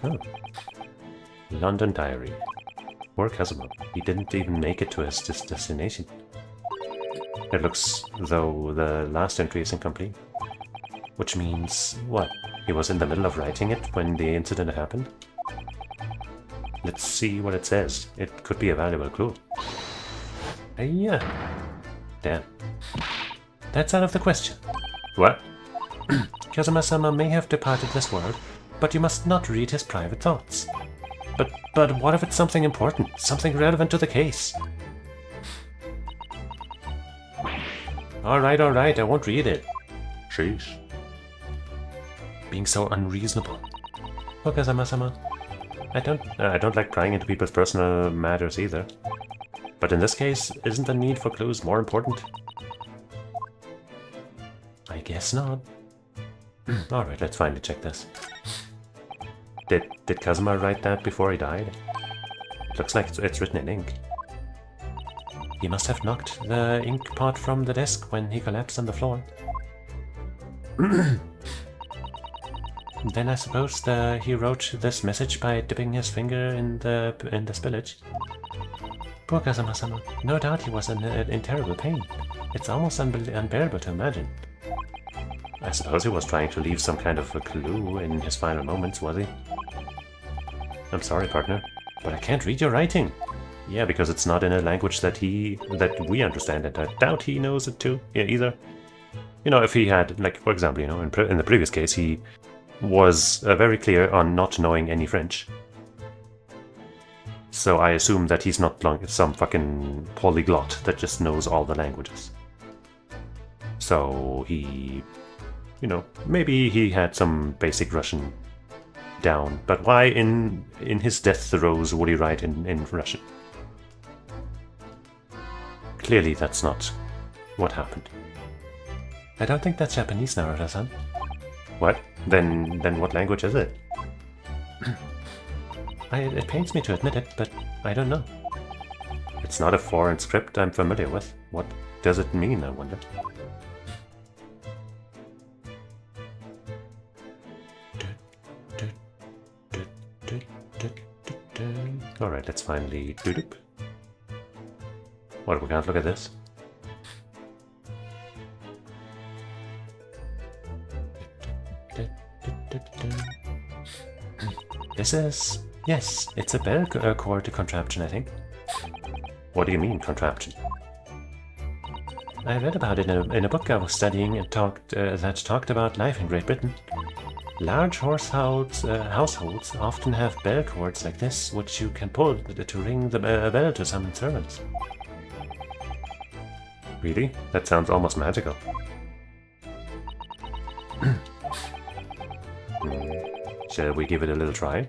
Oh. London Diary. Poor Kazuma. He didn't even make it to his destination. It looks though the last entry is incomplete. Which means, what? He was in the middle of writing it when the incident happened? Let's see what it says. It could be a valuable clue.
Yeah.
Damn.
That's out of the question.
What?
Kazuma-sama may have departed this world, but you must not read his private thoughts. But what if it's something important, something relevant to the case? Alright, I won't read it.
Sheesh.
Being so unreasonable. Oh, Kazuma-sama.
I don't like prying into people's personal matters either. But in this case, isn't the need for clues more important?
I guess not.
Alright, let's finally check this. Did Kazuma write that before he died? It looks like it's written in ink.
He must have knocked the ink pot from the desk when he collapsed on the floor. Then I suppose he wrote this message by dipping his finger in the spillage. Poor Kazuma-sama. No doubt he was in terrible pain. It's almost unbearable to imagine.
I suppose he was trying to leave some kind of a clue in his final moments, was he? I'm sorry, partner, but I can't read your writing. Yeah, because it's not in a language that we understand, and I doubt he knows it too, either. You know, if he had, like, for example, you know, in the previous case, he was very clear on not knowing any French. So I assume that he's not some fucking polyglot that just knows all the languages. So he, you know, maybe he had some basic Russian down, but why in his death throes would he write in Russian? Clearly that's not what happened.
I don't think that's Japanese, Naruto-san.
What? Then what language is it?
It pains me to admit it, but I don't know.
It's not a foreign script I'm familiar with. What does it mean, I wonder? Alright, let's finally doop. What, we can't look at this?
This is... yes, it's a bell cord contraption, I think.
What do you mean, contraption?
I read about it in a book I was studying and that talked about life in Great Britain. Large households often have bell cords like this, which you can pull to ring the bell to summon servants.
Really? That sounds almost magical. Shall we give it a little try?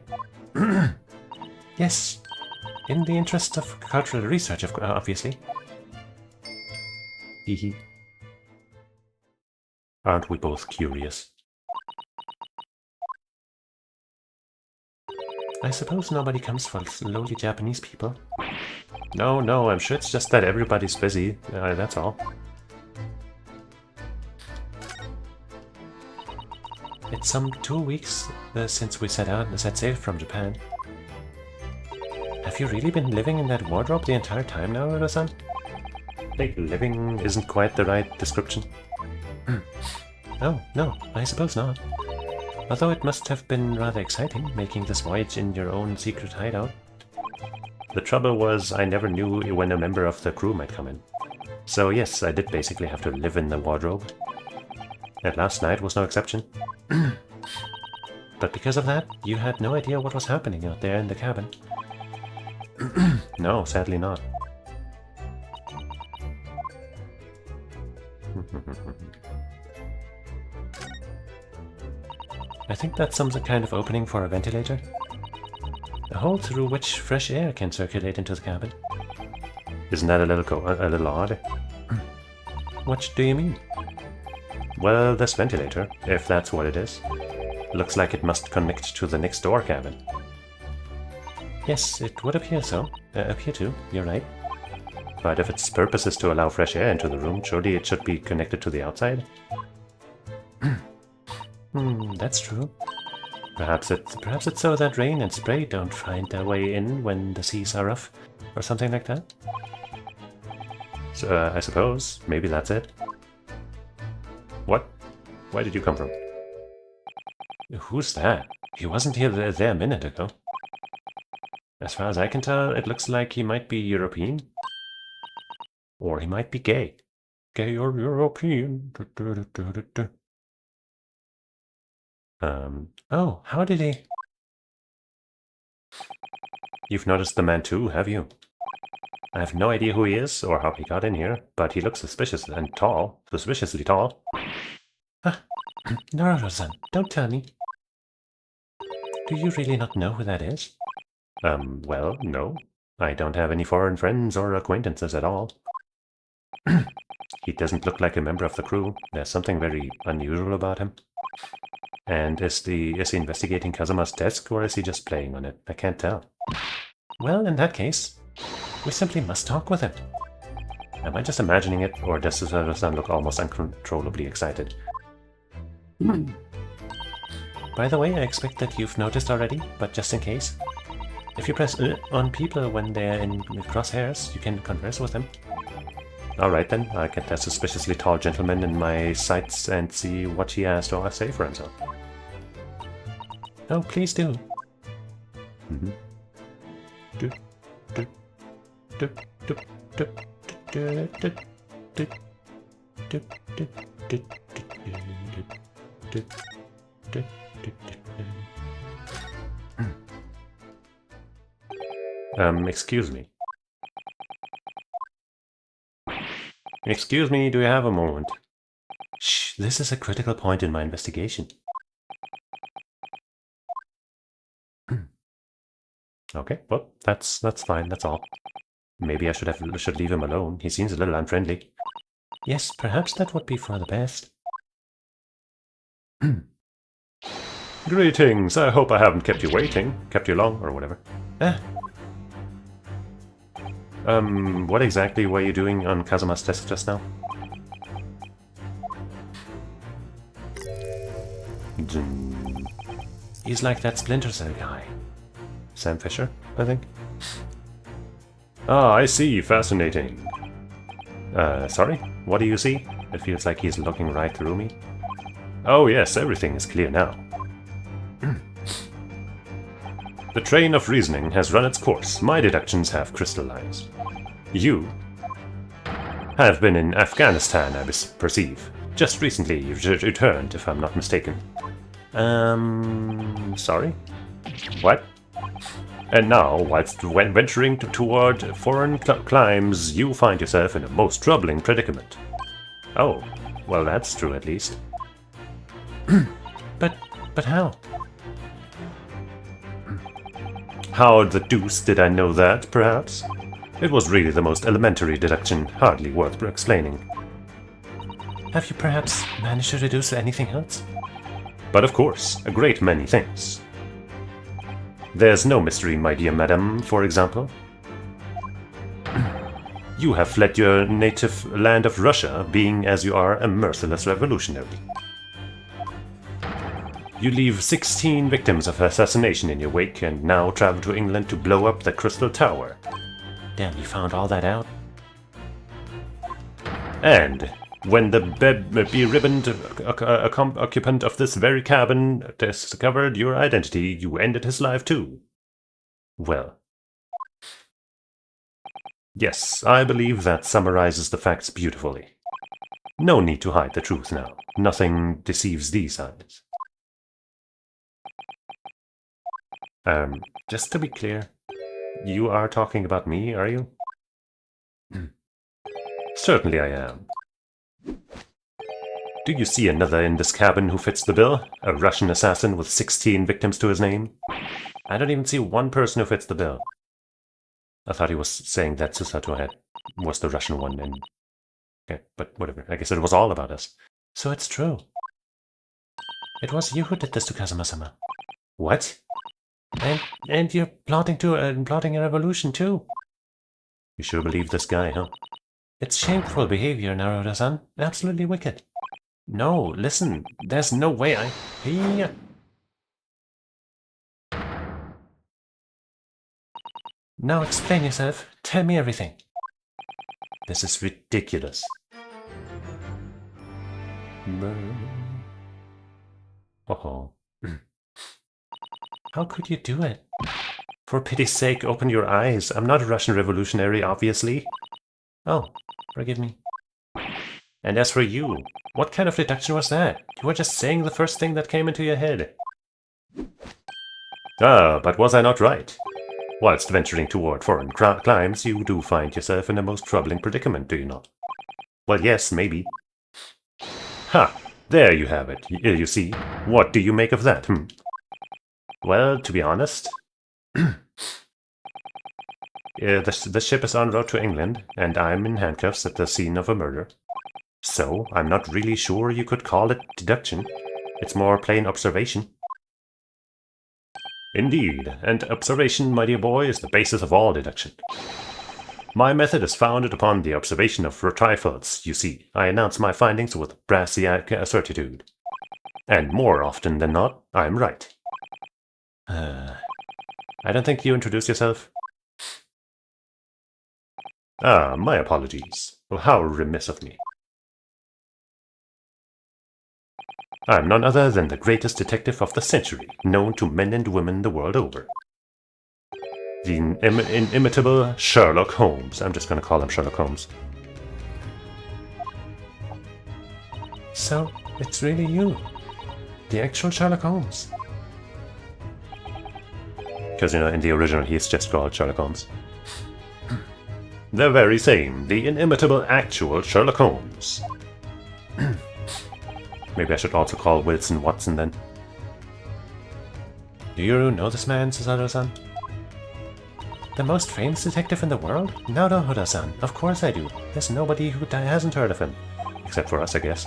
Yes, in the interest of cultural research, obviously.
Hehe. Aren't we both curious?
I suppose nobody comes for lowly Japanese people.
No, I'm sure it's just that everybody's busy, that's all.
It's some 2 weeks since we set sail from Japan. Have you really been living in that wardrobe the entire time now, Naruto-san?
I think living isn't quite the right description.
Oh, no, I suppose not. Although it must have been rather exciting, making this voyage in your own secret hideout.
The trouble was I never knew when a member of the crew might come in. So yes, I did basically have to live in the wardrobe. And last night was no exception. But because of that, you had no idea what was happening out there in the cabin. No, sadly not. I think that's some kind of opening for a ventilator. A hole through which fresh air can circulate into the cabin. Isn't that a little odd? What do you mean? Well, this ventilator, if that's what it is, looks like it must connect to the next door cabin. Yes, it would appear so. Appear to, you're right. But if its purpose is to allow fresh air into the room, surely it should be connected to the outside? That's true. Perhaps it's so that rain and spray don't find their way in when the seas are rough, or something like that. So, I suppose, maybe that's it. What? Where did you come from? Who's that? He wasn't here there a minute ago. As far as I can tell, it looks like he might be European. Or he might be gay. Gay or European. Oh, how did he... You've noticed the man too, have you? I have no idea who he is or how he got in here, but he looks suspicious and tall. Suspiciously tall. Ah, Naruto-san, don't tell me. Do you really not know who that is? Well, no. I don't have any foreign friends or acquaintances at all. He doesn't look like a member of the crew. There's something very unusual about him. And is he investigating Kazuma's desk, or is he just playing on it? I can't tell. Well, in that case, we simply must talk with him. Am I just imagining it, or does Susaru-san look almost uncontrollably excited? By the way, I expect that you've noticed already, but just in case. If you press on people when they're in crosshairs, you can converse with them. Alright then, I'll get that suspiciously tall gentleman in my sights and see what he has to say for himself. Oh, please do. Excuse me. Excuse me, do you have a moment? Shh, this is a critical point in my investigation. Okay, well, that's fine, that's all. Maybe I should leave him alone. He seems a little unfriendly. Yes, perhaps that would be for the best. Greetings, I hope I haven't kept you waiting. Kept you long, or whatever. What exactly were you doing on Kazuma's desk just now? He's like that Splinter Cell guy. Sam Fisher, I think. Ah, I see, fascinating. Sorry? What do you see? It feels like he's looking right through me. Oh yes, everything is clear now. The train of reasoning has run its course. My deductions have crystallized. You have been in Afghanistan, I perceive. Just recently you've returned, if I'm not mistaken. Sorry? What? And now, whilst venturing toward foreign climes, you find yourself in a most troubling predicament. Oh, well that's true at least. But how? How the deuce did I know that, perhaps? It was really the most elementary deduction, hardly worth explaining. Have you perhaps managed to deduce anything else? But of course, a great many things. There's no mystery, my dear madam, for example. You have fled your native land of Russia, being as you are a merciless revolutionary. You leave 16 victims of assassination in your wake and now travel to England to blow up the Crystal Tower. Damn, you found all that out? And when the beribboned occupant of this very cabin discovered your identity, you ended his life too. Well, Yes, I believe that summarizes the facts beautifully. No need to hide the truth now. Nothing deceives these eyes. Just to be clear, you are talking about me, are you? Certainly I am. Do you see another in this cabin who fits the bill? A Russian assassin with 16 victims to his name? I don't even see one person who fits the bill. I thought he was saying that Susato was the Russian one, and... Okay, but whatever. I guess it was all about us. So it's true. It was you who did this to Kazuma-sama. What? And you're plotting a revolution too. You sure believe this guy, huh? It's shameful behavior, Naruto-san. Absolutely wicked. No, listen. There's no way I... Hey. Now explain yourself. Tell me everything. This is ridiculous. Oh. How could you do it? For pity's sake, open your eyes. I'm not a Russian revolutionary, obviously. Oh, forgive me. And as for you, what kind of deduction was that? You were just saying the first thing that came into your head. Ah, but was I not right? Whilst venturing toward foreign climes, you do find yourself in a most troubling predicament, do you not? Well, yes, maybe. Ha! There you have it. You see. What do you make of that, Well, to be honest... the ship is en route to England, and I'm in handcuffs at the scene of a murder. So, I'm not really sure you could call it deduction. It's more plain observation. Indeed, and observation, my dear boy, is the basis of all deduction. My method is founded upon the observation of trifles, you see. I announce my findings with brassy certitude. And more often than not, I'm right. I don't think you introduced yourself. Ah, my apologies. How remiss of me. I'm none other than the greatest detective of the century, known to men and women the world over. The inimitable Sherlock Holmes. I'm just going to call him Sherlock Holmes. So, it's really you. The actual Sherlock Holmes. Because, you know, in the original he's just called Sherlock Holmes. The very same. The inimitable actual Sherlock Holmes. Maybe I should also call Wilson Watson then. Do you know this man, Susato-san? The most famous detective in the world? Naruto-san. Of course I do. There's nobody who hasn't heard of him. Except for us, I guess.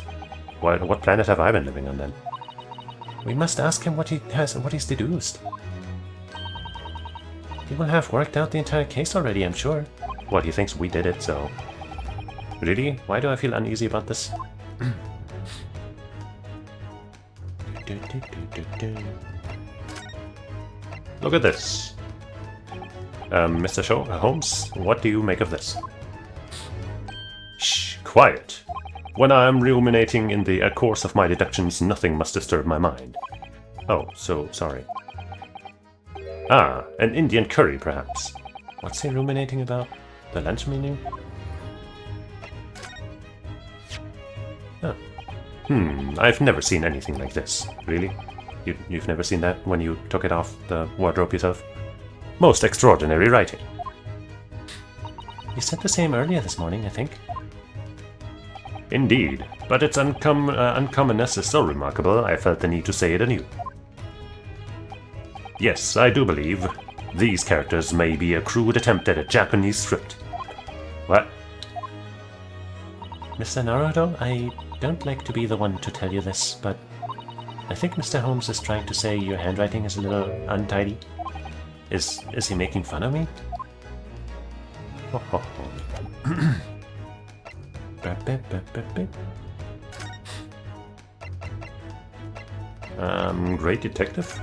What planet have I been living on then? We must ask him what he's deduced. He will have worked out the entire case already, I'm sure. Well, he thinks we did it, so... Really? Why do I feel uneasy about this? Look at this. Mr. Holmes, what do you make of this? Shh, quiet. When I am ruminating in the course of my deductions, nothing must disturb my mind. Oh, so sorry. Ah, an Indian curry, perhaps. What's he ruminating about? The lunch menu? Oh. I've never seen anything like this. Really? You've never seen that when you took it off the wardrobe yourself? Most extraordinary writing. You said the same earlier this morning, I think. Indeed, but its uncommonness is so remarkable, I felt the need to say it anew. Yes, I do believe these characters may be a crude attempt at a Japanese script. What? Mr. Naruto, I don't like to be the one to tell you this, but I think Mr. Holmes is trying to say your handwriting is a little untidy. Is he making fun of me? Great detective?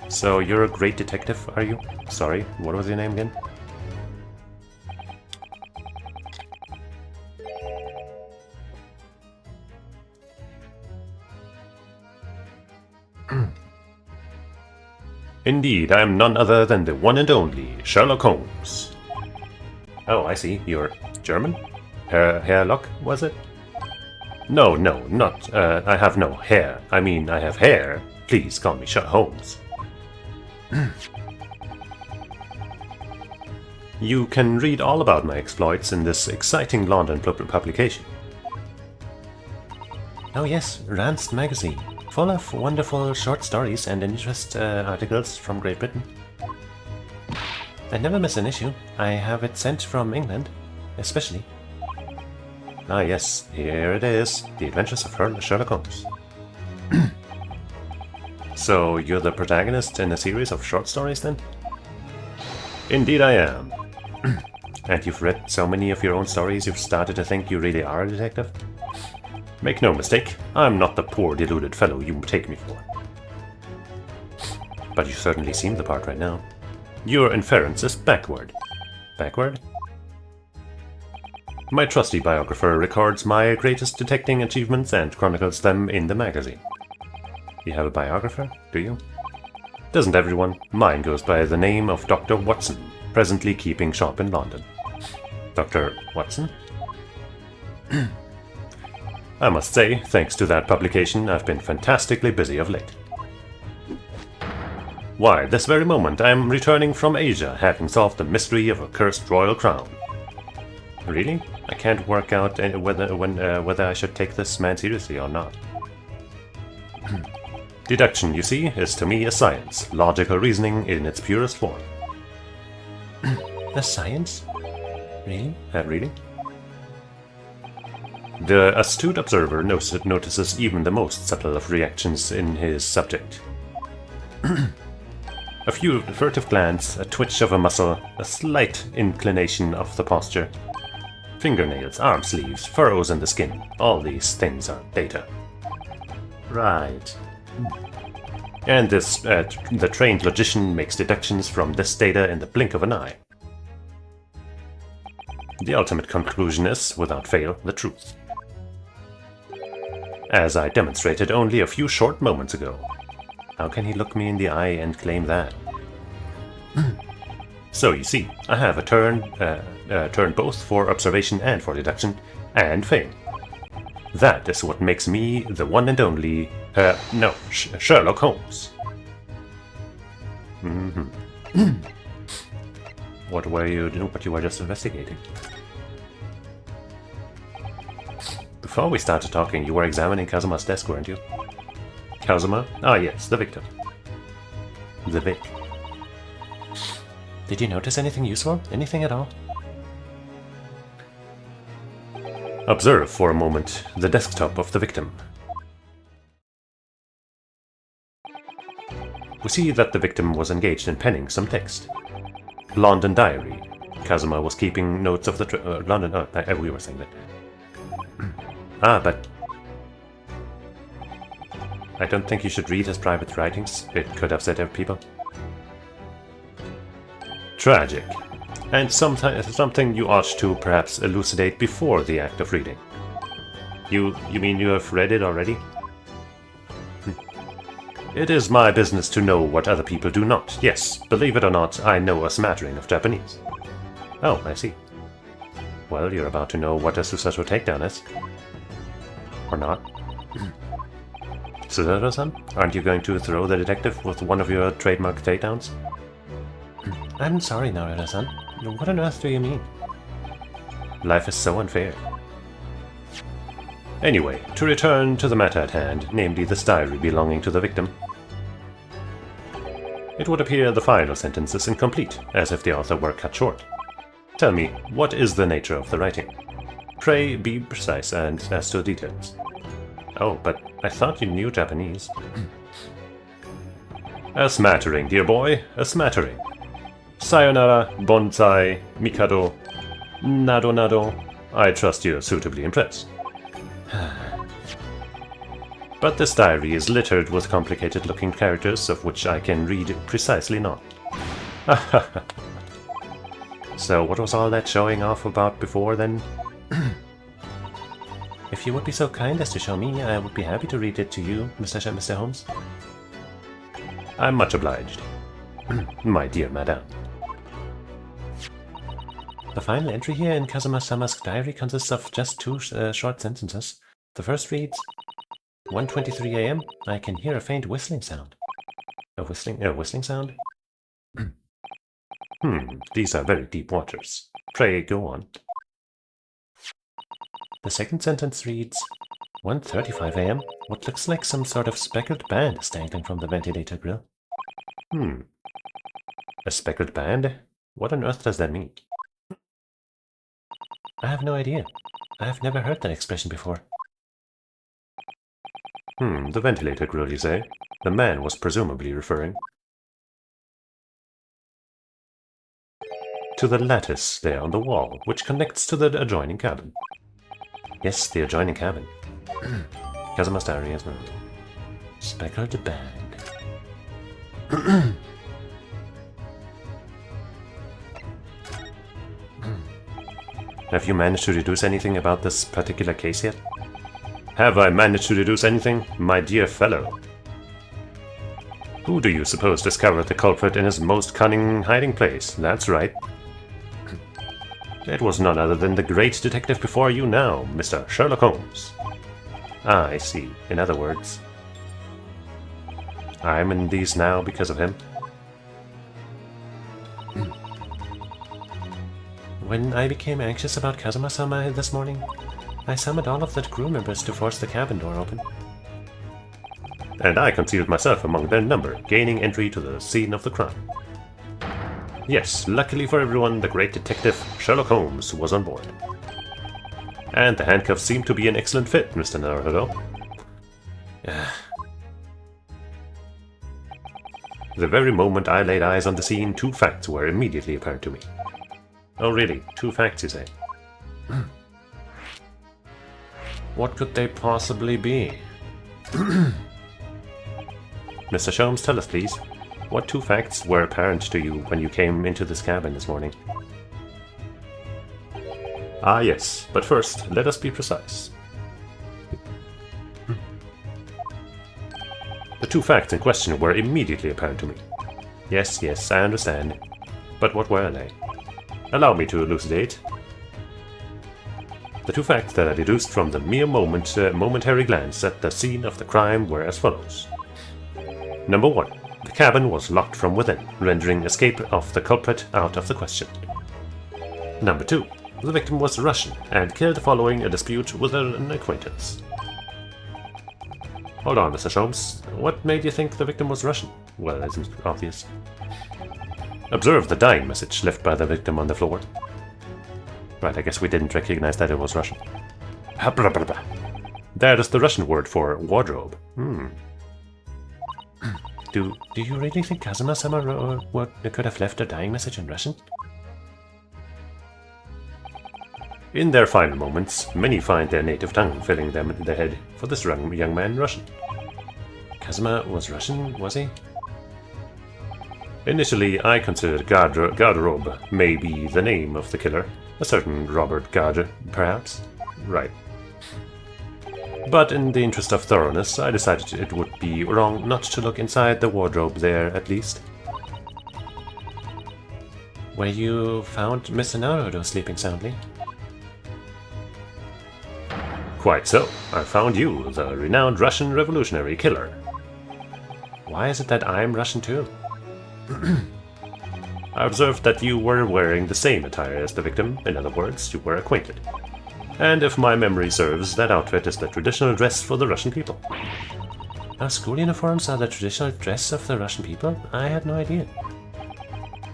So you're a great detective, are you? Sorry, what was your name again? Indeed, I am none other than the one and only Sherlock Holmes. Oh, I see. You're German? Herlock, was it? No, not. I have no hair. I mean, I have hair. Please call me Sherlock Holmes. You can read all about my exploits in this exciting London publication.
Oh yes, Rand's magazine, full of wonderful short stories and interest articles from Great Britain. I never miss an issue. I have it sent from England, especially.
Ah yes, here it is. The Adventures of Sherlock Holmes. So, you're the protagonist in a series of short stories then? Indeed I am. And you've read so many of your own stories you've started to think you really are a detective? Make no mistake, I'm not the poor deluded fellow you take me for. But you certainly seem the part right now. Your inference is backward. Backward? My trusty biographer records my greatest detecting achievements and chronicles them in the magazine. You have a biographer, do you? Doesn't everyone? Mine goes by the name of Dr. Watson, presently keeping shop in London. Dr. Watson? I must say, thanks to that publication, I've been fantastically busy of late. Why, this very moment I am returning from Asia, having solved the mystery of a cursed royal crown. Really? I can't work out whether I should take this man seriously or not. Deduction, you see, is to me a science, logical reasoning in its purest form.
A science? Really?
Really? The astute observer notices even the most subtle of reactions in his subject. A few furtive glance, a twitch of a muscle, a slight inclination of the posture. Fingernails, arm sleeves, furrows in the skin, all these things are data. Right. And the trained logician makes deductions from this data in the blink of an eye. The ultimate conclusion is, without fail, the truth. As I demonstrated only a few short moments ago. How can he look me in the eye and claim that? So you see, I have a turn both for observation and for deduction, and fail. That is what makes me the one and only, Sherlock Holmes. What were you doing? What you were just investigating? Before we started talking, you were examining Kazuma's desk, weren't you? Kazuma? Ah yes, the victim. The Vic.
Did you notice anything useful? Anything at all?
Observe for a moment the desktop of the victim. We see that the victim was engaged in penning some text. London Diary. Kazuma was keeping notes of the London... Oh, we were saying that. But... I don't think you should read his private writings. It could upset people. Tragic. And something you ought to perhaps elucidate before the act of reading. You mean you have read it already? It is my business to know what other people do not. Yes, believe it or not, I know a smattering of Japanese. Oh, I see. Well, you're about to know what a successful takedown is. Or not. Suzaru-san, aren't you going to throw the detective with one of your trademark takedowns?
I'm sorry, Naruto-san. What on earth do you mean?
Life is so unfair. Anyway, to return to the matter at hand, namely this diary belonging to the victim. It would appear the final sentence is incomplete, as if the author were cut short. Tell me, what is the nature of the writing? Pray be precise and as to the details. Oh, but I thought you knew Japanese. A smattering, dear boy, a smattering. Sayonara, bonsai, mikado, nado nado. I trust you're suitably impressed. But this diary is littered with complicated-looking characters of which I can read precisely not. So what was all that showing off about before then?
If you would be so kind as to show me, I would be happy to read it to you, Mr. Holmes.
I'm much obliged. My dear madame.
The final entry here in Kazuma-sama's diary consists of just two short sentences. The first reads, 1:23 a.m. I can hear a faint whistling sound. A whistling sound?
These are very deep waters. Pray go on.
The second sentence reads, 1:35 a.m. What looks like some sort of speckled band is dangling from the ventilator grill.
A speckled band? What on earth does that mean?
I have no idea. I have never heard that expression before.
The ventilator grill, you say? The man was presumably referring to the lattice there on the wall, which connects to the adjoining cabin.
Yes, the adjoining cabin. Kazuma's diary as well. Speckled band.
Have you managed to deduce anything about this particular case yet? Have I managed to deduce anything, my dear fellow? Who do you suppose discovered the culprit in his most cunning hiding place? That's right. It was none other than the great detective before you now, Mr. Sherlock Holmes. Ah, I see. In other words, I'm in these now because of him.
When I became anxious about Kazuma-sama this morning, I summoned all of the crew members to force the cabin door open.
And I concealed myself among their number, gaining entry to the scene of the crime. Yes, luckily for everyone, the great detective Sherlock Holmes was on board. And the handcuffs seem to be an excellent fit, Mr. Naruto. The very moment I laid eyes on the scene, two facts were immediately apparent to me. Oh really? Two facts, you say?
What could they possibly be?
Mr. Sholmes, tell us please, what two facts were apparent to you when you came into this cabin this morning? Ah yes, but first, let us be precise. The two facts in question were immediately apparent to me. Yes, I understand. But what were they? Allow me to elucidate. The two facts that I deduced from the mere momentary glance at the scene of the crime were as follows. Number 1. The cabin was locked from within, rendering escape of the culprit out of the question. Number 2. The victim was Russian and killed following a dispute with an acquaintance. Hold on, Mr. Sholmes. What made you think the victim was Russian? Well, isn't it obvious? Observe the dying message left by the victim on the floor. Right, I guess we didn't recognize that it was Russian. That is the Russian word for wardrobe.
Do you really think Kazuma-sama could have left a dying message in Russian?
In their final moments, many find their native tongue filling them in the head. For this young man, Russian.
Kazuma was Russian, was he?
Initially, I considered Garderobe may be the name of the killer. A certain Robert Garde, perhaps? Right. But in the interest of thoroughness, I decided it would be wrong not to look inside the wardrobe there, at least.
Where you found Mr. Naruto sleeping soundly?
Quite so. I found you, the renowned Russian revolutionary killer.
Why is it that I'm Russian too?
I observed that you were wearing the same attire as the victim, in other words, you were acquainted. And if my memory serves, that outfit is the traditional dress for the Russian people.
Our school uniforms are the traditional dress of the Russian people? I had no idea.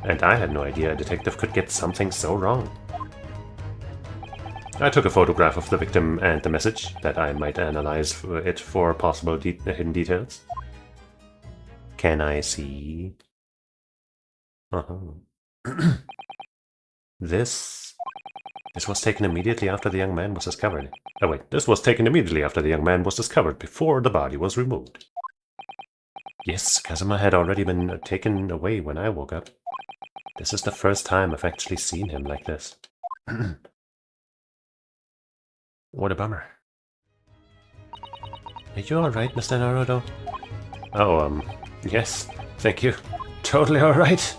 And I had no idea a detective could get something so wrong. I took a photograph of the victim and the message, that I might analyze it for possible hidden details.
Can I see?
This was taken immediately after the young man was discovered. Oh wait, this was taken immediately after the young man was discovered, before the body was removed.
Yes, Kazuma had already been taken away when I woke up. This is the first time I've actually seen him like this. What a bummer. Are you alright, Mr. Naruto?
Oh, yes, thank you.
totally alright.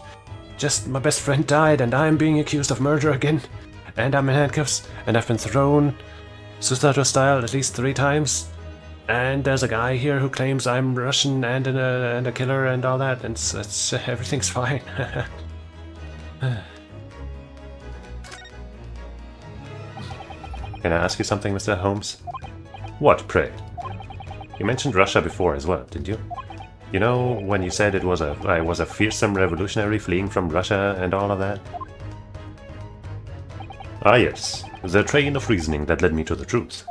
Just my best friend died and I'm being accused of murder again. And I'm in handcuffs and I've been thrown Susato style at least 3 times. And there's a guy here who claims I'm Russian and a killer and all that, and it's everything's fine.
Can I ask you something, Mr. Holmes? What, pray? You mentioned Russia before as well, didn't you? You know, when you said I was a fearsome revolutionary fleeing from Russia and all of that? Ah yes, the train of reasoning that led me to the truth.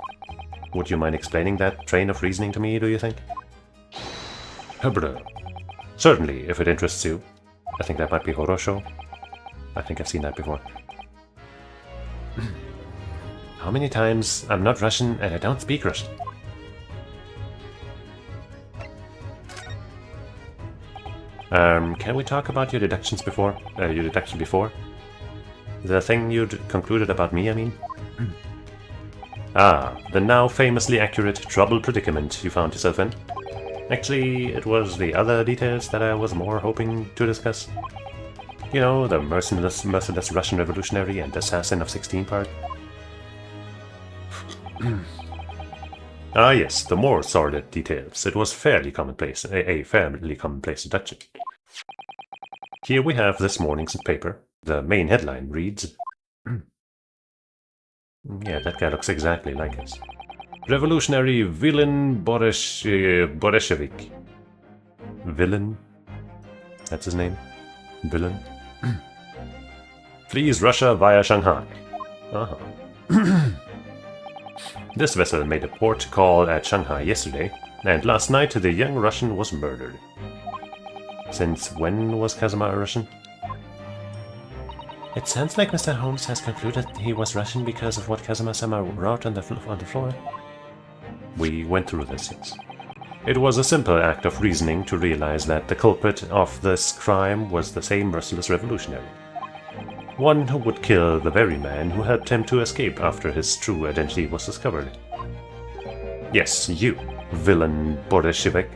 Would you mind explaining that train of reasoning to me, do you think? Hebrew. Certainly, if it interests you. I think that might be Horosho. I think I've seen that before.
How many times? I'm not Russian and I don't speak Russian.
Can we talk about your deductions before? Your deduction before? The thing you'd concluded about me, I mean? Ah, the now famously accurate trouble predicament you found yourself in. Actually, it was the other details that I was more hoping to discuss. You know, the merciless Russian revolutionary and assassin of 16 part. Ah yes, the more sordid details. It was fairly commonplace, a fairly commonplace deduction. Here we have this morning's paper. The main headline reads... Yeah, that guy looks exactly like us. Revolutionary villain Bolshevik. Villain? That's his name? Villain? Flees Russia via Shanghai. This vessel made a port call at Shanghai yesterday, and last night the young Russian was murdered. Since when was Kazuma a Russian?
It sounds like Mr. Holmes has concluded he was Russian because of what Kazuma-sama wrote on the floor.
We went through this, yes. It was a simple act of reasoning to realize that the culprit of this crime was the same merciless revolutionary. One who would kill the very man who helped him to escape after his true identity was discovered. Yes, you, villain Bolshevik.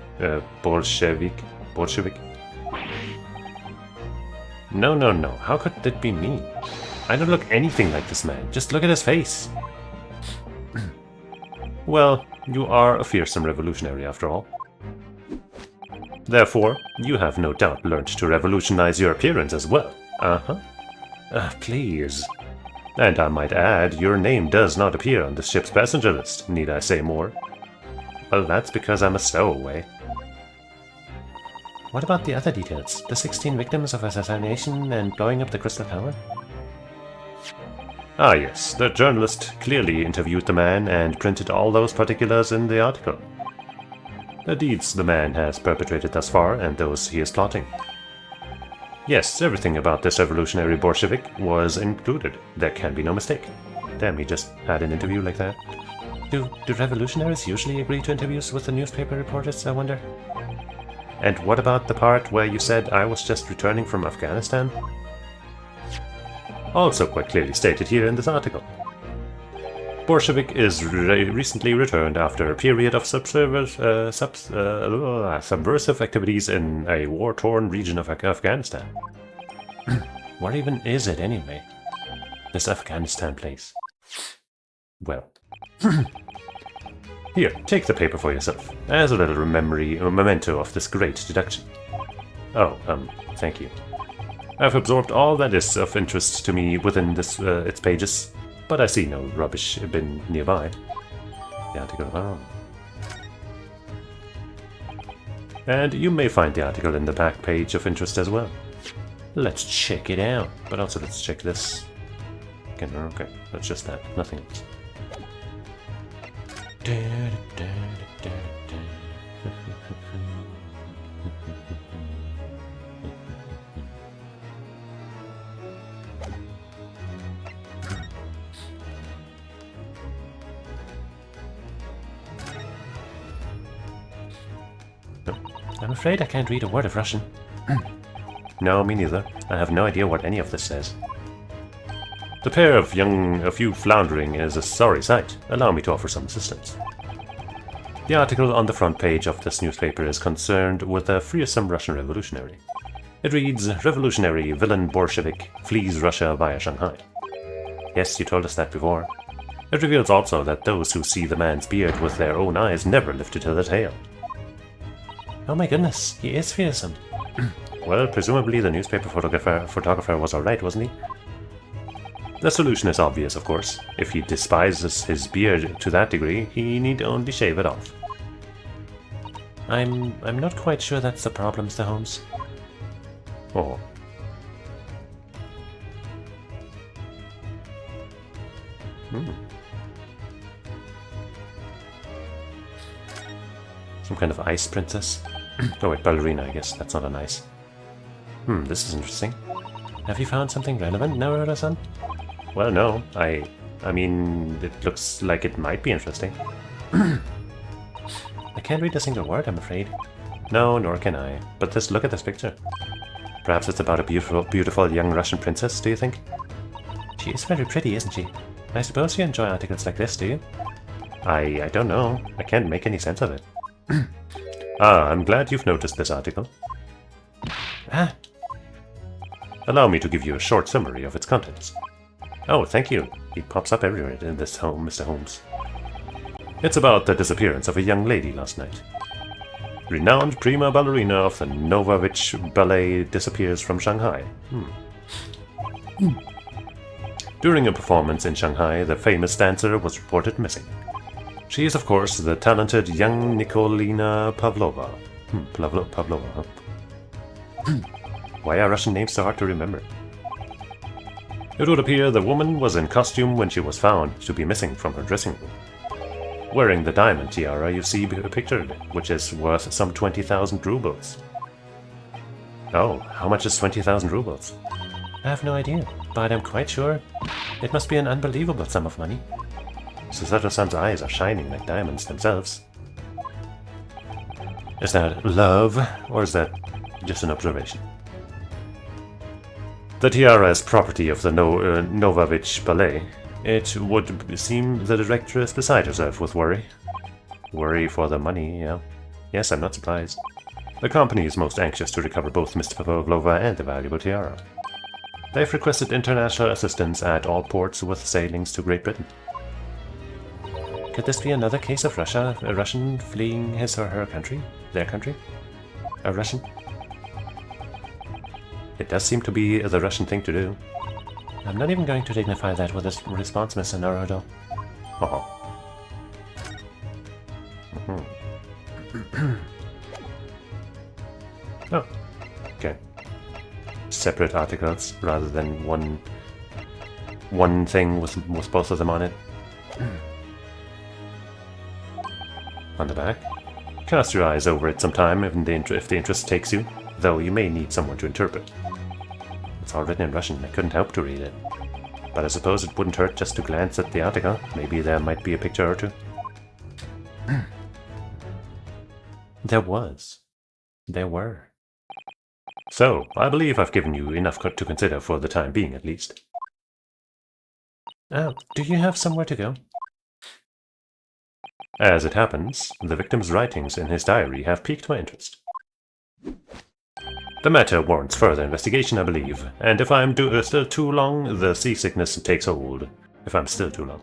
No, how could that be me? I don't look anything like this man, just look at his face. Well, you are a fearsome revolutionary after all. Therefore, you have no doubt learned to revolutionize your appearance as well. Please. And I might add, your name does not appear on the ship's passenger list, need I say more? Well, that's because I'm a stowaway.
What about the other details? The 16 victims of assassination and blowing up the Crystal Tower?
Ah yes, the journalist clearly interviewed the man and printed all those particulars in the article. The deeds the man has perpetrated thus far and those he is plotting. Yes, everything about this revolutionary Bolshevik was included. There can be no mistake. Damn, he just had an interview like that.
Do revolutionaries usually agree to interviews with the newspaper reporters, I wonder?
And what about the part where you said I was just returning from Afghanistan? Also quite clearly stated here in this article. Bolshevik is recently returned after a period of subversive activities in a war-torn region of Afghanistan.
What even is it anyway? This Afghanistan place.
Well... Here, take the paper for yourself, as a little memento of this great deduction. Oh, thank you. I've absorbed all that is of interest to me within this its pages, but I see no rubbish bin nearby. The article, oh. And you may find the article in the back page of interest as well. Let's check it out, but also let's check this. Okay, that's just that, nothing else.
I'm afraid I can't read a word of Russian.
No, me neither. I have no idea what any of this says. The pair of you floundering is a sorry sight. Allow me to offer some assistance. The article on the front page of this newspaper is concerned with a fearsome Russian revolutionary. It reads, Revolutionary villain Bolshevik flees Russia via Shanghai. Yes, you told us that before. It reveals also that those who see the man's beard with their own eyes never lift it to the tail.
Oh my goodness, he is fearsome.
Well, presumably the newspaper photographer was alright, wasn't he? The solution is obvious, of course. If he despises his beard to that degree, he need only shave it off.
I'm not quite sure that's the problem, Mr. Holmes.
Oh. Some kind of ice princess? Oh wait, ballerina, I guess. That's not an ice. This is interesting.
Have you found something relevant, Naruto-san?
Well, no. I mean, it looks like it might be interesting.
I can't read a single word, I'm afraid.
No, nor can I. But just look at this picture. Perhaps it's about a beautiful young Russian princess, do you think?
She is very pretty, isn't she? I suppose you enjoy articles like this, do you?
I don't know. I can't make any sense of it. I'm glad you've noticed this article.
Ah,
Allow me to give you a short summary of its contents. Oh, thank you. He pops up everywhere in this home, Mr. Holmes. It's about the disappearance of a young lady last night. Renowned prima ballerina of the Novovich Ballet disappears from Shanghai. During a performance in Shanghai, the famous dancer was reported missing. She is, of course, the talented young Nikolina Pavlova. Pavlova, huh? Why are Russian names so hard to remember? It would appear the woman was in costume when she was found to be missing from her dressing room. Wearing the diamond tiara you see pictured, which is worth some 20,000 rubles. Oh, how much is 20,000 rubles?
I have no idea, but I'm quite sure it must be an unbelievable sum of money.
Susato-san's eyes are shining like diamonds themselves. Is that love, or is that just an observation? The tiara is property of the Novovich Ballet. It would seem the director is beside herself with worry. Worry for the money, yeah. Yes, I'm not surprised. The company is most anxious to recover both Miss Pavlova and the valuable tiara. They've requested international assistance at all ports with sailings to Great Britain.
Could this be another case of a Russian fleeing his or her country? Their country? A Russian?
It does seem to be the Russian thing to do.
I'm not even going to dignify that with a response, Mr. Naruto.
Oh. Oh. Okay. Separate articles rather than one thing with both of them on it. On the back. Cast your eyes over it sometime if the interest takes you, though you may need someone to interpret. It's all written in Russian, I couldn't help to read it. But I suppose it wouldn't hurt just to glance at the article. Maybe there might be a picture or two.
There were.
So, I believe I've given you enough to consider for the time being, at least.
Oh, do you have somewhere to go?
As it happens, the victim's writings in his diary have piqued my interest. The matter warrants further investigation, I believe, and if I'm still too long, the seasickness takes hold. If I'm still too long.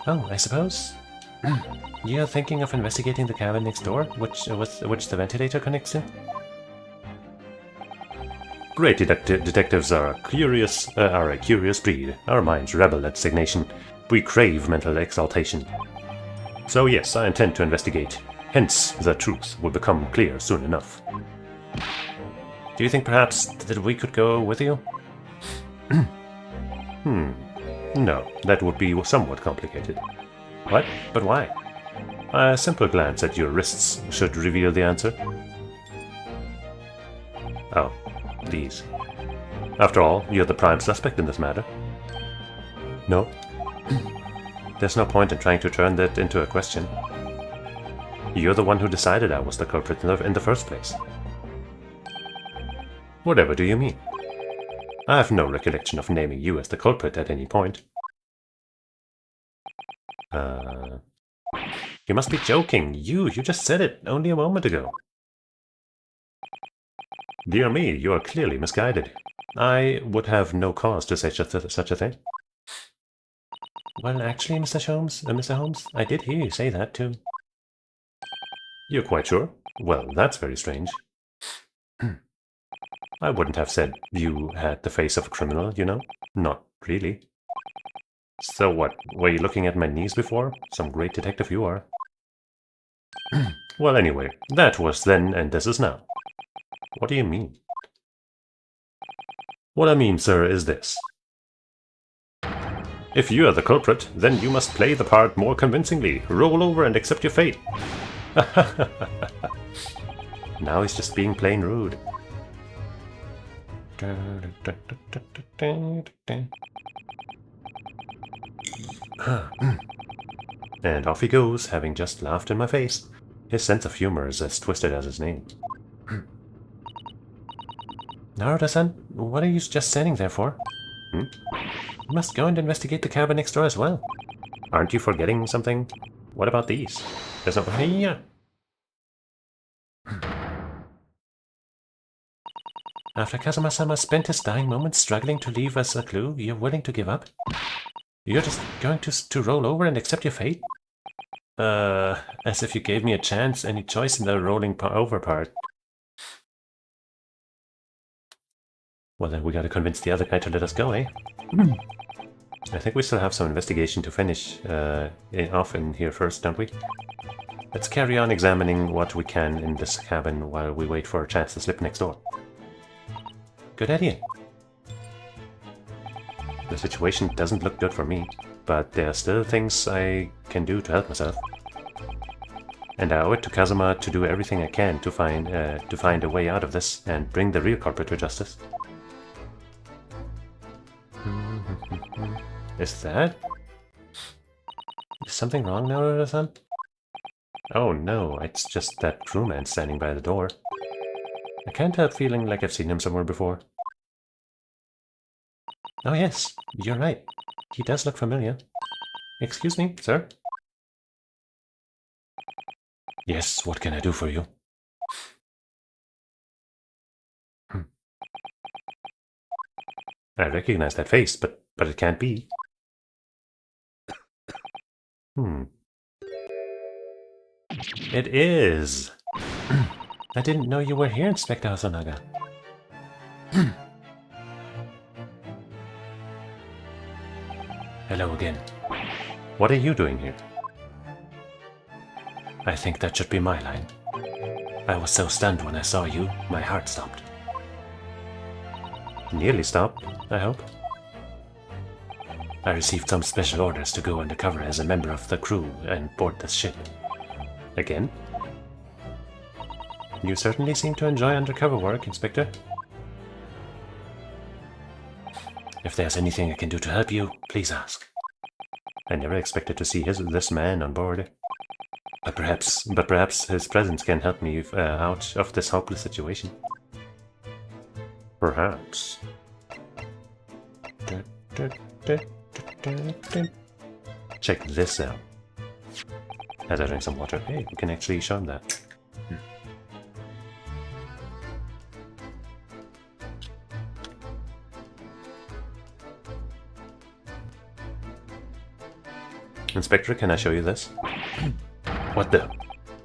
Oh, I suppose. You're thinking of investigating the cabin next door, which the ventilator connects to?
Great detectives are a curious breed. Our minds rebel at stagnation. We crave mental exaltation. So yes, I intend to investigate. Hence, the truth will become clear soon enough.
Do you think perhaps that we could go with you?
No, that would be somewhat complicated.
What? But why?
A simple glance at your wrists should reveal the answer. Oh, these. After all, you're the prime suspect in this matter.
No.
There's no point in trying to turn that into a question. You're the one who decided I was the culprit in the first place. Whatever do you mean? I have no recollection of naming you as the culprit at any point.
You must be joking. You just said it only a moment ago.
Dear me, you are clearly misguided. I would have no cause to say such a thing.
Well, actually, Mr. Holmes, I did hear you say that too.
You're quite sure? Well, that's very strange. I wouldn't have said you had the face of a criminal, you know? Not really. So what, were you looking at my knees before? Some great detective you are. Well, anyway, that was then and this is now. What do you mean? What I mean, sir, is this. If you are the culprit, then you must play the part more convincingly. Roll over and accept your fate. Now he's just being plain rude. And off he goes, having just laughed in my face. His sense of humor is as twisted as his name.
Naruto-san, what are you just standing there for?
Hmm?
You must go and investigate the cabin next door as well.
Aren't you forgetting something? What about these? There's no...
Hey-ya! After Kazuma-sama spent his dying moments struggling to leave us a clue, you're willing to give up? You're just going to roll over and accept your fate? As if you gave me a chance, any choice in the rolling over part.
Well, then we gotta convince the other guy to let us go, eh? I think we still have some investigation to finish off in here first, don't we? Let's carry on examining what we can in this cabin while we wait for a chance to slip next door.
Good idea.
The situation doesn't look good for me, but there are still things I can do to help myself. And I owe it to Kazuma to do everything I can to find a way out of this and bring the real culprit to justice.
Is that? Is something wrong, Naruto-san?
Oh no, it's just that crewman standing by the door. I can't help feeling like I've seen him somewhere before.
Oh yes, you're right. He does look familiar. Excuse me, sir?
Yes, what can I do for you? I recognize that face, but it can't be.
It is! I didn't know you were here, Inspector Hosonaga.
Hello again. What are you doing here?
I think that should be my line. I was so stunned when I saw you, my heart stopped.
Nearly stopped, I hope.
I received some special orders to go undercover as a member of the crew and board this ship.
Again?
You certainly seem to enjoy undercover work, Inspector. If there's anything I can do to help you, please ask.
I never expected to see this man on board. But perhaps his presence can help me out of this hopeless situation. Perhaps. Check this out. As I drink some water, hey, we can actually show him that. Inspector, can I show you this?
What the?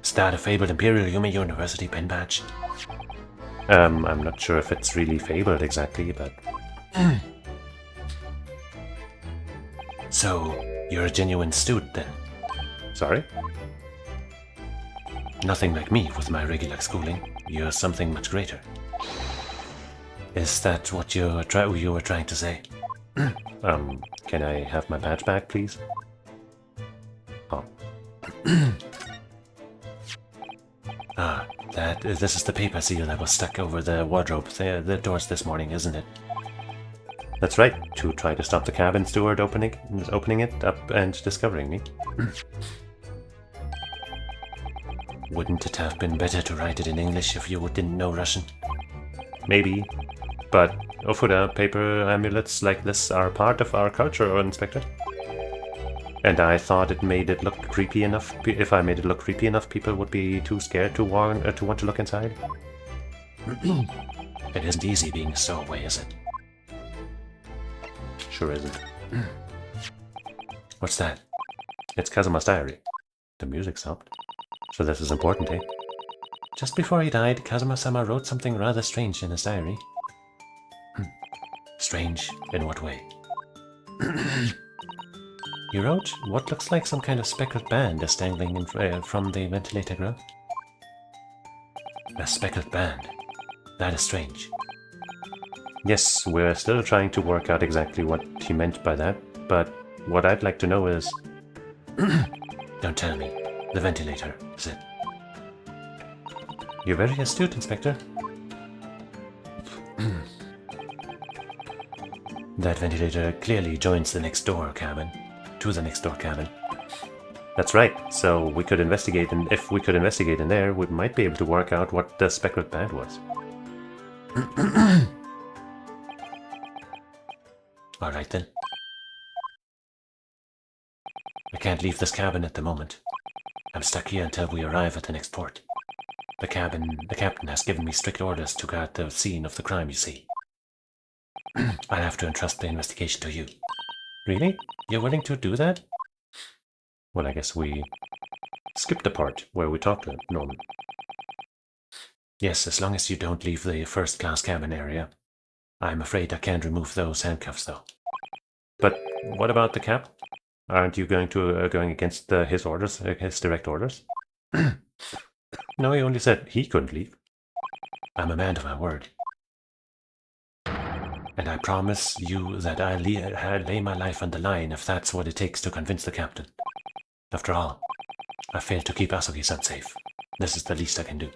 Is that a fabled Imperial Yumi University pen badge?
I'm not sure if it's really fabled exactly, but...
So, you're a genuine student then?
Sorry?
Nothing like me with my regular schooling. You're something much greater. Is that what you were trying to say?
Can I have my badge back, please? Oh.
This is the paper seal that was stuck over the wardrobe, the doors this morning, isn't it?
That's right, to try to stop the cabin steward opening it up and discovering me.
Wouldn't it have been better to write it in English if you didn't know Russian?
Maybe, but Ofuda paper amulets like this are part of our culture, Inspector. And I thought it made it look creepy enough. If I made it look creepy enough, people would be too scared to want to look inside.
It isn't easy being a stowaway, is it?
Sure isn't.
What's that?
It's Kazuma's diary. The music stopped. So this is important, eh?
Just before he died, Kazuma-sama wrote something rather strange in his diary. Strange? In what way? He wrote what looks like some kind of speckled band is dangling from the ventilator grill. A speckled band. That is strange.
Yes, we're still trying to work out exactly what he meant by that, but what I'd like to know is...
Don't tell me. The ventilator, is it?
You're very astute, Inspector.
That ventilator clearly joins the next door cabin. To the next door cabin.
That's right, so we could investigate, and if we could investigate in there, we might be able to work out what the speckled band was.
Alright then. I can't leave this cabin at the moment. I'm stuck here until we arrive at the next port. The captain has given me strict orders to guard the scene of the crime, you see. I'll have to entrust the investigation to you.
Really?
You're willing to do that?
Well, I guess we skipped the part where we talked to Norman.
Yes, as long as you don't leave the first-class cabin area. I'm afraid I can't remove those handcuffs, though.
But what about the cap? Aren't you going against his orders, his direct orders? No, he only said he couldn't leave.
I'm a man of my word. And I promise you that I'll lay my life on the line if that's what it takes to convince the captain. After all, I failed to keep Asogi-san safe. This is the least I can do.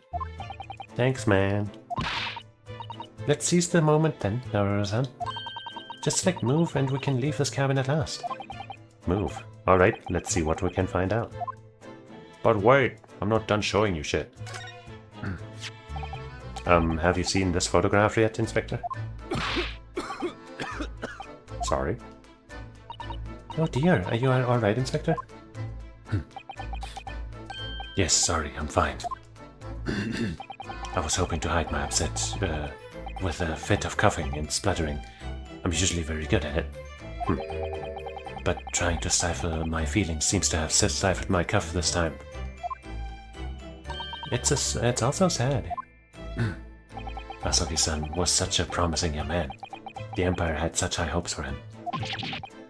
Thanks, man.
Let's seize the moment then, Naruto-san. Just move and we can leave this cabin at last.
Move. Alright, let's see what we can find out. But wait, I'm not done showing you shit. Have you seen this photograph yet, Inspector? Sorry.
Oh dear, are you alright, Inspector? Yes, sorry, I'm fine. I was hoping to hide my upset with a fit of coughing and spluttering. I'm usually very good at it. But trying to stifle my feelings seems to have stifled my cough this time. It's also sad. Asogi-san was such a promising young man. The Empire had such high hopes for him.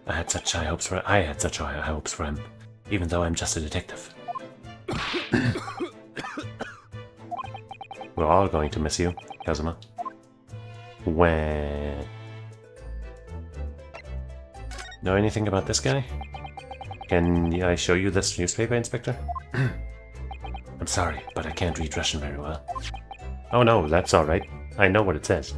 I had such high hopes for him, even though I'm just a detective.
We're all going to miss you, Kazuma. When...
Know anything about this guy?
Can I show you this newspaper, Inspector?
I'm sorry, but I can't read Russian very well.
Oh no, that's alright. I know what it says.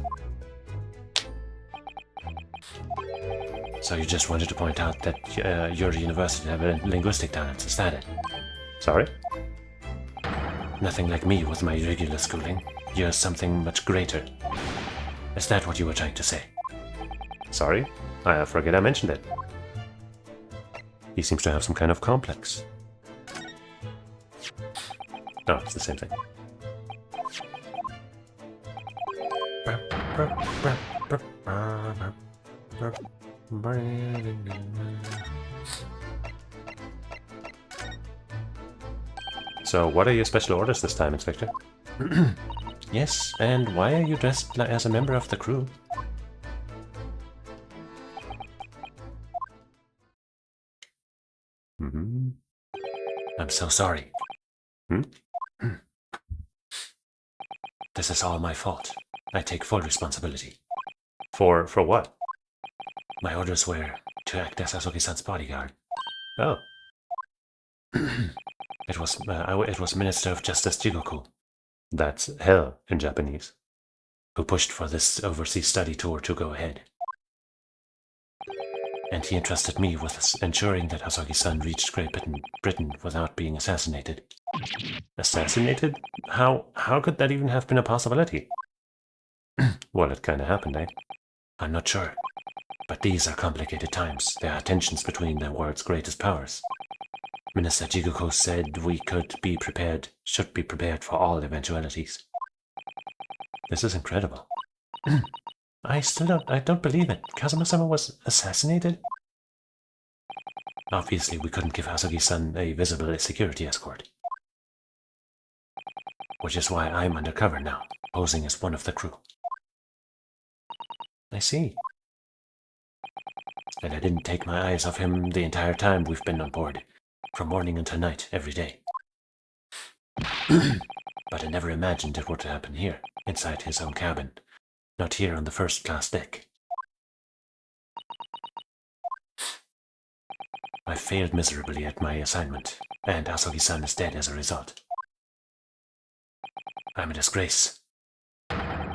So you just wanted to point out that your university have linguistic talents, is that it?
Sorry?
Nothing like me with my regular schooling. You're something much greater. Is that what you were trying to say?
Sorry? I forget I mentioned it. He seems to have some kind of complex. No, it's the same thing. So, what are your special orders this time, Inspector?
Yes, and why are you dressed as a member of the crew? I'm so sorry. This is all my fault. I take full responsibility.
For what?
My orders were to act as Asogi-san's bodyguard.
Oh.
It was Minister of Justice Jigoku.
That's hell in Japanese.
Who pushed for this overseas study tour to go ahead. And he entrusted me with ensuring that Asogi-san reached Great Britain without being assassinated.
Assassinated? How could that even have been a possibility? Well, it kinda happened, eh?
I'm not sure. But these are complicated times. There are tensions between the world's greatest powers. Minister Jigoku said we should be prepared for all eventualities. This is incredible. I don't believe it. Kazuma-sama was assassinated? Obviously, we couldn't give Hazuki-san a visible security escort. Which is why I'm undercover now, posing as one of the crew. I see. And I didn't take my eyes off him the entire time we've been on board, from morning until night, every day. But I never imagined it would happen here, inside his own cabin, not here on the first-class deck. I failed miserably at my assignment, and Hazuki-san is dead as a result. I'm a disgrace.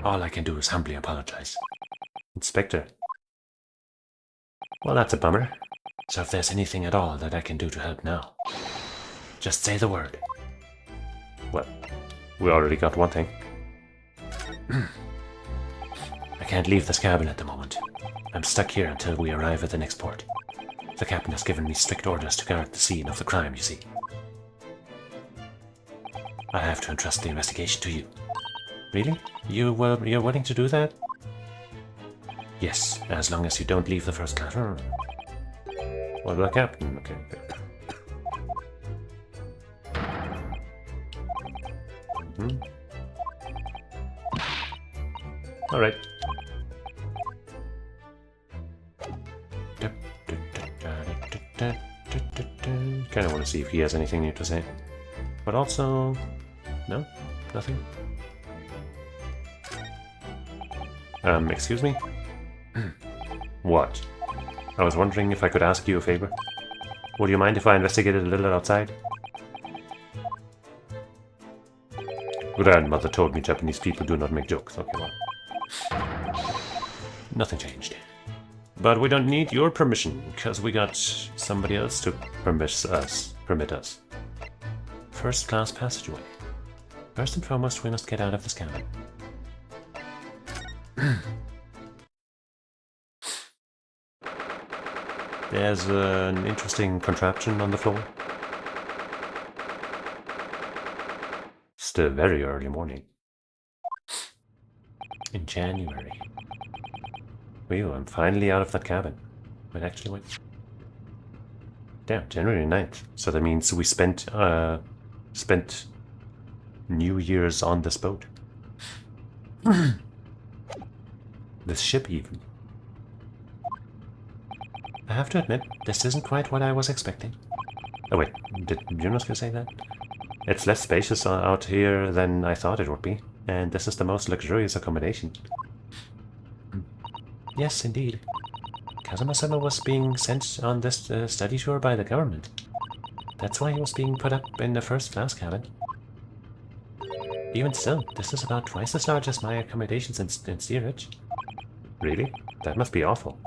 All I can do is humbly apologize. Inspector. Well, that's a bummer. So if there's anything at all that I can do to help now, just say the word.
Well, we already got one thing.
I can't leave this cabin at the moment. I'm stuck here until we arrive at the next port. The captain has given me strict orders to guard the scene of the crime, you see. I have to entrust the investigation to you. Really? You're willing to do that? Yes, as long as you don't leave the first class.
Well, the captain, okay. Alright. Kind of want to see if he has anything new to say. But also... no? Nothing? Excuse me? What? I was wondering if I could ask you a favor. Would you mind if I investigated a little outside? Grandmother told me Japanese people do not make jokes. Okay, well.
Nothing changed.
But we don't need your permission, because we got somebody else to permit us.
First-class passageway. First and foremost, we must get out of this cabin.
There's an interesting contraption on the floor. Still very early morning.
In January.
Whew, I'm finally out of that cabin. Wait, actually, wait. Damn, January 9th. So that means we spent New Year's on this boat. This ship, even.
I have to admit, this isn't quite what I was expecting.
Oh wait, did you not say that? It's less spacious out here than I thought it would be, and this is the most luxurious accommodation.
Yes, indeed. Kazuma-sama was being sent on this study tour by the government. That's why he was being put up in the first-class cabin. Even still, this is about twice as large as my accommodations in steerage.
Really? That must be awful.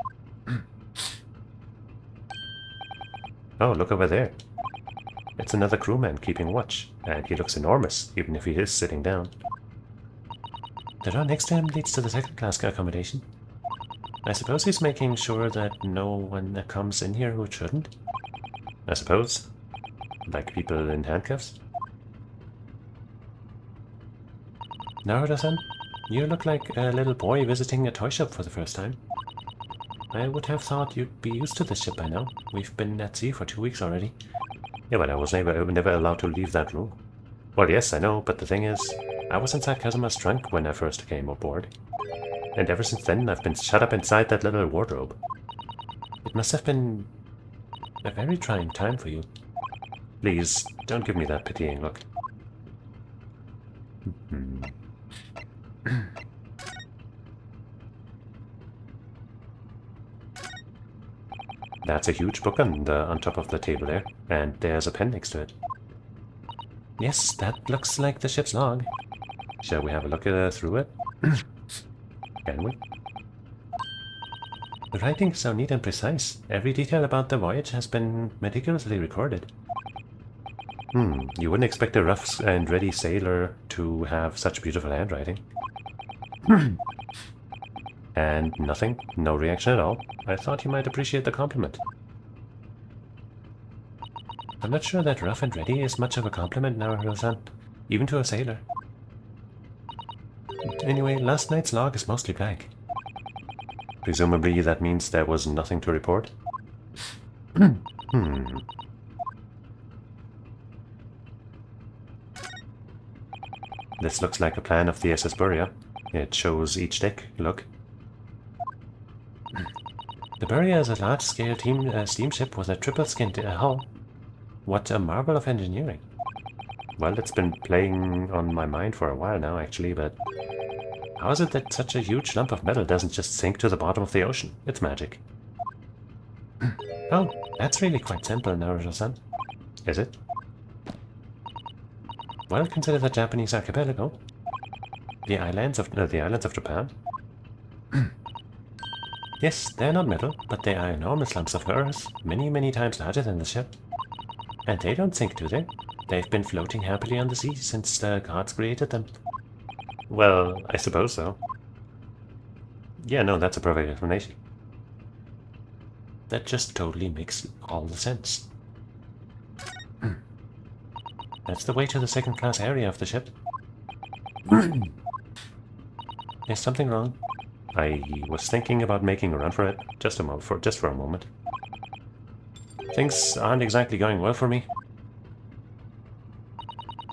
Oh, look over there. It's another crewman keeping watch, and he looks enormous, even if he is sitting down.
The door next to him leads to the second-class accommodation. I suppose he's making sure that no one comes in here who shouldn't.
I suppose. Like people in handcuffs?
Naruto-san, you look like a little boy visiting a toy shop for the first time. I would have thought you'd be used to this ship by now. We've been at sea for 2 weeks already.
Yeah, but I was never allowed to leave that room. Well, yes, I know, but the thing is, I was inside Kazuma's trunk when I first came aboard. And ever since then, I've been shut up inside that little wardrobe.
It must have been a very trying time for you.
Please, don't give me that pitying look. That's a huge book on top of the table there, and there's a pen next to it.
Yes, that looks like the ship's log.
Shall we have a look through it? Can we?
The writing is so neat and precise. Every detail about the voyage has been meticulously recorded.
You wouldn't expect a rough and ready sailor to have such beautiful handwriting. And nothing? No reaction at all? I thought you might appreciate the compliment.
I'm not sure that rough and ready is much of a compliment, Naruto-san, even to a sailor. Anyway, last night's log is mostly blank. Presumably that means there was nothing to report. This looks like a plan of the SS Buria. It shows each deck, look. The Buria is a large-scale steamship with a triple-skinned hull. What a marvel of engineering. Well, it's been playing on my mind for a while now, actually, but how is it that such a huge lump of metal doesn't just sink to the bottom of the ocean? It's magic. Oh, that's really quite simple, Naruto-san. Is it? Well, consider the Japanese archipelago. The islands of Japan. Yes, they're not metal, but they are enormous lumps of earth, many, many times larger than the ship. And they don't sink, do they? They've been floating happily on the sea since the gods created them. Well, I suppose so. Yeah, no, that's a perfect explanation. That just totally makes all the sense. That's the way to the second-class area of the ship. Is something wrong? I was thinking about making a run for it, just for a moment. Things aren't exactly going well for me.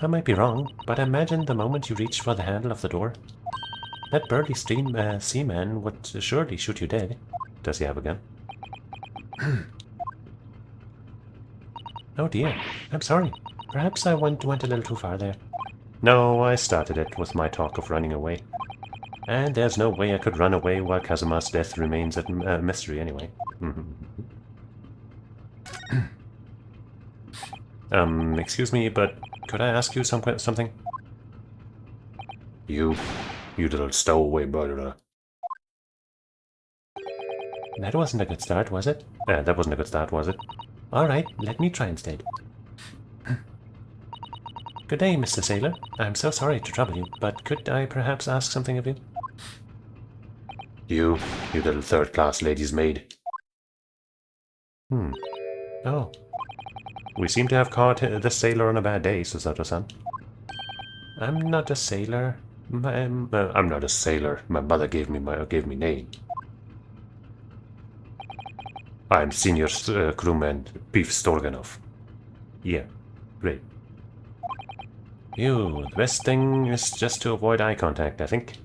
I might be wrong, but imagine the moment you reach for the handle of the door. That burly seaman would surely shoot you dead. Does he have a gun? Oh dear, I'm sorry. Perhaps I went a little too far there. No, I started it with my talk of running away. And there's no way I could run away while Kazuma's death remains a mystery anyway. Excuse me, but could I ask you something?
You little stowaway brother.
That wasn't a good start, was it?
That wasn't a good start, was it?
Alright, let me try instead. Good day, Mr. Sailor. I'm so sorry to trouble you, but could I perhaps ask something of you?
You little third-class lady's maid.
Oh.
We seem to have caught this sailor on a bad day, Susato-san.
I'm not a sailor.
I'm not a sailor. My mother gave me name. I'm senior crewman Beef Storganov.
Yeah, great. The best thing is just to avoid eye contact, I think.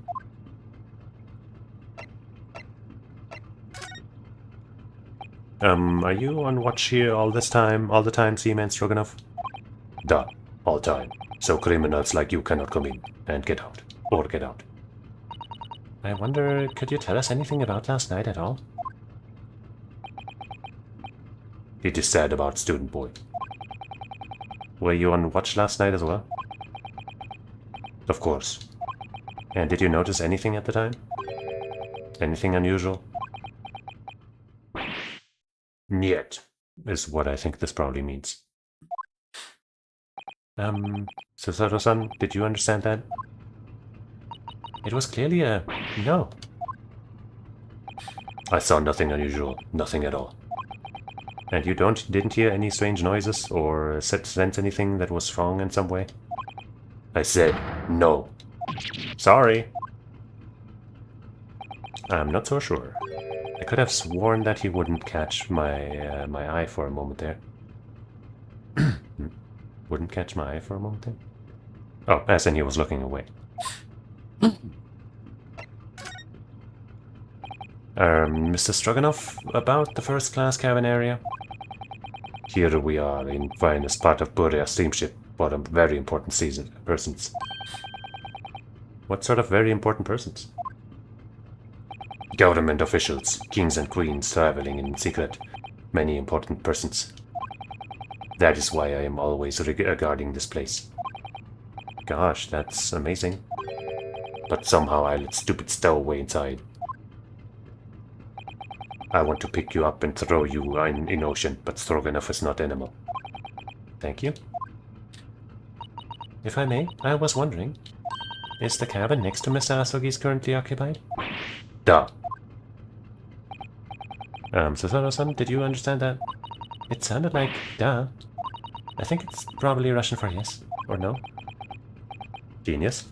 Are you on watch here all the time, Seaman Stroganoff?
Duh,
All time. So criminals like you cannot come in and get out. Or get out.
I wonder, could you tell us anything about last night at all?
It is sad about student boy.
Were you on watch last night as well?
Of course.
And did you notice anything at the time? Anything unusual?
Niet.
Is what I think this probably means. Susato-san, did you understand that? It was clearly a no.
I saw nothing unusual. Nothing at all.
And you didn't hear any strange noises or sense anything that was wrong in some way?
I said no.
Sorry. I'm not so sure. I could have sworn that he wouldn't catch my my eye for a moment there. Wouldn't catch my eye for a moment there? Oh, as in he was looking away. Mr. Stroganoff, about the first-class cabin area?
Here we are in finest part of Buria steamship for a very important persons.
What sort of very important persons?
Government officials, kings and queens traveling in secret. Many important persons. That is why I am always guarding this place.
Gosh, that's amazing.
But somehow I let stupid stowaway inside. I want to pick you up and throw you in ocean, but Stroganoff is not animal.
Thank you. If I may, I was wondering, is the cabin next to Mr. Asogi's currently occupied?
Duh.
Susato-san, did you understand that? It sounded like duh. I think it's probably Russian for yes, or no.
Genius.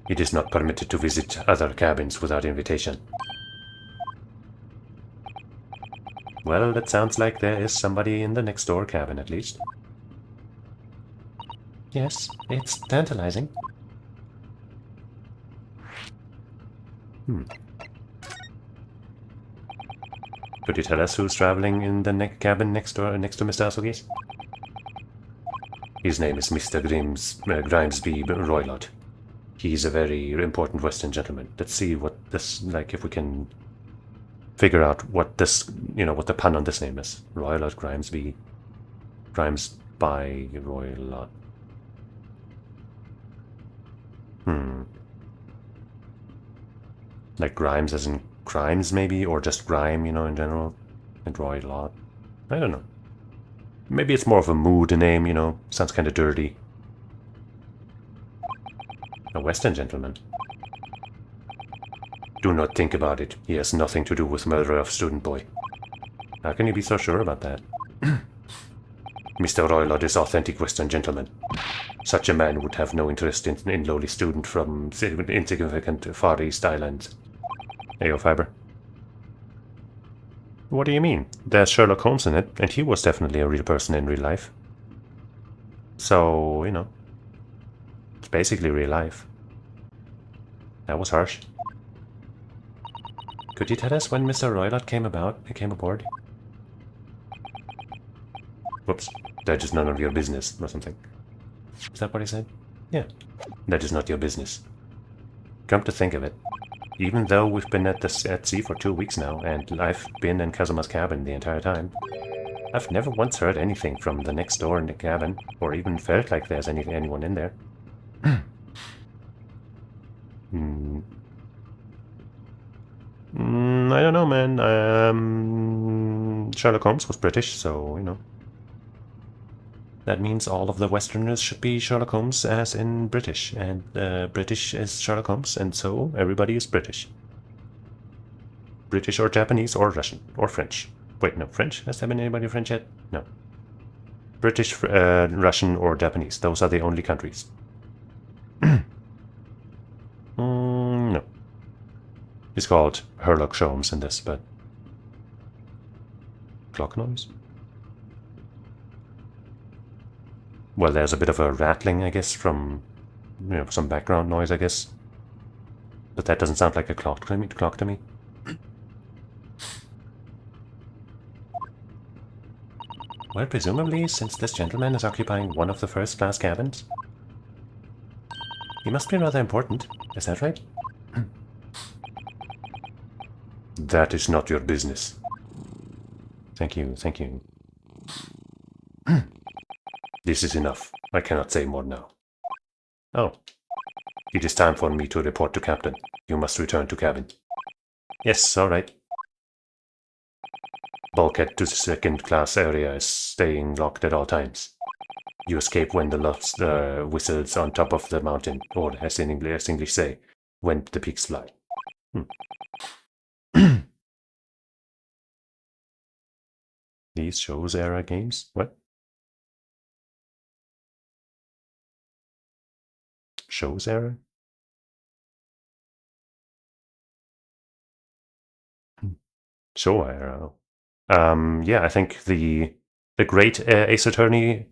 It is not permitted to visit other cabins without invitation. Well, that sounds like there is somebody in the next door cabin at least.
Yes, it's tantalizing.
Could you tell us who's traveling in the cabin next door, next to Mr. Asugi's? His name is Mr. Grimesby Roylott. He's a very important Western gentleman. Let's see what this, like, if we can figure out what this, what the pun on this name is. Roylott, Grimesby Roylott. Like Grimes as in crimes, maybe? Or just grime, in general? And Roylott. I don't know. Maybe it's more of a mood name, sounds kind of dirty. A Western gentleman. Do not think about it. He has nothing to do with murder of student boy. How can you be so sure about that? Mr. Roylott is authentic Western gentleman. Such a man would have no interest in lowly student from insignificant Far East Islands. Ayo, Fiber. What do you mean? There's Sherlock Holmes in it, and he was definitely a real person in real life. So, it's basically real life. That was harsh. Could you tell us when Mr. Roylott came aboard? Whoops, that is none of your business, or something. Is that what he said? Yeah. That is not your business. Come to think of it, even though we've been at sea for 2 weeks now, and I've been in Kazuma's cabin the entire time, I've never once heard anything from the next door in the cabin, or even felt like there's anyone in there. I don't know, man. Sherlock Holmes was British, so, That means all of the Westerners should be Sherlock Holmes, as in British, and British is Sherlock Holmes, and so everybody is British. British or Japanese or Russian or French. Wait, no, French? Has there been anybody French yet? No. British, Russian or Japanese. Those are the only countries. No. It's called Herlock Sholmes in this, but... Clock noise? Well, there's a bit of a rattling, I guess, from, some background noise, I guess. But that doesn't sound like a clock to me. Well, presumably, since this gentleman is occupying one of the first-class cabins, he must be rather important. Is that right? That is not your business. Thank you. This is enough. I cannot say more now. Oh. It is time for me to report to Captain. You must return to cabin. Yes, all right. Bulkhead to the second-class area is staying locked at all times. You escape when the lost whistles on top of the mountain, or as English say, when the peaks fly. These shows era games? What? Shows era? Show era. Yeah, I think the great Ace Attorney,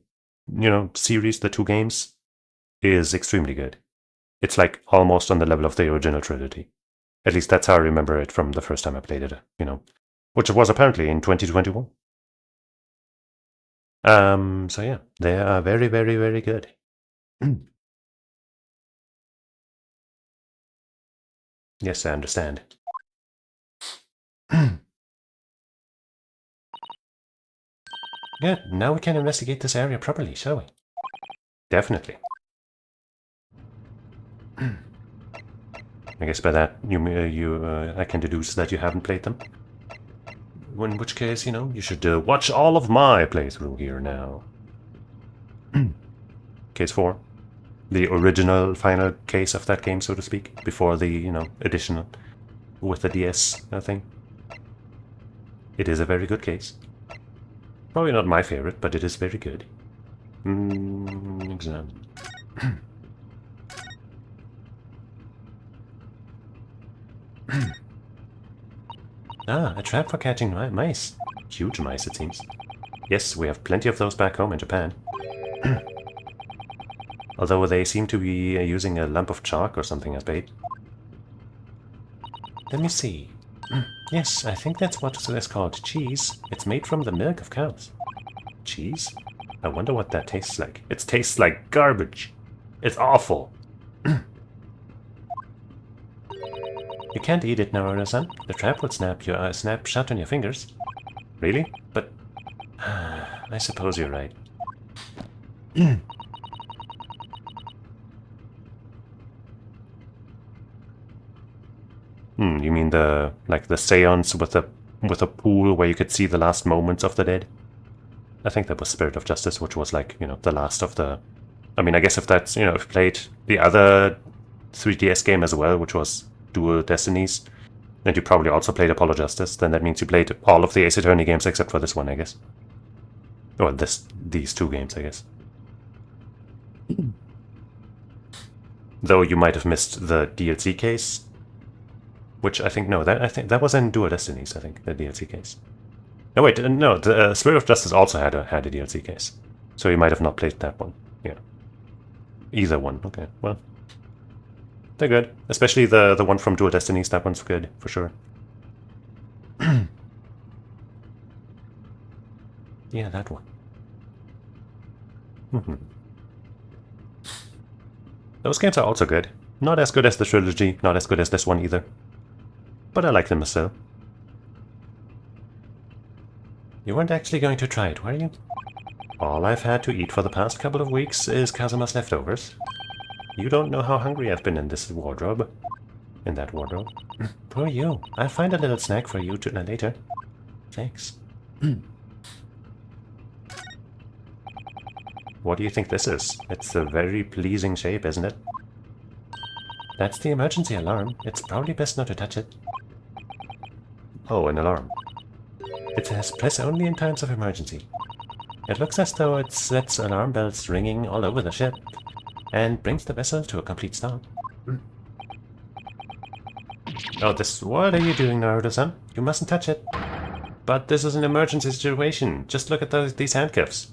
series, the 2 games, is extremely good. It's like almost on the level of the original trilogy. At least that's how I remember it from the first time I played it, which was apparently in 2021. So yeah, they are very, very, very good. Yes, I understand. Good, now we can investigate this area properly, shall we? Definitely. I guess by that I can deduce that you haven't played them. In which case, you should watch all of my playthrough here now. Case 4. The original final case of that game, so to speak, before the, additional with the DS thing. It is a very good case. Probably not my favorite, but it is very good. Exam. Ah, a trap for catching mice. Huge mice, it seems. Yes, we have plenty of those back home in Japan. Although they seem to be using a lump of chalk or something as bait. Let me see. Yes, I think that's what it's called. Cheese. It's made from the milk of cows. Cheese? I wonder what that tastes like. It tastes like garbage. It's awful. You can't eat it, Naruto-san. The trap will snap shut on your fingers. Really? But... I suppose you're right. You mean the seance with a pool where you could see the last moments of the dead? I think that was Spirit of Justice, which was like, the last of the... I mean, I guess if that's, if you played the other 3DS game as well, which was Dual Destinies, and you probably also played Apollo Justice, then that means you played all of the Ace Attorney games except for this one, I guess. Or these two games, I guess. Though you might have missed the DLC case, which I think that was in Dual Destinies, I think, the DLC case. No, wait, no, the Spirit of Justice also had a DLC case, so you might have not played that one. Yeah, either one. Okay, well, they're good, especially the one from Dual Destinies. That one's good for sure. Yeah, that one. Those games are also good. Not as good as the trilogy, not as good as this one either. But I like them still. You weren't actually going to try it, were you? All I've had to eat for the past couple of weeks is Kazuma's leftovers. You don't know how hungry I've been in this wardrobe. In that wardrobe. Poor you. I'll find a little snack for you later. Thanks. What do you think this is? It's a very pleasing shape, isn't it? That's the emergency alarm. It's probably best not to touch it. Oh, an alarm. It says press only in times of emergency. It looks as though it sets alarm bells ringing all over the ship and brings the vessel to a complete stop. Oh, what are you doing, Naruto-san? You mustn't touch it. But this is an emergency situation. Just look at these handcuffs.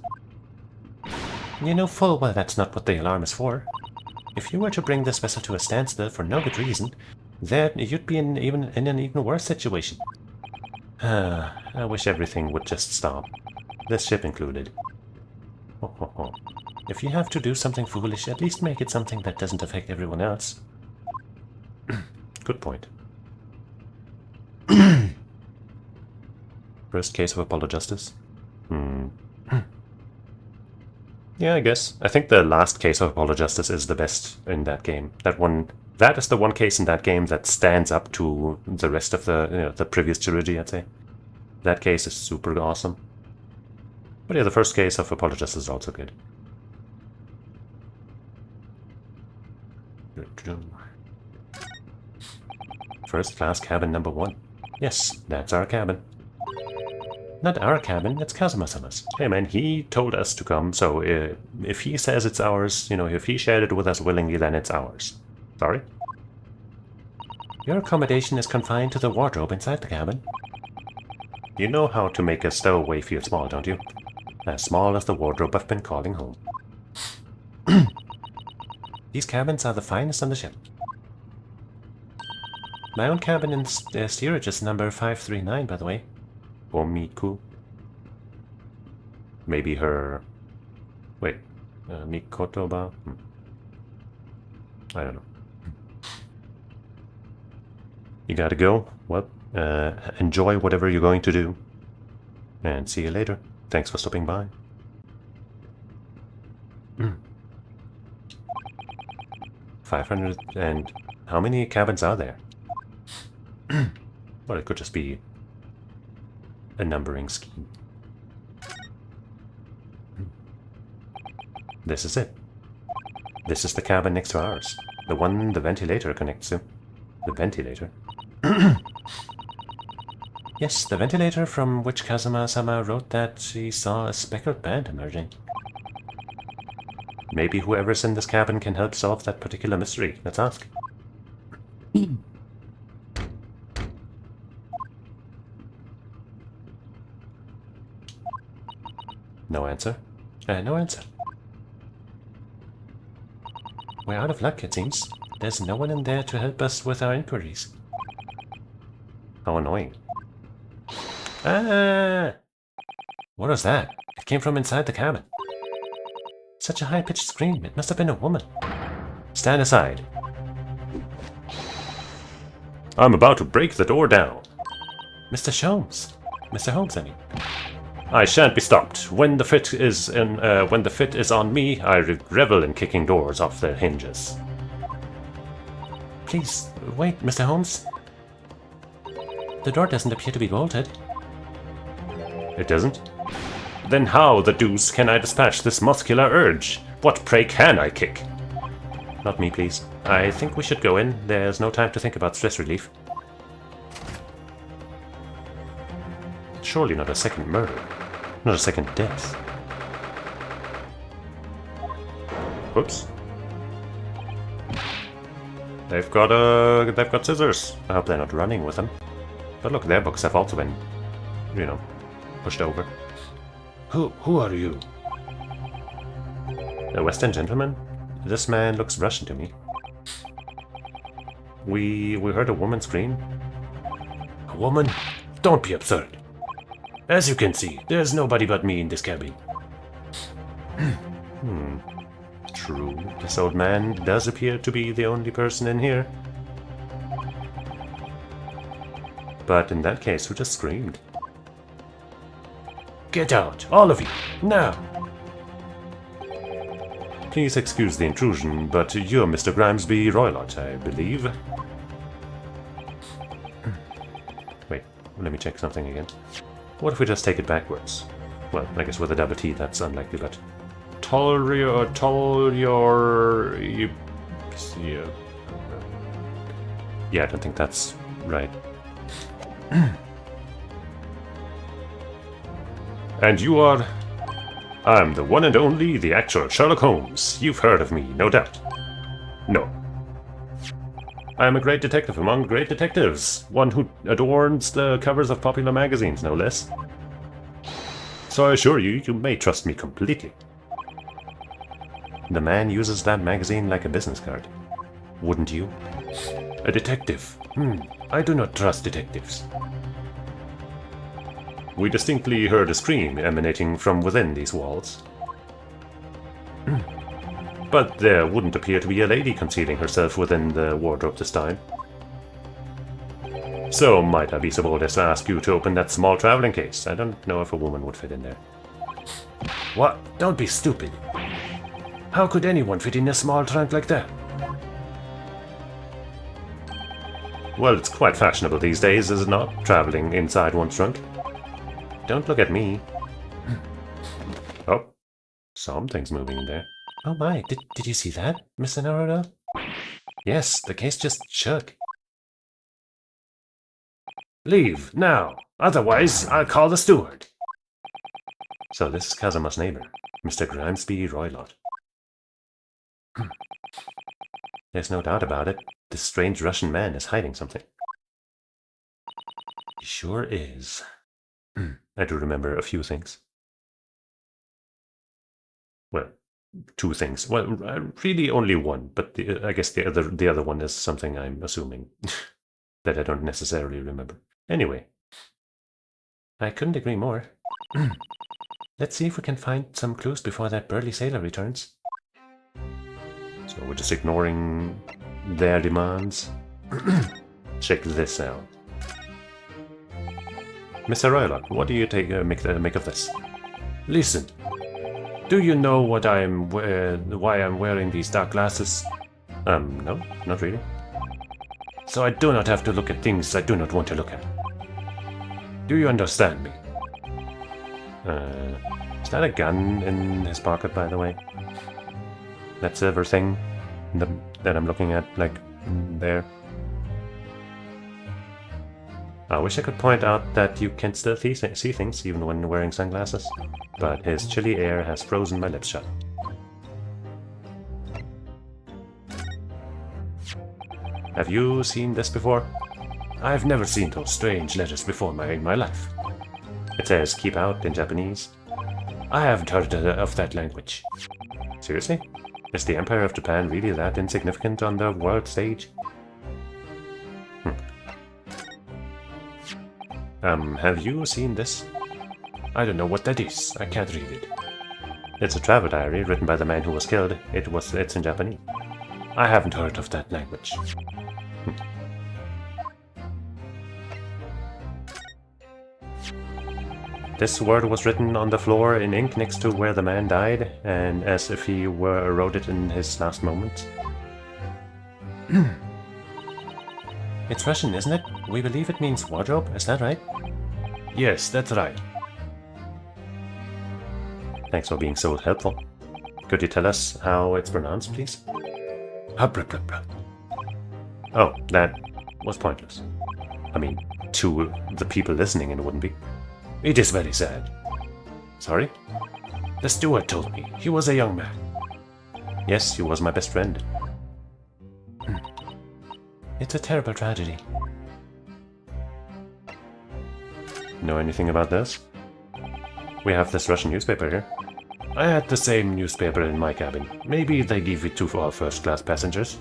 You know full well that's not what the alarm is for. If you were to bring this vessel to a standstill for no good reason, then you'd be in an even worse situation. I wish everything would just stop. This ship included. If you have to do something foolish, at least make it something that doesn't affect everyone else. Good point. First case of Apollo Justice? Yeah, I guess. I think the last case of Apollo Justice is the best in that game. That is the one case in that game that stands up to the rest of the previous trilogy, I'd say. That case is super awesome. But yeah, the first case of Apollo Justice is also good. First class cabin number 1. Yes, that's our cabin. Not our cabin, it's Kazuma-sama's. Hey man, he told us to come, so if he says it's ours, if he shared it with us willingly, then it's ours. Sorry? Your accommodation is confined to the wardrobe inside the cabin. You know how to make a stowaway feel small, don't you? As small as the wardrobe I've been calling home. These cabins are the finest on the ship. My own cabin in steerage is number 539, by the way. Miku. Maybe her... Wait. Mikotoba? I don't know. You gotta go? Well, enjoy whatever you're going to do. And see you later. Thanks for stopping by. 500 and... How many cabins are there? Well, it could just be a numbering scheme. This is it. This is the cabin next to ours. The one the ventilator connects to. The ventilator? Yes, the ventilator from which Kazuma-sama wrote that she saw a speckled band emerging. Maybe whoever's in this cabin can help solve that particular mystery. Let's ask. No answer. No answer. We're out of luck, it seems. There's no one in there to help us with our inquiries. How annoying. Ah! What was that? It came from inside the cabin. Such a high-pitched scream. It must have been a woman. Stand aside. I'm about to break the door down. Mr. Holmes. Mr. Holmes, I mean. I shan't be stopped. When the fit is on me, I revel in kicking doors off their hinges. Please, wait, Mr. Holmes. The door doesn't appear to be bolted. It doesn't? Then how the deuce can I dispatch this muscular urge? What prey can I kick? Not me, please. I think we should go in. There's no time to think about stress relief. Surely not a second murder. Not a second death. Whoops. They've got scissors. I hope they're not running with them. But look, their books have also been, you know, pushed over. Who are you? A West End gentleman? This man looks Russian to me. We heard a woman scream. A woman? Don't be absurd. As you can see, there's nobody but me in this cabin. True, this old man does appear to be the only person in here. But in that case, who just screamed? Get out, all of you, now! Please excuse the intrusion, but you're Mr. Grimesby Roylott, I believe. Wait, let me check something again. What if we just take it backwards? Well, I guess with a double T, that's unlikely, but... Yeah, I don't think that's right. And you are... I'm the one and only, the actual Sherlock Holmes. You've heard of me, no doubt. No. I am a great detective among great detectives. One who adorns the covers of popular magazines, no less. So I assure you, you may trust me completely. The man uses that magazine like a business card. Wouldn't you? A detective? I do not trust detectives. We distinctly heard a scream emanating from within these walls. But there wouldn't appear to be a lady concealing herself within the wardrobe this time. So, might I be so bold as to ask you to open that small traveling case? I don't know if a woman would fit in there. What? Don't be stupid. How could anyone fit in a small trunk like that? Well, it's quite fashionable these days, is it not? Traveling inside one's trunk. Don't look at me. Oh, something's moving in there. Oh my, did you see that, Mr. Naruto? Yes, the case just shook. Leave, now. Otherwise, I'll call the steward. So this is Kazuma's neighbor, Mr. Grimesby Roylott. There's no doubt about it. This strange Russian man is hiding something. He sure is. I do remember a few things. Well, two things. Well, really only one, but I guess the other one is something I'm assuming that I don't necessarily remember. Anyway, I couldn't agree more. Let's see if we can find some clues before that burly sailor returns. So we're just ignoring their demands. Check this out. Mr. Roylott, what do you make of this? Listen. Do you know what why I'm wearing these dark glasses? No, not really. So I do not have to look at things I do not want to look at. Do you understand me? Is that a gun in his pocket, by the way? That silver thing that I'm looking at, like, there. I wish I could point out that you can still see things even when wearing sunglasses, but his chilly air has frozen my lips shut. Have you seen this before? I've never seen those strange letters before in my life. It says, keep out in Japanese. I haven't heard of that language. Seriously? Is the Empire of Japan really that insignificant on the world stage? Have you seen this? I don't know what that is. I can't read it. It's a travel diary written by the man who was killed. It's in Japanese. I haven't heard of that language. This word was written on the floor in ink next to where the man died, and as if he wrote it in his last moments.
It's Russian, isn't it? We believe it means wardrobe, is that right?
Yes, that's right. Thanks for being so helpful. Could you tell us how it's pronounced, please? Oh, that was pointless. I mean, to the people listening, it wouldn't be. It is very sad. Sorry? The steward told me. He was a young man. Yes, he was my best friend.
It's a terrible tragedy.
Know anything about this? We have this Russian newspaper here. I had the same newspaper in my cabin. Maybe they give it to all first-class passengers.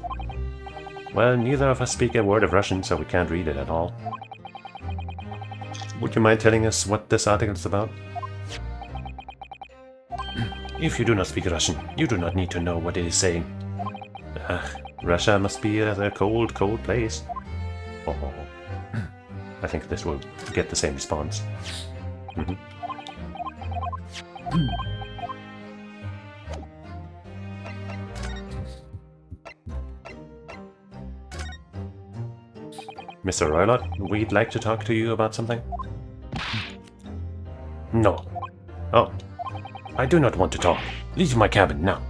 Well, neither of us speak a word of Russian, so we can't read it at all. Would you mind telling us what this article is about?
If you do not speak Russian, you do not need to know what it is saying.
Russia must be a cold, cold place. Oh, I think this will get the same response. Mr. Roylott, we'd like to talk to you about something. No. Oh. I do not want to talk. Leave my cabin now.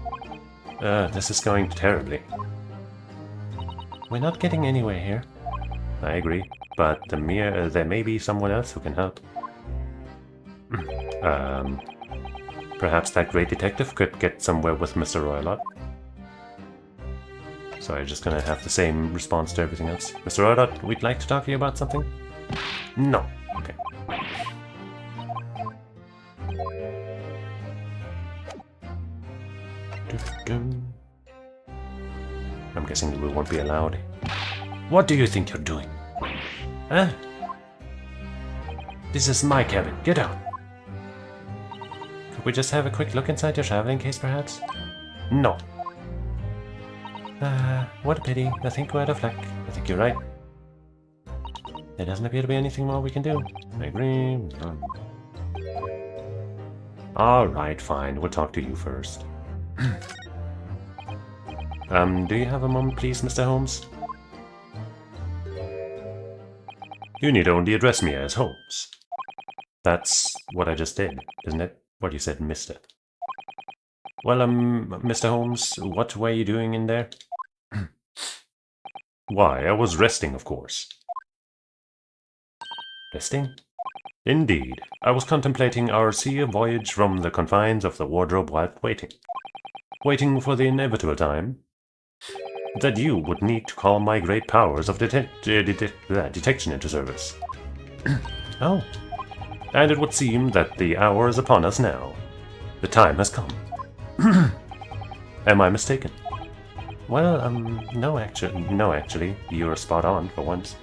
This is going terribly.
We're not getting anywhere here.
I agree, but there may be someone else who can help. Perhaps that great detective could get somewhere with Mr. Roylott. So I'm just gonna have the same response to everything else. Mr. Roylott, we'd like to talk to you about something? No. Okay. I'm guessing we won't be allowed. What do you think you're doing? Huh? This is my cabin. Get out.
Could we just have a quick look inside your traveling case, perhaps?
No.
What a pity. I think we're out of luck.
I think you're right.
There doesn't appear to be anything more we can do.
I agree. Alright, fine. We'll talk to you first. Do you have a moment, please, Mr. Holmes? You need only address me as Holmes. That's what I just did, isn't it? What you said, Mr. Well, Mr. Holmes, what were you doing in there? Why, I was resting, of course. Resting? Indeed. I was contemplating our sea voyage from the confines of the wardrobe while waiting. Waiting for the inevitable time that you would need to call my great powers of detection into service.
Oh.
And it would seem that the hour is upon us now. The time has come. Am I mistaken?
Well, no, actually, you're spot on for once.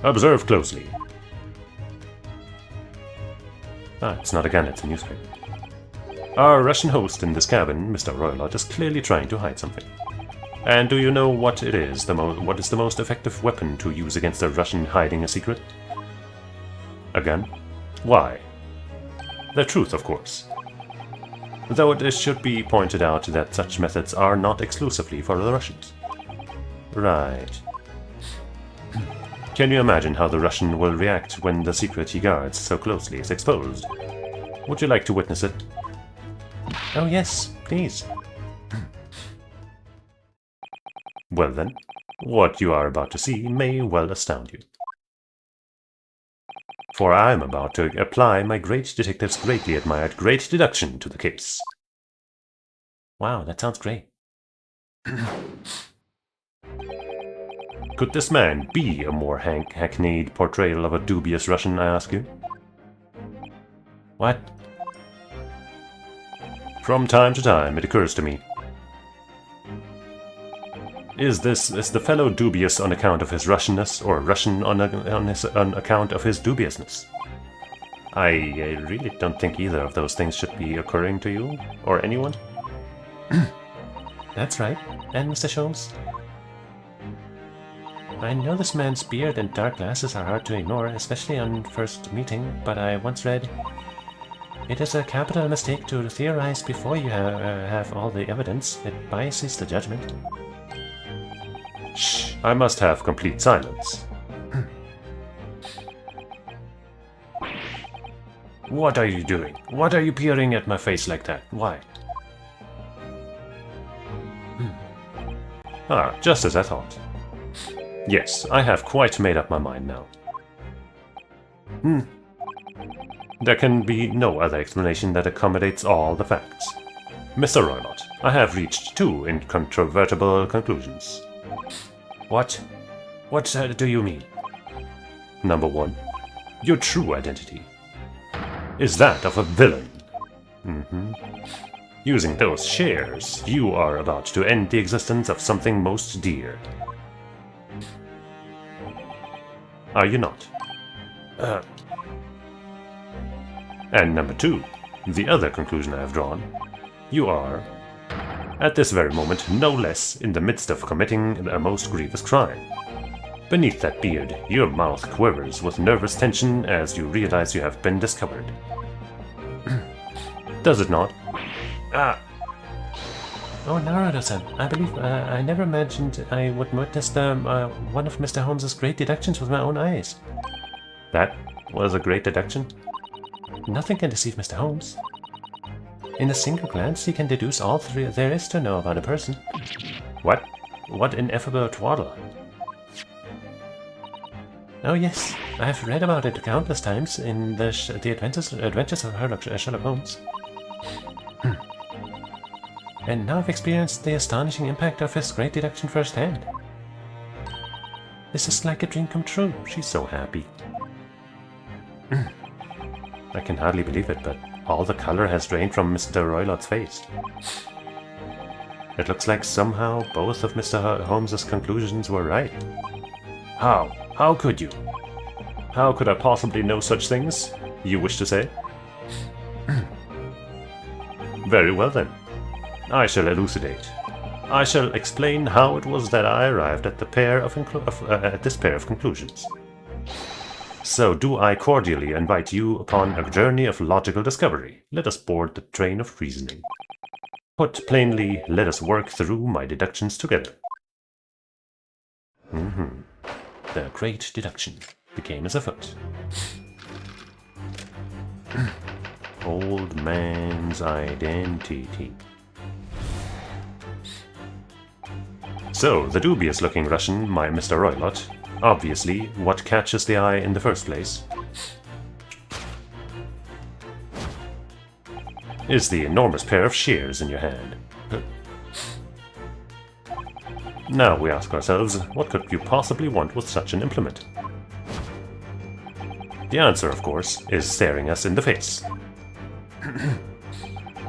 Observe closely. It's not a gun, it's a newspaper. Our Russian host in this cabin, Mr. Roylott, is clearly trying to hide something. And do you know what it is? What is the most effective weapon to use against a Russian hiding a secret? A gun? Why? The truth, of course. Though it should be pointed out that such methods are not exclusively for the Russians. Right. Can you imagine how the Russian will react when the secret he guards so closely is exposed? Would you like to witness it?
Oh yes, please.
Well then, what you are about to see may well astound you. For I am about to apply my great detective's greatly admired great deduction to the case.
Wow, that sounds great.
Could this man be a more hackneyed portrayal of a dubious Russian, I ask you?
What?
From time to time, it occurs to me. Is the fellow dubious on account of his Russianness, or Russian on account of his dubiousness? I really don't think either of those things should be occurring to you, or anyone.
That's right. And Mr. Sholmes? I know this man's beard and dark glasses are hard to ignore, especially on first meeting, but I once read, "It is a capital mistake to theorize before you have all the evidence. It biases the judgment."
Shh, I must have complete silence. What are you doing? What are you peering at my face like that? Why? Ah, just as I thought. Yes, I have quite made up my mind now. There can be no other explanation that accommodates all the facts. Mr. Roylott, I have reached two incontrovertible conclusions.
What? What do you mean?
Number one, your true identity is that of a villain. Using those shares, you are about to end the existence of something most dear. Are you not? And number two, the other conclusion I have drawn, you are, at this very moment, no less in the midst of committing a most grievous crime. Beneath that beard, your mouth quivers with nervous tension as you realize you have been discovered. Does it not?
Oh, Naruto-san, I believe I never imagined I would witness one of Mr. Holmes's great deductions with my own eyes.
That was a great deduction?
Nothing can deceive Mr. Holmes. In a single glance, he can deduce all there is to know about a person.
What?
What ineffable twaddle. Oh yes, I have read about it countless times in the Adventures of Sherlock Holmes. And now I've experienced the astonishing impact of his great deduction firsthand. This is like a dream come true.
She's so happy. I can hardly believe it, but all the color has drained from Mr. Roylott's face. It looks like somehow both of Mr. Holmes's conclusions were right. How? How could you? How could I possibly know such things, you wish to say? Very well then. I shall elucidate. I shall explain how it was that I arrived at this pair of conclusions. So do I cordially invite you upon a journey of logical discovery. Let us board the train of reasoning. Put plainly, let us work through my deductions together.
The great deduction. The game is afoot.
Old man's identity. So, the dubious-looking Russian, my Mr. Roylott, obviously, what catches the eye in the first place is the enormous pair of shears in your hand. Now we ask ourselves, what could you possibly want with such an implement? The answer, of course, is staring us in the face.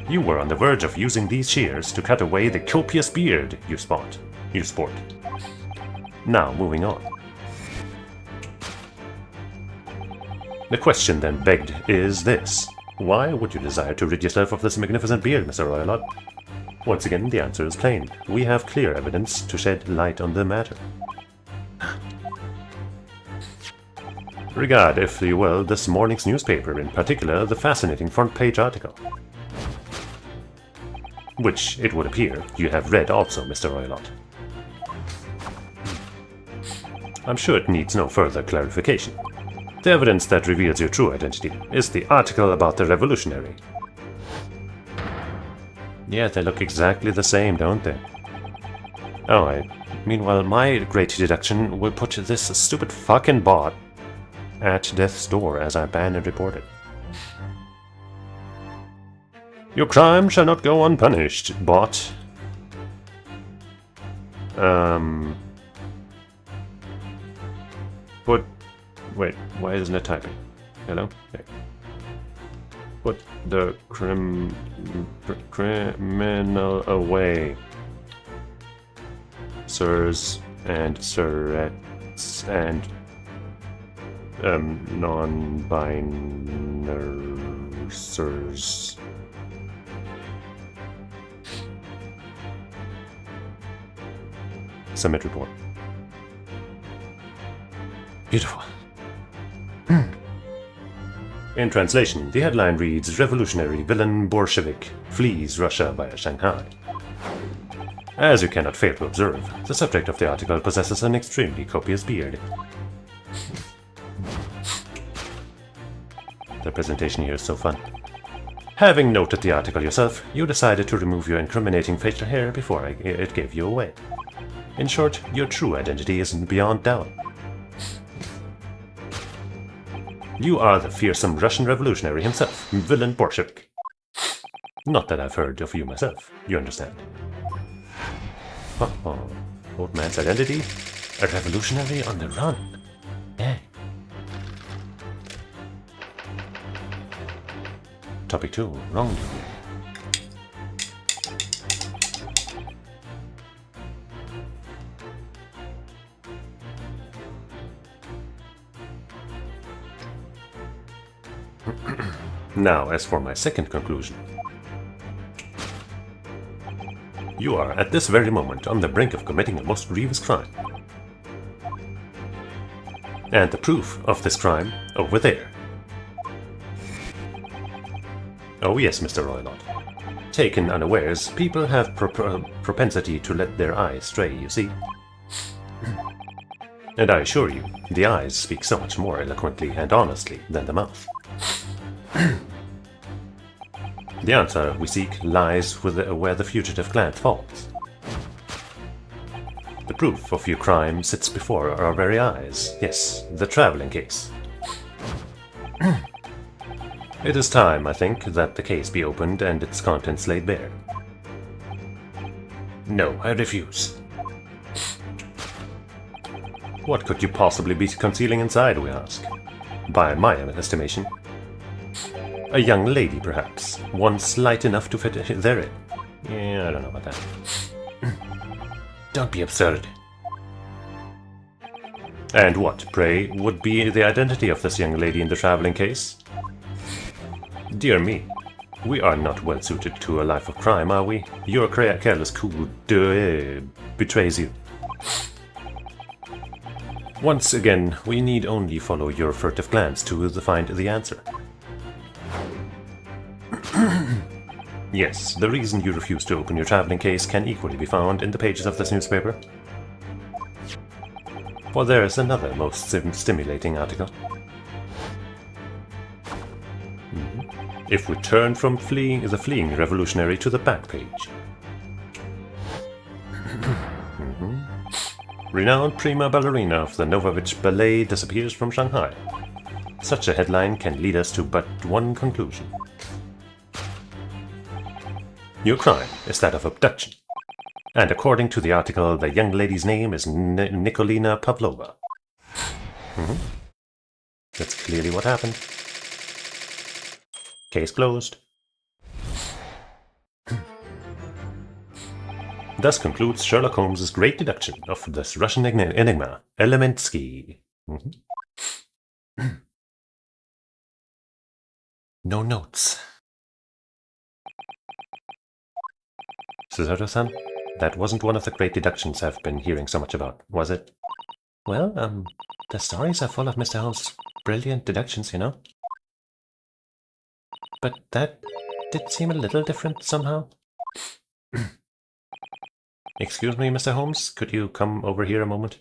You were on the verge of using these shears to cut away the copious beard you sport. Now, moving on. The question then begged is this. Why would you desire to rid yourself of this magnificent beard, Mr. Roylott? Once again, the answer is plain. We have clear evidence to shed light on the matter. Regard, if you will, this morning's newspaper, in particular the fascinating front-page article. Which, it would appear, you have read also, Mr. Roylott. I'm sure it needs no further clarification. The evidence that reveals your true identity is the article about the revolutionary. Yeah, they look exactly the same, don't they? Alright, meanwhile my great deduction will put this stupid fucking bot at death's door as I ban and report it. Your crime shall not go unpunished, bot. Wait, why isn't it typing? Hello? Okay. Put the criminal away. Sirs and sirettes and non-binary sirs. Submit report. Beautiful. In translation, the headline reads, Revolutionary villain Bolshevik flees Russia via Shanghai. As you cannot fail to observe, the subject of the article possesses an extremely copious beard. The presentation here is so fun. Having noted the article yourself, you decided to remove your incriminating facial hair before it gave you away. In short, your true identity is beyond doubt. You are the fearsome Russian revolutionary himself, villain Bolshevik. Not that I've heard of you myself, you understand. Oh, old man's identity? A revolutionary on the run. Dang. Topic 2, wrongdoing. Now, as for my second conclusion. You are, at this very moment, on the brink of committing a most grievous crime. And the proof of this crime, over there. Oh yes, Mr. Roylott. Taken unawares, people have propensity to let their eyes stray, you see. And I assure you, the eyes speak so much more eloquently and honestly than the mouth. The answer we seek lies with where the fugitive glance falls. The proof of your crime sits before our very eyes. Yes, the traveling case. It is time, I think, that the case be opened and its contents laid bare. No, I refuse. What could you possibly be concealing inside, we ask? By my estimation, a young lady, perhaps. One slight enough to fit therein. Yeah, I don't know about that. Don't be absurd. And what, pray, would be the identity of this young lady in the traveling case? Dear me, we are not well suited to a life of crime, are we? Your careless coup betrays you. Once again, we need only follow your furtive glance to find the answer. Yes, the reason you refuse to open your traveling case can equally be found in the pages of this newspaper. For there is another most stimulating article. If we turn from the fleeing revolutionary to the back page. Renowned prima ballerina of the Novovich Ballet disappears from Shanghai. Such a headline can lead us to but one conclusion. Your crime is that of abduction, and according to the article, the young lady's name is Nikolina Pavlova. That's clearly what happened. Case closed. Thus concludes Sherlock Holmes' great deduction of this Russian enigma, Elemensky. No notes. Suzato-san, that wasn't one of the great deductions I've been hearing so much about, was it? Well, the stories are full of Mr. Holmes' brilliant deductions, you know. But that did seem a little different somehow. Excuse me, Mr. Holmes, could you come over here a moment?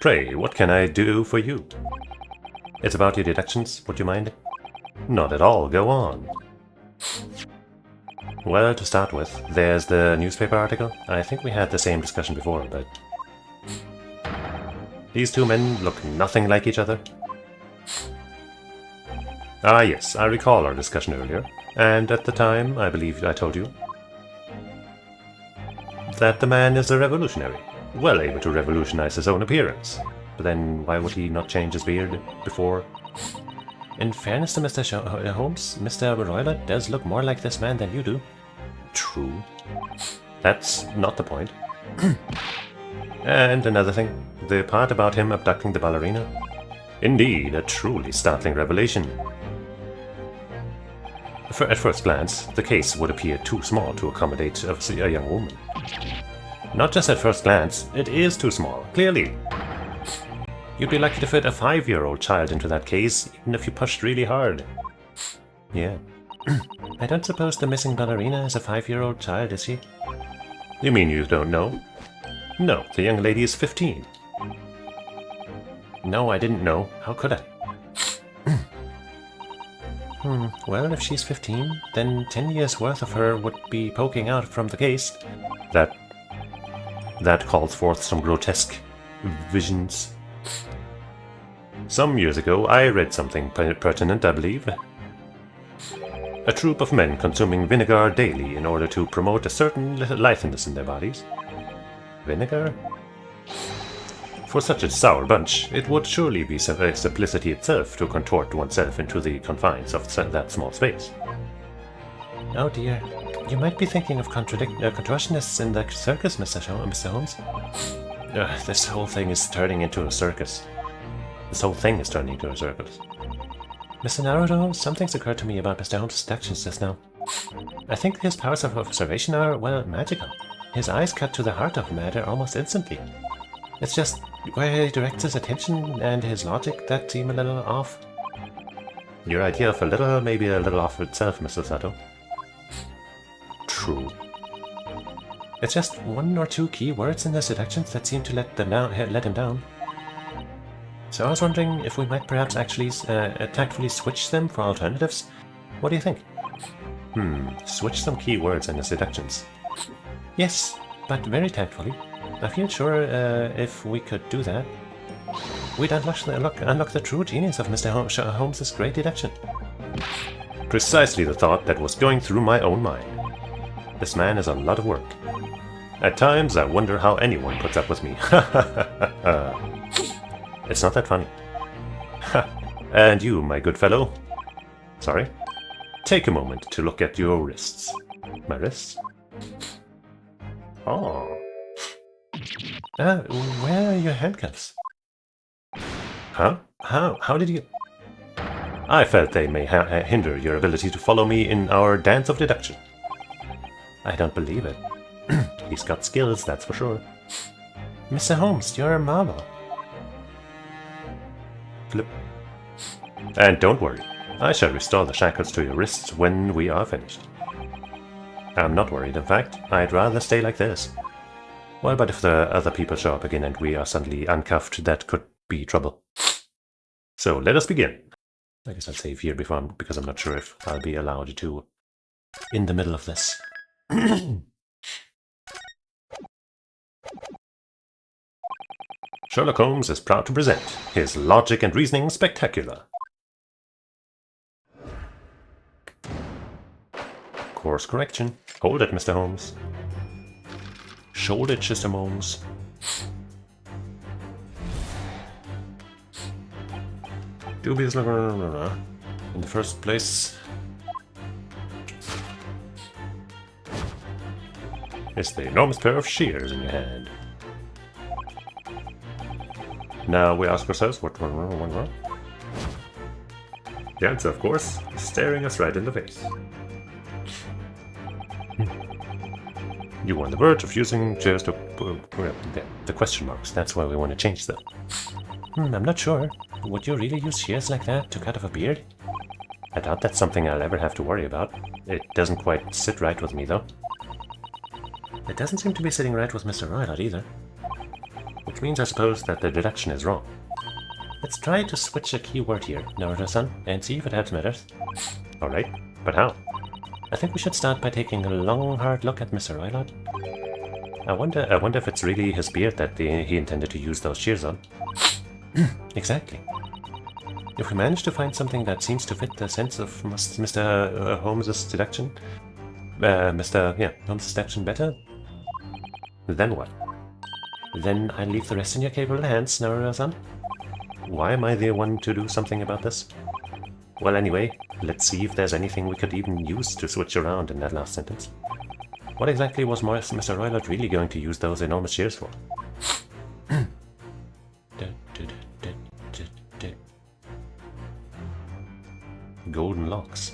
Pray, what can I do for you? It's about your deductions, would you mind? Not at all, go on. Well, to start with, there's the newspaper article. I think we had the same discussion before, but... These two men look nothing like each other. Ah yes, I recall our discussion earlier, and at the time, I believe I told you that the man is a revolutionary, well able to revolutionize his own appearance. but then why would he not change his beard before? In fairness to Mr. Holmes, Mr. Roylott does look more like this man than you do. True. That's not the point. And another thing, the part about him abducting the ballerina. Indeed, a truly startling revelation. At first glance, the case would appear too small to accommodate a young woman. Not just at first glance, it is too small, clearly. You'd be lucky to fit a 5-year-old child into that case, even if you pushed really hard. Yeah. I don't suppose the missing ballerina is a 5-year-old child, is she? You mean you don't know? No, the young lady is 15. No, I didn't know. How could I? Well, if she's 15, then 10 years worth of her would be poking out from the case. That calls forth some grotesque visions. Some years ago, I read something pertinent, I believe. A troop of men consuming vinegar daily in order to promote a certain litheness in their bodies. Vinegar? For such a sour bunch, it would surely be simplicity itself to contort oneself into the confines of that small space. Oh dear, you might be thinking of contortionists in the circus, Mr. Holmes. This whole thing is turning into a circus. Mr. Naruto, something's occurred to me about Mr. Holmes' actions just now. I think his powers of observation are, well, magical. His eyes cut to the heart of matter almost instantly. It's just where he directs his attention and his logic that seem a little off. Your idea of a little may be a little off itself, Mr. Sato. True. It's just 1 or 2 key words in the seductions that seem to let him down. So I was wondering if we might perhaps actually tactfully switch them for alternatives. What do you think? Switch some key words in the seductions. Yes, but very tactfully. I feel sure if we could do that, we'd unlock the true genius of Mr. Holmes' great deduction. Precisely the thought that was going through my own mind. This man is a lot of work. At times, I wonder how anyone puts up with me. It's not that funny. And you, my good fellow. Sorry? Take a moment to look at your wrists. My wrists? Oh. Where are your handcuffs? Huh? How did you... I felt they may hinder your ability to follow me in our dance of deduction. I don't believe it. He's got skills, that's for sure. Mr. Holmes, you're a marvel. Flip. And don't worry, I shall restore the shackles to your wrists when we are finished. I'm not worried, in fact. I'd rather stay like this. Well, but if the other people show up again and we are suddenly uncuffed, that could be trouble. So, let us begin. I guess I'll save here because I'm not sure if I'll be allowed to in the middle of this. Sherlock Holmes is proud to present his logic and reasoning spectacular. Course correction. Hold it, Mr. Holmes. Hold it, Mr. Holmes. Dubious. In the first place, is the enormous pair of shears in your hand. Now we ask ourselves what went wrong. The answer, of course, is staring us right in the face. You were on the verge of using shears to... the question marks, that's why we want to change them. I'm not sure. Would you really use shears like that to cut off a beard? I doubt that's something I'll ever have to worry about. It doesn't quite sit right with me, though. It doesn't seem to be sitting right with Mr. Roylott either. Which means, I suppose, that the deduction is wrong. Let's try to switch a keyword here, Naruto-san, and see if it helps matters. Alright, but how? I think we should start by taking a long, hard look at Mr. Roylott. I wonder if it's really his beard that he intended to use those shears on. Exactly. If we manage to find something that seems to fit the sense of Mr. Holmes' deduction, Holmes' deduction better, then what? Then I leave the rest in your capable hands, Naruto-san. Why am I the one to do something about this? Well, anyway, let's see if there's anything we could even use to switch around in that last sentence. What exactly was Mr. Roylott really going to use those enormous shears for? Golden locks.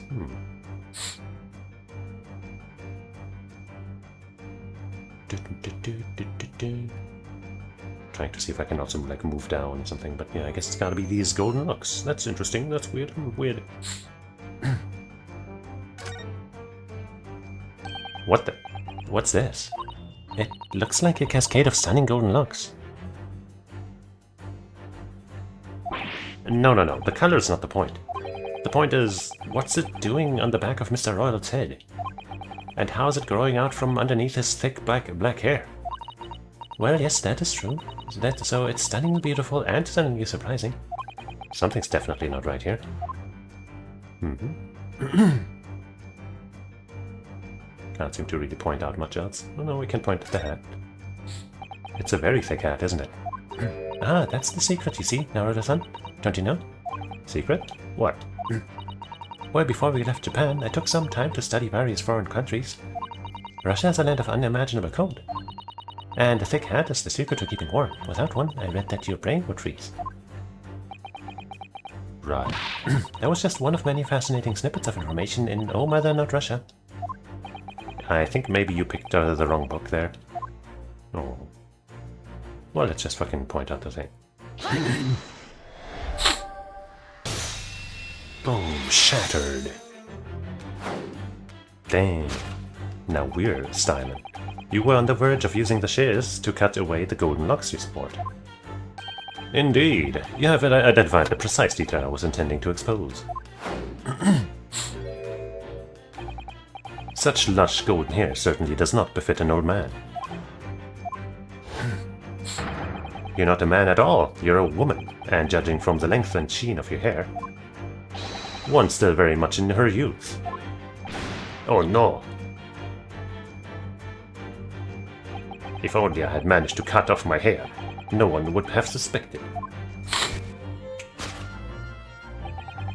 Trying to see if I can also like move down or something, but yeah, I guess it's gotta be these golden locks. That's interesting. That's weird. Weird. What the? What's this? It looks like a cascade of stunning golden locks. No. The color's not the point. The point is, what's it doing on the back of Mr. Roylott's head? And how is it growing out from underneath his thick black hair? Well, yes, that is true. So it's stunningly beautiful and stunningly surprising. Something's definitely not right here. Can't seem to really point out much else. Oh no, we can point at the hat. It's a very thick hat, isn't it? Ah, that's the secret, you see, Naruto-san. Don't you know? Secret? What? Well, before we left Japan, I took some time to study various foreign countries. Russia is a land of unimaginable cold. And a thick hat is the secret to keeping warm. Without one, I read that your brain would freeze. Right. That was just one of many fascinating snippets of information in Oh Mother Not Russia. I think maybe you picked the wrong book there. Oh. Well, let's just fucking point out the thing. Boom, shattered. Dang. Now we're styling. You were on the verge of using the shears to cut away the golden locks you sport. Indeed, you have identified the precise detail I was intending to expose. Such lush golden hair certainly does not befit an old man. You're not a man at all, you're a woman, and judging from the length and sheen of your hair, one still very much in her youth. Oh no. If only I had managed to cut off my hair, no one would have suspected.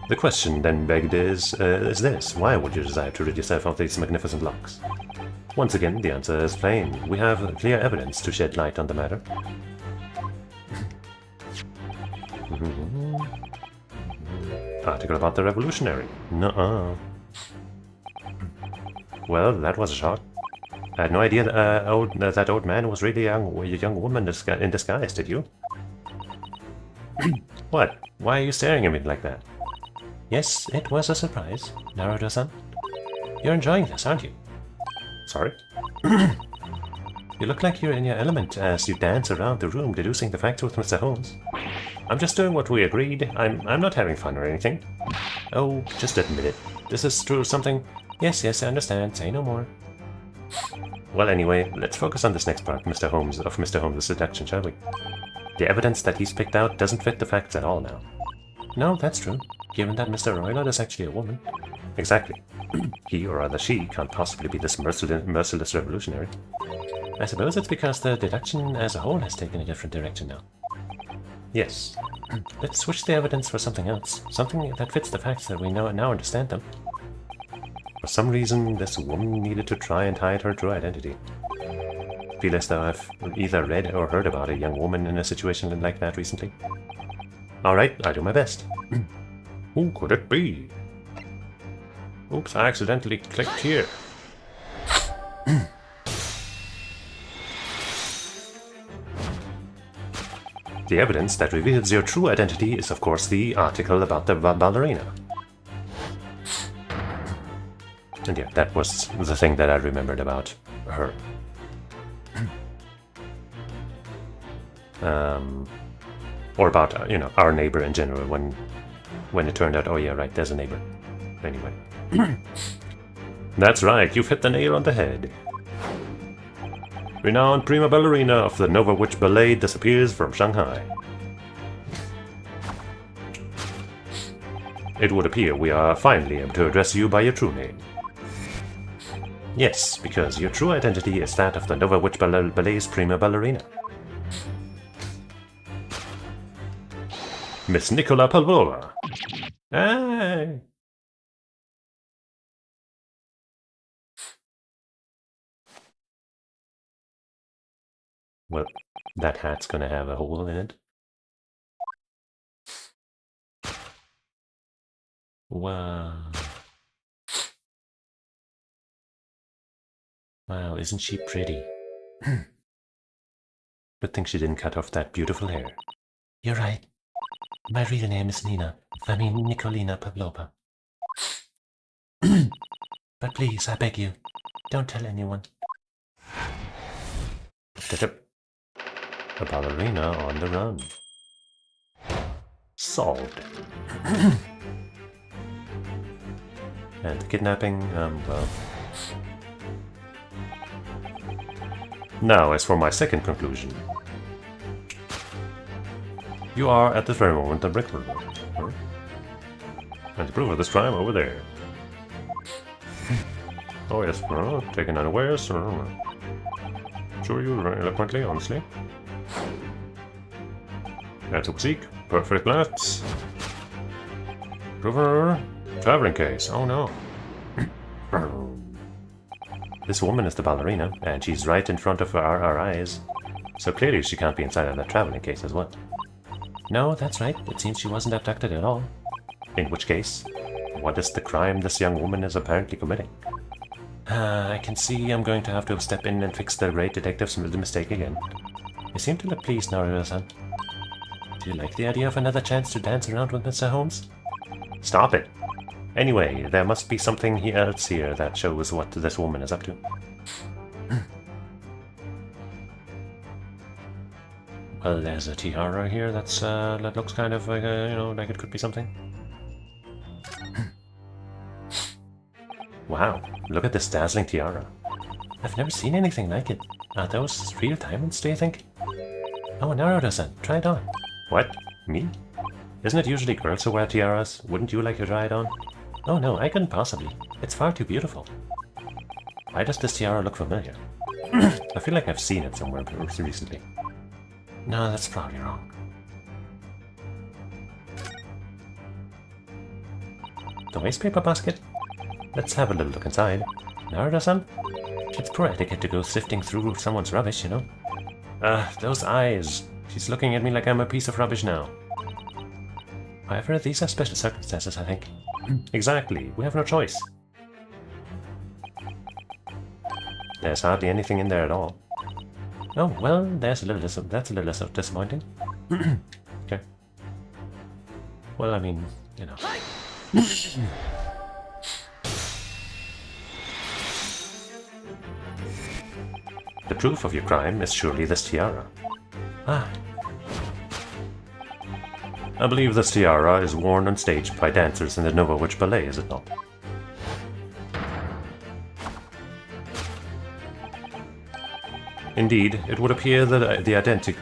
The question then begged is this: why would you desire to rid yourself of these magnificent locks? Once again, the answer is plain. We have clear evidence to shed light on the matter. Article about the revolutionary. Nuh-uh. Well, that was a shock. I had no idea that old man was really a young woman in disguise, did you? What? Why are you staring at me like that? Yes, it was a surprise, Naruto-san. You're enjoying this, aren't you? Sorry? You look like you're in your element as you dance around the room deducing the facts with Mr. Holmes. I'm just doing what we agreed. I'm not having fun or anything. Oh, just admit it. This is true something... Yes, I understand. Say no more. Well, anyway, let's focus on this next part, Mr. Holmes' seduction, shall we? The evidence that he's picked out doesn't fit the facts at all now. No, that's true, given that Mr. Roylott is actually a woman. Exactly. He, or rather she, can't possibly be this merciless revolutionary. I suppose it's because the deduction as a whole has taken a different direction now. Yes. Let's switch the evidence for something else. Something that fits the facts that we now understand them. For some reason, this woman needed to try and hide her true identity. Feel as though I've either read or heard about a young woman in a situation like that recently. Alright, I'll do my best. Who could it be? Oops, I accidentally clicked here. The evidence that reveals your true identity is, of course, the article about the ballerina. And yeah, that was the thing that I remembered about her. Or about, you know, our neighbor in general, when it turned out, oh yeah, right, there's a neighbor. Anyway. That's right, you've hit the nail on the head. Renowned prima ballerina of the Nova Witch Ballet disappears from Shanghai. It would appear we are finally able to address you by your true name. Yes, because your true identity is that of the Nova Witch Ballet's prima ballerina. Miss Nicola Pavlova. Hey! Well, that hat's gonna have a hole in it. Wow. Wow, isn't she pretty? Good thing she didn't cut off that beautiful hair. You're right. My real name is Nina. I mean Nicolina Pavlova. But please, I beg you, don't tell anyone. A ballerina on the run. Solved. And the kidnapping, well... Now, as for my second conclusion. You are, at this very moment, a brickman. Huh? And the proof of this crime over there. Oh yes, taken unawares. Sure you eloquently, honestly. That's a seek. Perfect glance. Prover. Traveling case. Oh no. This woman is the ballerina, and she's right in front of our eyes. So clearly she can't be inside of that traveling case as well. No, that's right. It seems she wasn't abducted at all. In which case, what is the crime this young woman is apparently committing? I can see I'm going to have to step in and fix the great detective's mistake again. You seem to look pleased, Naruto-san. Do you like the idea of another chance to dance around with Mr. Holmes? Stop it! Anyway, there must be something else here that shows what this woman is up to. Well, there's a tiara here that's, that looks kind of like, you know, like it could be something. Wow, look at this dazzling tiara. I've never seen anything like it. Are those real diamonds, do you think? Oh, Naruto-san, try it on. What? Me? Isn't it usually girls who wear tiaras? Wouldn't you like to try it on? Oh no, I couldn't possibly. It's far too beautiful. Why does this tiara look familiar? I feel like I've seen it somewhere recently. No, that's probably wrong. The wastepaper basket? Let's have a little look inside. Naruto-san? It's poor etiquette to go sifting through someone's rubbish, you know? Those eyes. She's looking at me like I'm a piece of rubbish now. However, these are special circumstances, I think. Exactly. We have no choice. There's hardly anything in there at all. Oh, well, that's a little disappointing. Okay. Well, I mean, you know. The proof of your crime is surely this tiara. Ah. I believe this tiara is worn on stage by dancers in the Nova Witch Ballet, is it not? Indeed, it would appear that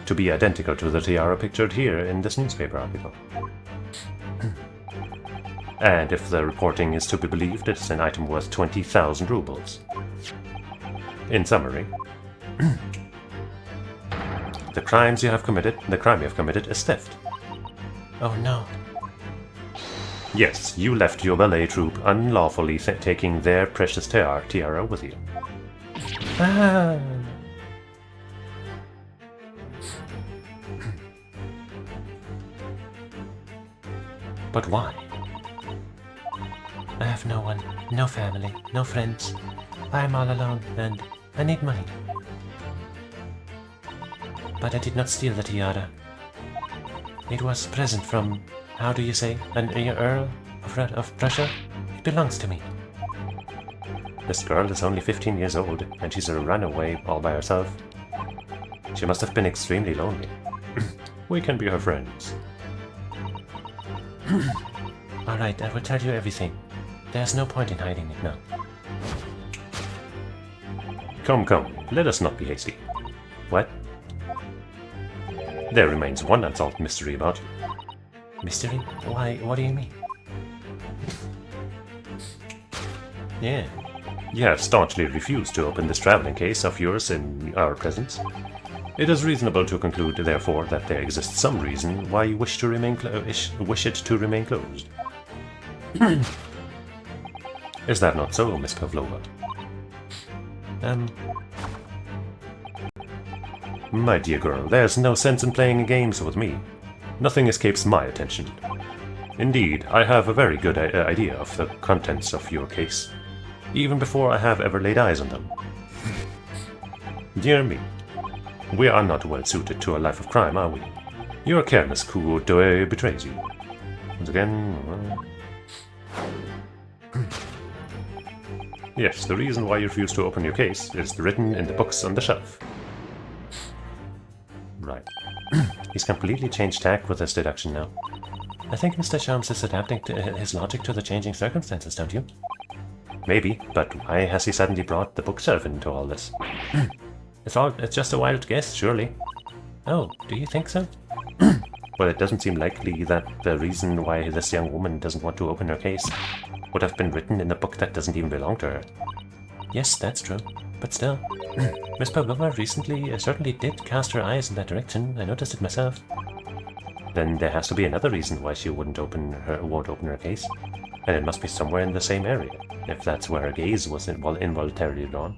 to be identical to the tiara pictured here in this newspaper article. And if the reporting is to be believed, it is an item worth 20,000 rubles. In summary, the crime you have committed is theft. Oh no. Yes, you left your ballet troupe unlawfully taking their precious tiara with you. Ah. But why? I have no one, no family, no friends. I am all alone and I need money. But I did not steal the tiara. It was a present from, how do you say, an Earl of Prussia? It belongs to me. This girl is only 15 years old, and she's a runaway all by herself. She must have been extremely lonely. We can be her friends. Alright, I will tell you everything. There's no point in hiding it now. Come, let us not be hasty. What? There remains one unsolved mystery about you. Mystery? Why, what do you mean? Yeah. You have staunchly refused to open this traveling case of yours in our presence. It is reasonable to conclude, therefore, that there exists some reason why you wish to remain wish it to remain closed. Is that not so, Miss Pavlova? My dear girl, there's no sense in playing games with me. Nothing escapes my attention. Indeed, I have a very good idea of the contents of your case, even before I have ever laid eyes on them. Dear me, we are not well suited to a life of crime, are we? You're careless who betrays you. Once again... Yes, the reason why you refuse to open your case is written in the books on the shelf. Right. He's completely changed tack with his deduction now. I think Mr. Shams is adapting his logic to the changing circumstances, don't you? Maybe, but why has he suddenly brought the bookshelf into all this? It's just a wild guess, surely. Oh, do you think so? Well, it doesn't seem likely that the reason why this young woman doesn't want to open her case would have been written in a book that doesn't even belong to her. Yes, that's true. But still, Miss Pavlova recently certainly did cast her eyes in that direction. I noticed it myself. Then there has to be another reason why she won't open her case. And it must be somewhere in the same area, if that's where her gaze was involuntarily drawn.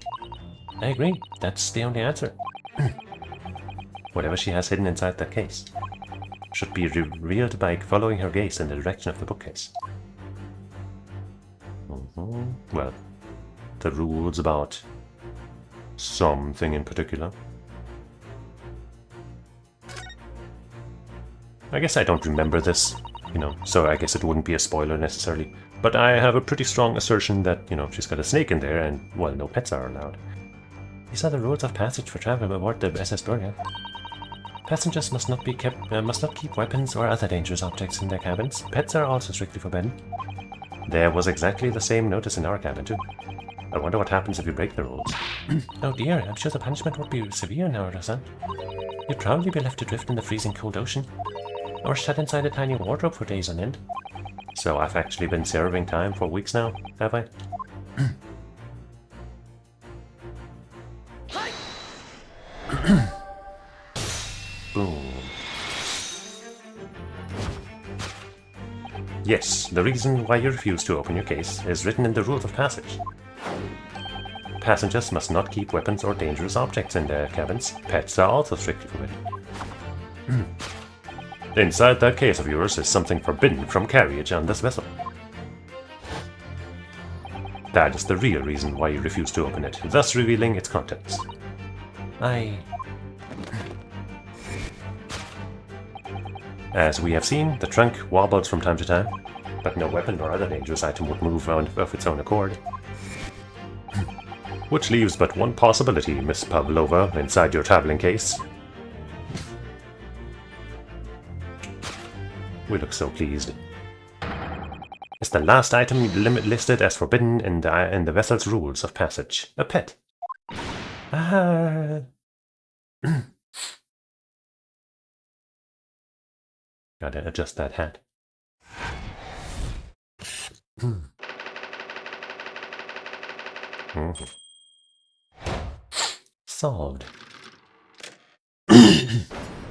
I agree. That's the only answer. Whatever she has hidden inside that case should be revealed by following her gaze in the direction of the bookcase. Well, the rules about something in particular. I guess I don't remember this, so I guess it wouldn't be a spoiler necessarily. But I have a pretty strong assertion that, she's got a snake in there and, well, no pets are allowed. These are the rules of passage for travel aboard the SS Bri'ain. Passengers must not keep weapons or other dangerous objects in their cabins. Pets are also strictly forbidden. There was exactly the same notice in our cabin too. I wonder what happens if you break the rules. Oh dear, I'm sure the punishment would be severe now, son. You'd probably be left adrift in the freezing cold ocean, or shut inside a tiny wardrobe for days on end. So I've actually been serving time for weeks now, have I? Boom. Yes, the reason why you refuse to open your case is written in the rules of passage. Passengers must not keep weapons or dangerous objects in their cabins. Pets are also strictly forbidden. Inside that case of yours is something forbidden from carriage on this vessel. That is the real reason why you refuse to open it, thus revealing its contents. As we have seen, the trunk wobbled from time to time, but no weapon or other dangerous item would move of its own accord. Which leaves but one possibility, Miss Pavlova, inside your traveling case. We look so pleased. It's the last item listed as forbidden in the vessel's rules of passage. A pet. Gotta adjust that hat. Solved.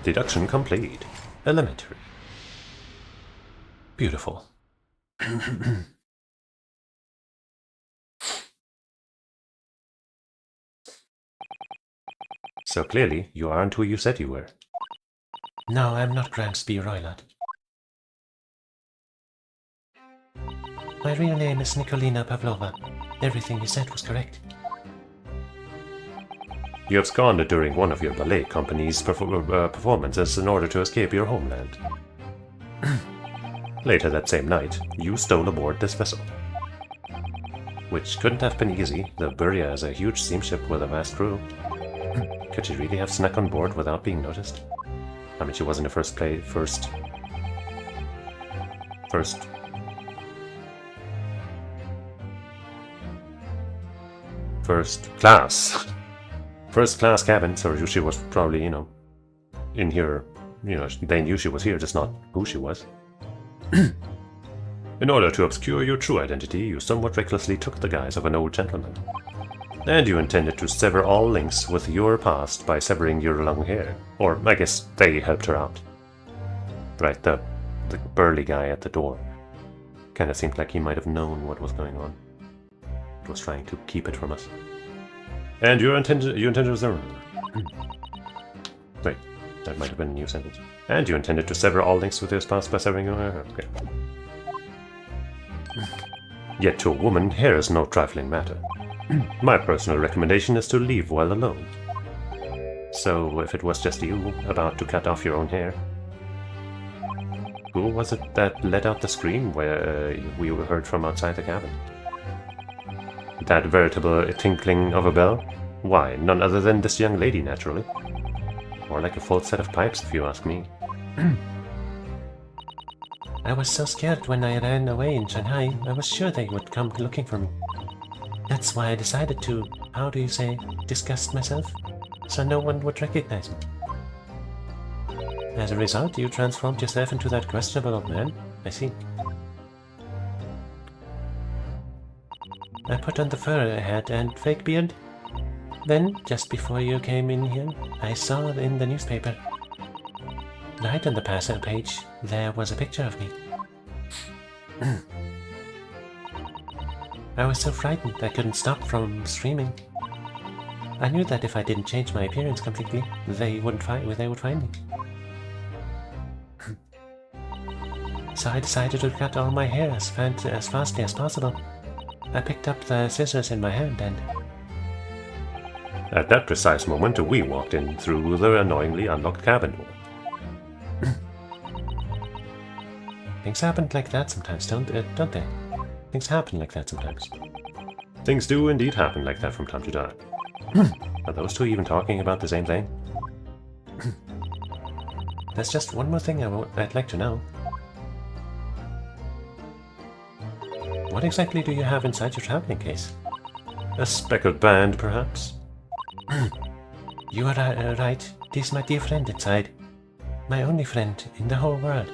Deduction complete. Elementary. Beautiful. So clearly, you aren't who you said you were. No, I'm not Gramsby Roylott. My real name is Nikolina Pavlova. Everything you said was correct. You absconded during one of your ballet company's performances in order to escape your homeland. Later that same night, you stole aboard this vessel. Which couldn't have been easy, the Bri'ain is a huge steamship with a vast crew. Could she really have snuck on board without being noticed? I mean, she was in the first class. First class cabin, so she was probably, in here, they knew she was here, just not who she was. In order to obscure your true identity, you somewhat recklessly took the guise of an old gentleman. And you intended to sever all links with your past by severing your long hair. Or, I guess, they helped her out. Right, the burly guy at the door. Kinda seemed like he might have known what was going on. It was trying to keep it from us. And you intended to... Wait, that might have been a new sentence. And you intended to sever all links with your past by severing your hair. Okay. Yet to a woman, hair is no trifling matter. My personal recommendation is to leave well alone. So, if it was just you about to cut off your own hair, who was it that let out the scream where we heard from outside the cabin? That veritable tinkling of a bell? Why, none other than this young lady, naturally. More like a full set of pipes, if you ask me.
I was so scared when I ran away in Shanghai, I was sure they would come looking for me. That's why I decided to, how do you say, disgust myself, so no one would recognize me. As a result, you transformed yourself into that questionable old man, I see. I put on the fur hat and fake beard. Then, just before you came in here, I saw in the newspaper. Right on the passer page, there was a picture of me. I was so frightened I couldn't stop from screaming. I knew that if I didn't change my appearance completely, they would find me. So I decided to cut all my hair as fastly as possible. I picked up the scissors in my hand and...
At that precise moment, we walked in through the annoyingly unlocked cabin door.
Things happen like that sometimes, don't they? Things happen like that sometimes.
Things do indeed happen like that from time to time. Are those two even talking about the same thing?
There's just one more thing I'd like to know. What exactly do you have inside your traveling case?
A speckled band, perhaps?
You are right. It is my dear friend inside. My only friend in the whole world.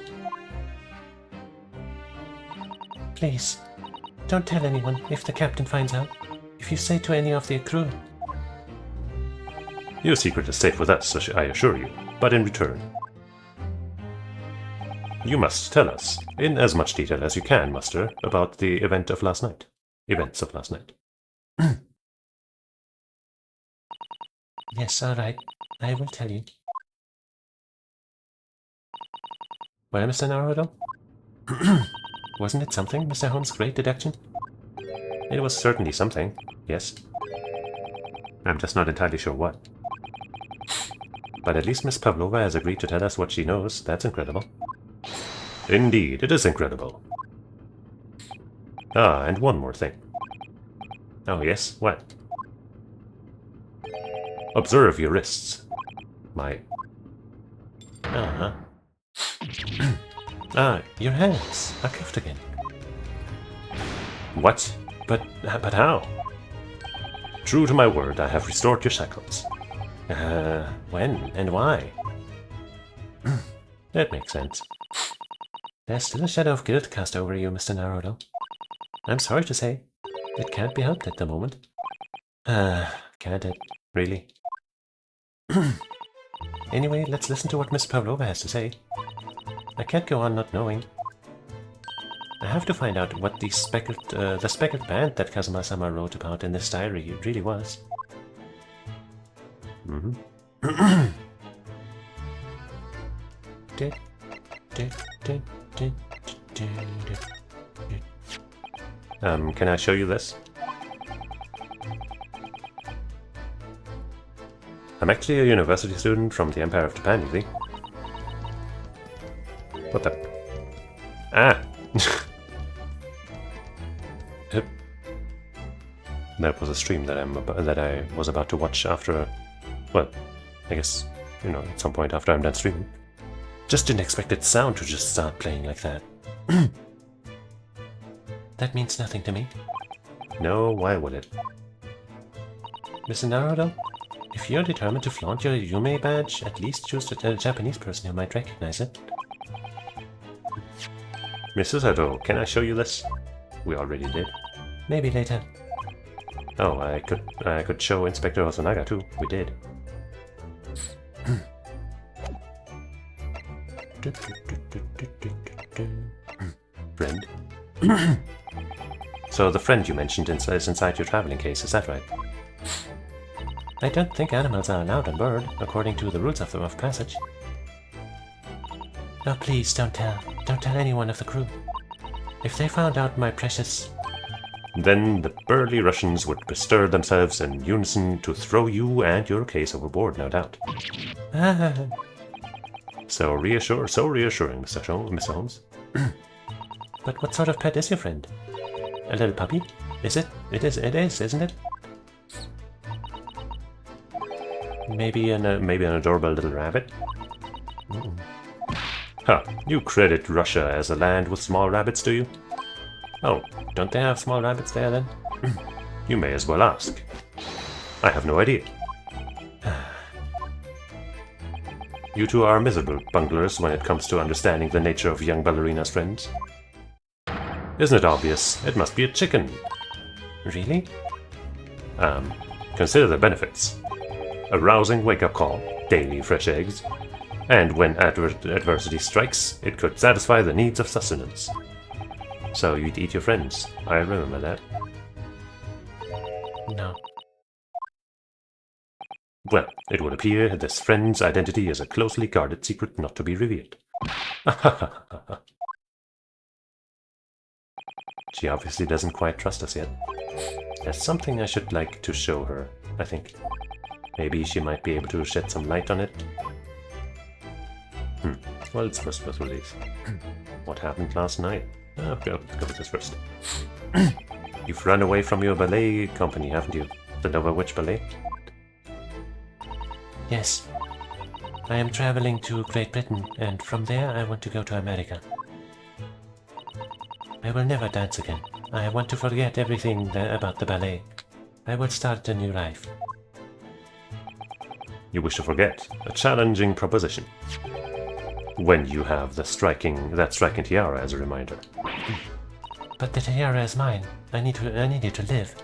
Please, don't tell anyone if the captain finds out. If you say to any of the crew.
Your secret is safe with us, I assure you. But in return, you must tell us, in as much detail as you can, Master, about the events of last night.
Yes, alright. I will tell you. Well, Mr. Naruto? Wasn't it something, Mr. Holmes' great deduction?
It was certainly something, yes. I'm just not entirely sure what. But at least Miss Pavlova has agreed to tell us what she knows. That's incredible. Indeed, it is incredible. Ah, and one more thing. Oh yes, what? Observe your wrists. My...
Uh-huh. Ah, your hands are cuffed again.
What? But how? True to my word, I have restored your shackles.
When and why? That makes sense. There's still a shadow of guilt cast over you, Mr. Naruto. I'm sorry to say, it can't be helped at the moment. Can't it? Really? Anyway, let's listen to what Miss Pavlova has to say. I can't go on not knowing. I have to find out what the speckled band that Kazuma-sama wrote about in this diary really was.
Can I show you this? I'm actually a university student from the Empire of Japan, you see. What the... Ah! That was a stream that I was about to watch after... Well, I guess, you know, at some point after I'm done streaming.
Just didn't expect its sound to just start playing like that. That means nothing to me.
No, why would it?
Mr. Naruto, if you're determined to flaunt your Yume badge, at least choose a Japanese person who might recognize it.
Mrs. Hado, can I show you this? We already did.
Maybe later.
Oh, I could show Inspector Hosonaga too. We did. Friend. So the friend you mentioned is inside your traveling case, is that right? I don't think animals are allowed on board, according to the rules of the rough passage. No, please, don't tell. Don't tell anyone of the crew. If they found out my precious... Then the burly Russians would bestir themselves in unison to throw you and your case overboard, no doubt. So reassuring, Mr. Holmes. But what sort of pet is your friend? A little puppy? Is it? It is, isn't it? Maybe an adorable little rabbit? Huh, you credit Russia as a land with small rabbits, do you? Oh, don't they have small rabbits there then? You may as well ask. I have no idea. You two are miserable bunglers when it comes to understanding the nature of young ballerina's friends. Isn't it obvious? It must be a chicken. Really? Consider the benefits. A rousing wake-up call, daily fresh eggs, and when adversity strikes, it could satisfy the needs of sustenance. So you'd eat your friends. I remember that. No. Well, it would appear this friend's identity is a closely guarded secret not to be revealed. She obviously doesn't quite trust us yet. There's something I should like to show her, I think. Maybe she might be able to shed some light on it. Well, let's first go through these. What happened last night? Okay, let's go with this first. You've run away from your ballet company, haven't you? The Nova Witch Ballet? Yes. I am traveling to Great Britain, and from there I want to go to America. I will never dance again. I want to forget everything about the ballet. I will start a new life. You wish to forget? A challenging proposition. When you have that striking tiara as a reminder. But the tiara is mine. I need it to live.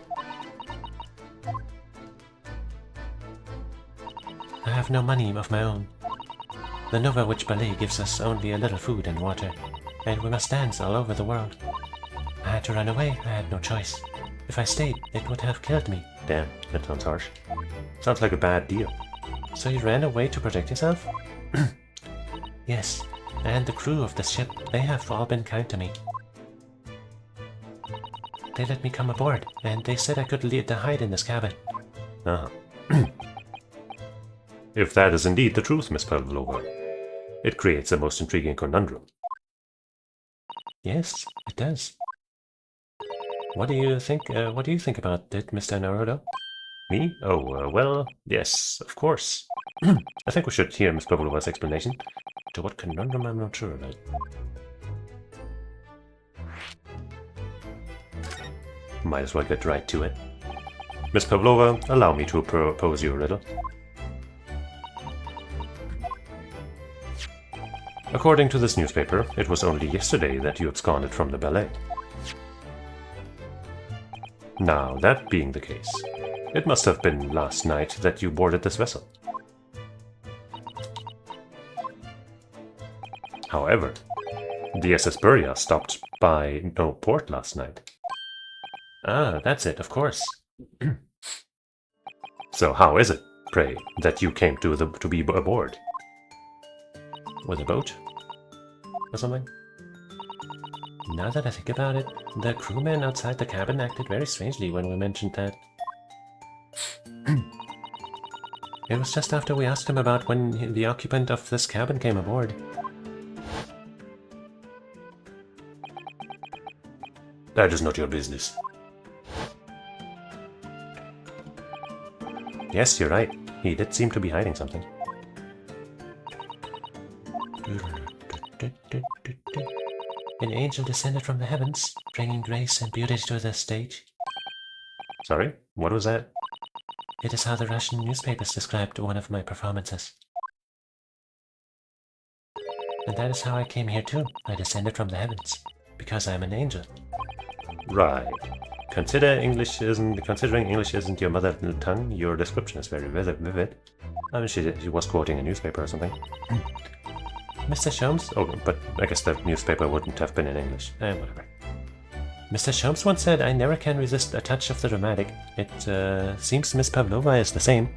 I have no money of my own. The Nova Witch Ballet gives us only a little food and water, and we must dance all over the world. I had to run away. I had no choice. If I stayed, it would have killed me. Damn, that sounds harsh. Sounds like a bad deal. So you ran away to protect yourself? Yes, and the crew of the ship, they have all been kind to me. They let me come aboard, and they said I could hide in this cabin. If that is indeed the truth, Miss Pavlova, it creates a most intriguing conundrum. Yes, it does. What do you think about it, Mr. Naruto? Me? Oh, well, yes, of course. I think we should hear Miss Pavlova's explanation. To what conundrum, I'm not sure about. Might as well get right to it. Miss Pavlova, allow me to propose you a riddle. According to this newspaper, it was only yesterday that you absconded from the ballet. Now, that being the case, it must have been last night that you boarded this vessel. However, the SS Buria stopped by no port last night. Ah, that's it, of course. So how is it, pray, that you came to be aboard? With a boat? Or something? Now that I think about it, the crewman outside the cabin acted very strangely when we mentioned that. It was just after we asked him about when the occupant of this cabin came aboard. That is not your business. Yes, you're right. He did seem to be hiding something. An angel descended from the heavens, bringing grace and beauty to the stage. Sorry? What was that? It is how the Russian newspapers described one of my performances. And that is how I came here too. I descended from the heavens, because I'm an angel. Right. Considering English isn't your mother tongue, your description is very vivid. I mean, she was quoting a newspaper or something. Mr. Sholmes? Oh, but I guess the newspaper wouldn't have been in English. Whatever. Mr. Sholmes once said, I never can resist a touch of the dramatic. It seems Miss Pavlova is the same.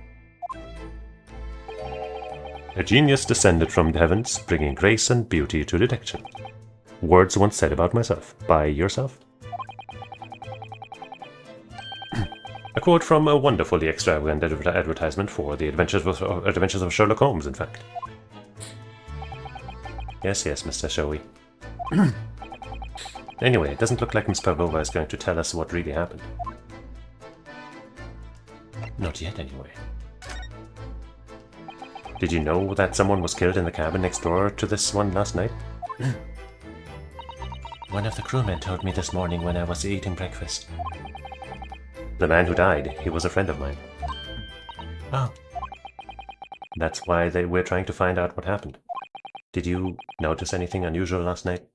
A genius descended from the heavens, bringing grace and beauty to detection. Words once said about myself. By yourself? A quote from a wonderfully extravagant advertisement for the Adventures of Sherlock Holmes, in fact. Yes, Mr. Showy. Anyway, it doesn't look like Miss Pavlova is going to tell us what really happened. Not yet, anyway. Did you know that someone was killed in the cabin next door to this one last night? One of the crewmen told me this morning when I was eating breakfast. The man who died, he was a friend of mine. Oh. That's why we're trying to find out what happened. Did you notice anything unusual last night?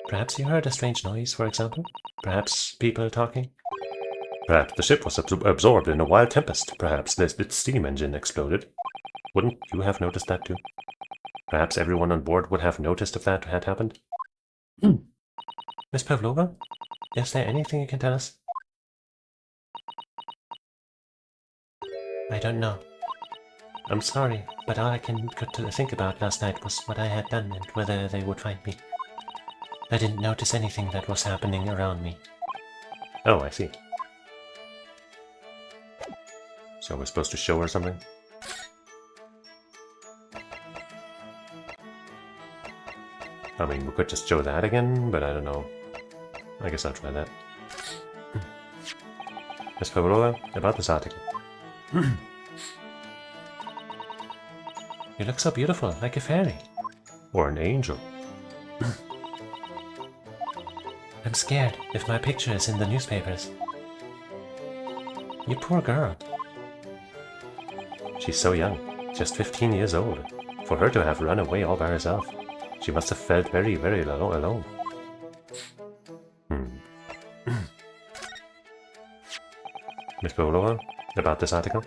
Perhaps you heard a strange noise, for example? Perhaps people talking? Perhaps the ship was absorbed in a wild tempest. Perhaps its steam engine exploded. Wouldn't you have noticed that too? Perhaps everyone on board would have noticed if that had happened? Miss Pavlova? Is there anything you can tell us? I don't know. I'm sorry, but all I can think about last night was what I had done and whether they would find me. I didn't notice anything that was happening around me. Oh, I see. So we're supposed to show her something? I mean, we could just show that again, but I don't know. I guess I'll try that. Miss Pavlova, about this article. You look so beautiful, like a fairy. Or an angel. I'm scared if my picture is in the newspapers. You poor girl. She's so young, just 15 years old. For her to have run away all by herself, she must have felt very, very alone. Miss Pavlova, about this article?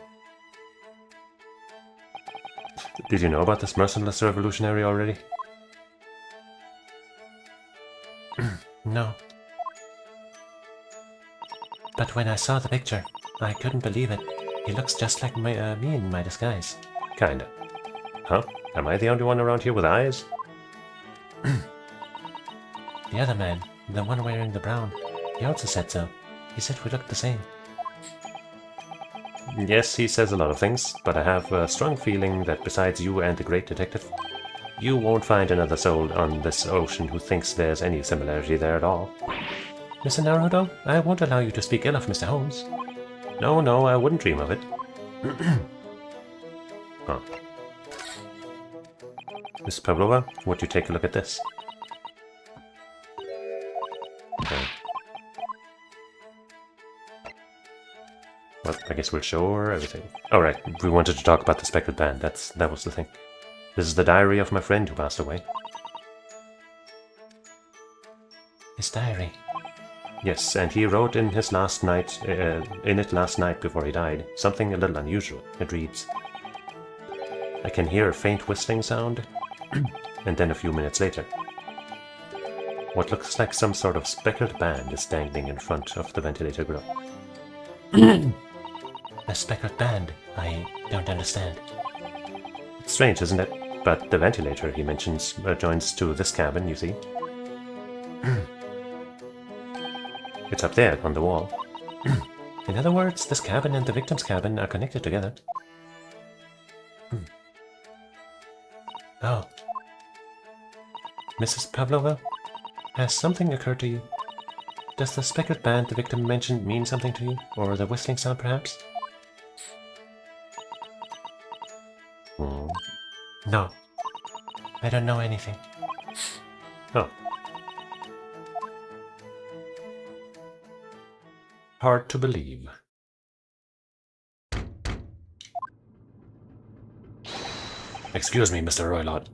Did you know about this merciless revolutionary already? No. But when I saw the picture, I couldn't believe it. He looks just like me in my disguise. Kinda. Huh? Am I the only one around here with eyes? The other man, the one wearing the brown, he also said so. He said we looked the same. Yes, he says a lot of things, but I have a strong feeling that besides you and the great detective, you won't find another soul on this ocean who thinks there's any similarity there at all. Mr. Naruto, I won't allow you to speak ill of Mr. Holmes. No, I wouldn't dream of it. Huh. Miss Pavlova, would you take a look at this? Okay. Well, I guess we'll show her everything. Alright, we wanted to talk about the speckled band. That was the thing. This is the diary of my friend who passed away. His diary? Yes, and he wrote in it last night before he died. Something a little unusual. It reads, I can hear a faint whistling sound, and then a few minutes later, what looks like some sort of speckled band is dangling in front of the ventilator grill. A speckled band? I don't understand. It's strange, isn't it? But the ventilator he mentions joins to this cabin, you see. It's up there on the wall. In other words, this cabin and the victim's cabin are connected together. Oh. Mrs. Pavlova, has something occurred to you? Does the speckled band the victim mentioned mean something to you? Or the whistling sound, perhaps? No. I don't know anything. Oh. Hard to believe. Excuse me, Mr. Roylott.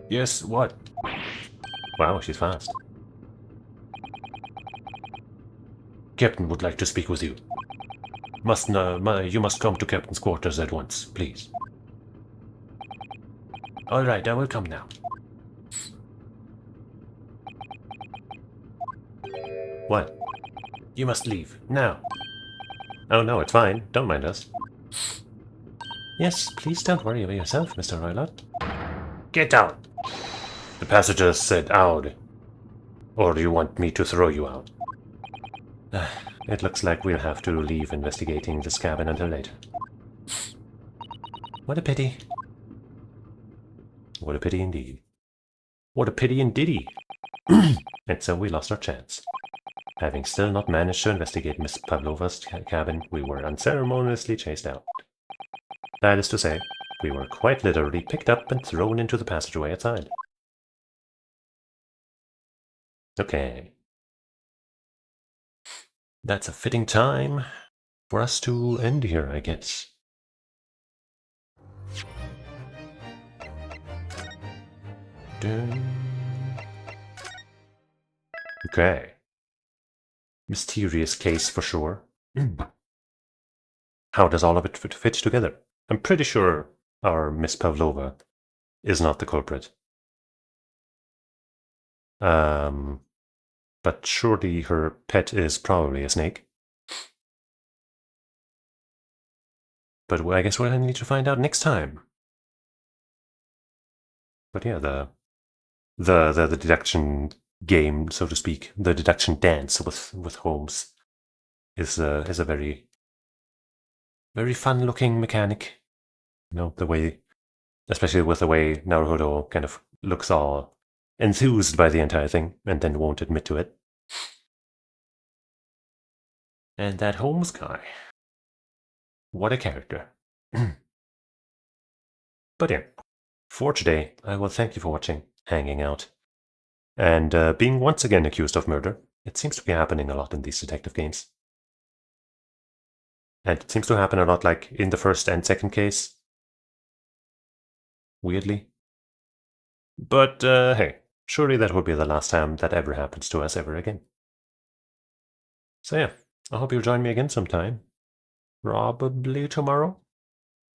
Yes, what? Wow, she's fast. Captain would like to speak with you. You must come to Captain's quarters at once, please. All right, I will come now. What? You must leave, now. Oh no, it's fine. Don't mind us. Yes, please don't worry about yourself, Mr. Roylott. Get out! The passengers said out. Or do you want me to throw you out? It looks like we'll have to leave investigating this cabin until later. What a pity. What a pity indeed. What a pity indeedy. And so we lost our chance. Having still not managed to investigate Miss Pavlova's cabin, we were unceremoniously chased out. That is to say, we were quite literally picked up and thrown into the passageway outside. Okay. That's a fitting time for us to end here, I guess. Dun. Okay. Mysterious case for sure. How does all of it fit together? I'm pretty sure our Miss Pavlova is not the culprit. But surely her pet is probably a snake. But I guess we'll need to find out next time. But yeah, the deduction game, so to speak, the deduction dance with Holmes is a very fun looking mechanic. You know, the way, especially with the way Naruhodo kind of looks all enthused by the entire thing and then won't admit to it. And that Holmes guy, what a character. But yeah, for today, I will thank you for watching, hanging out, and being once again accused of murder. It seems to be happening a lot in these detective games. And it seems to happen a lot like in the first and second case. Weirdly. But hey, surely that will be the last time that ever happens to us ever again. So yeah, I hope you'll join me again sometime. Probably tomorrow.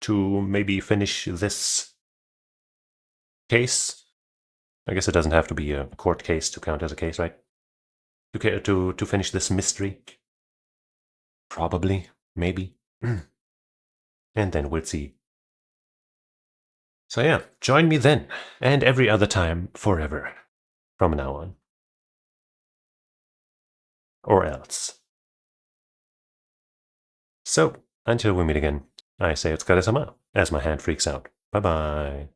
To maybe finish this case. I guess it doesn't have to be a court case to count as a case, right? To finish this mystery. Probably. Maybe. And then we'll see. So yeah, join me then, and every other time, forever, from now on. Or else. So, until we meet again, I say otsukare-sama, as my hand freaks out. Bye-bye.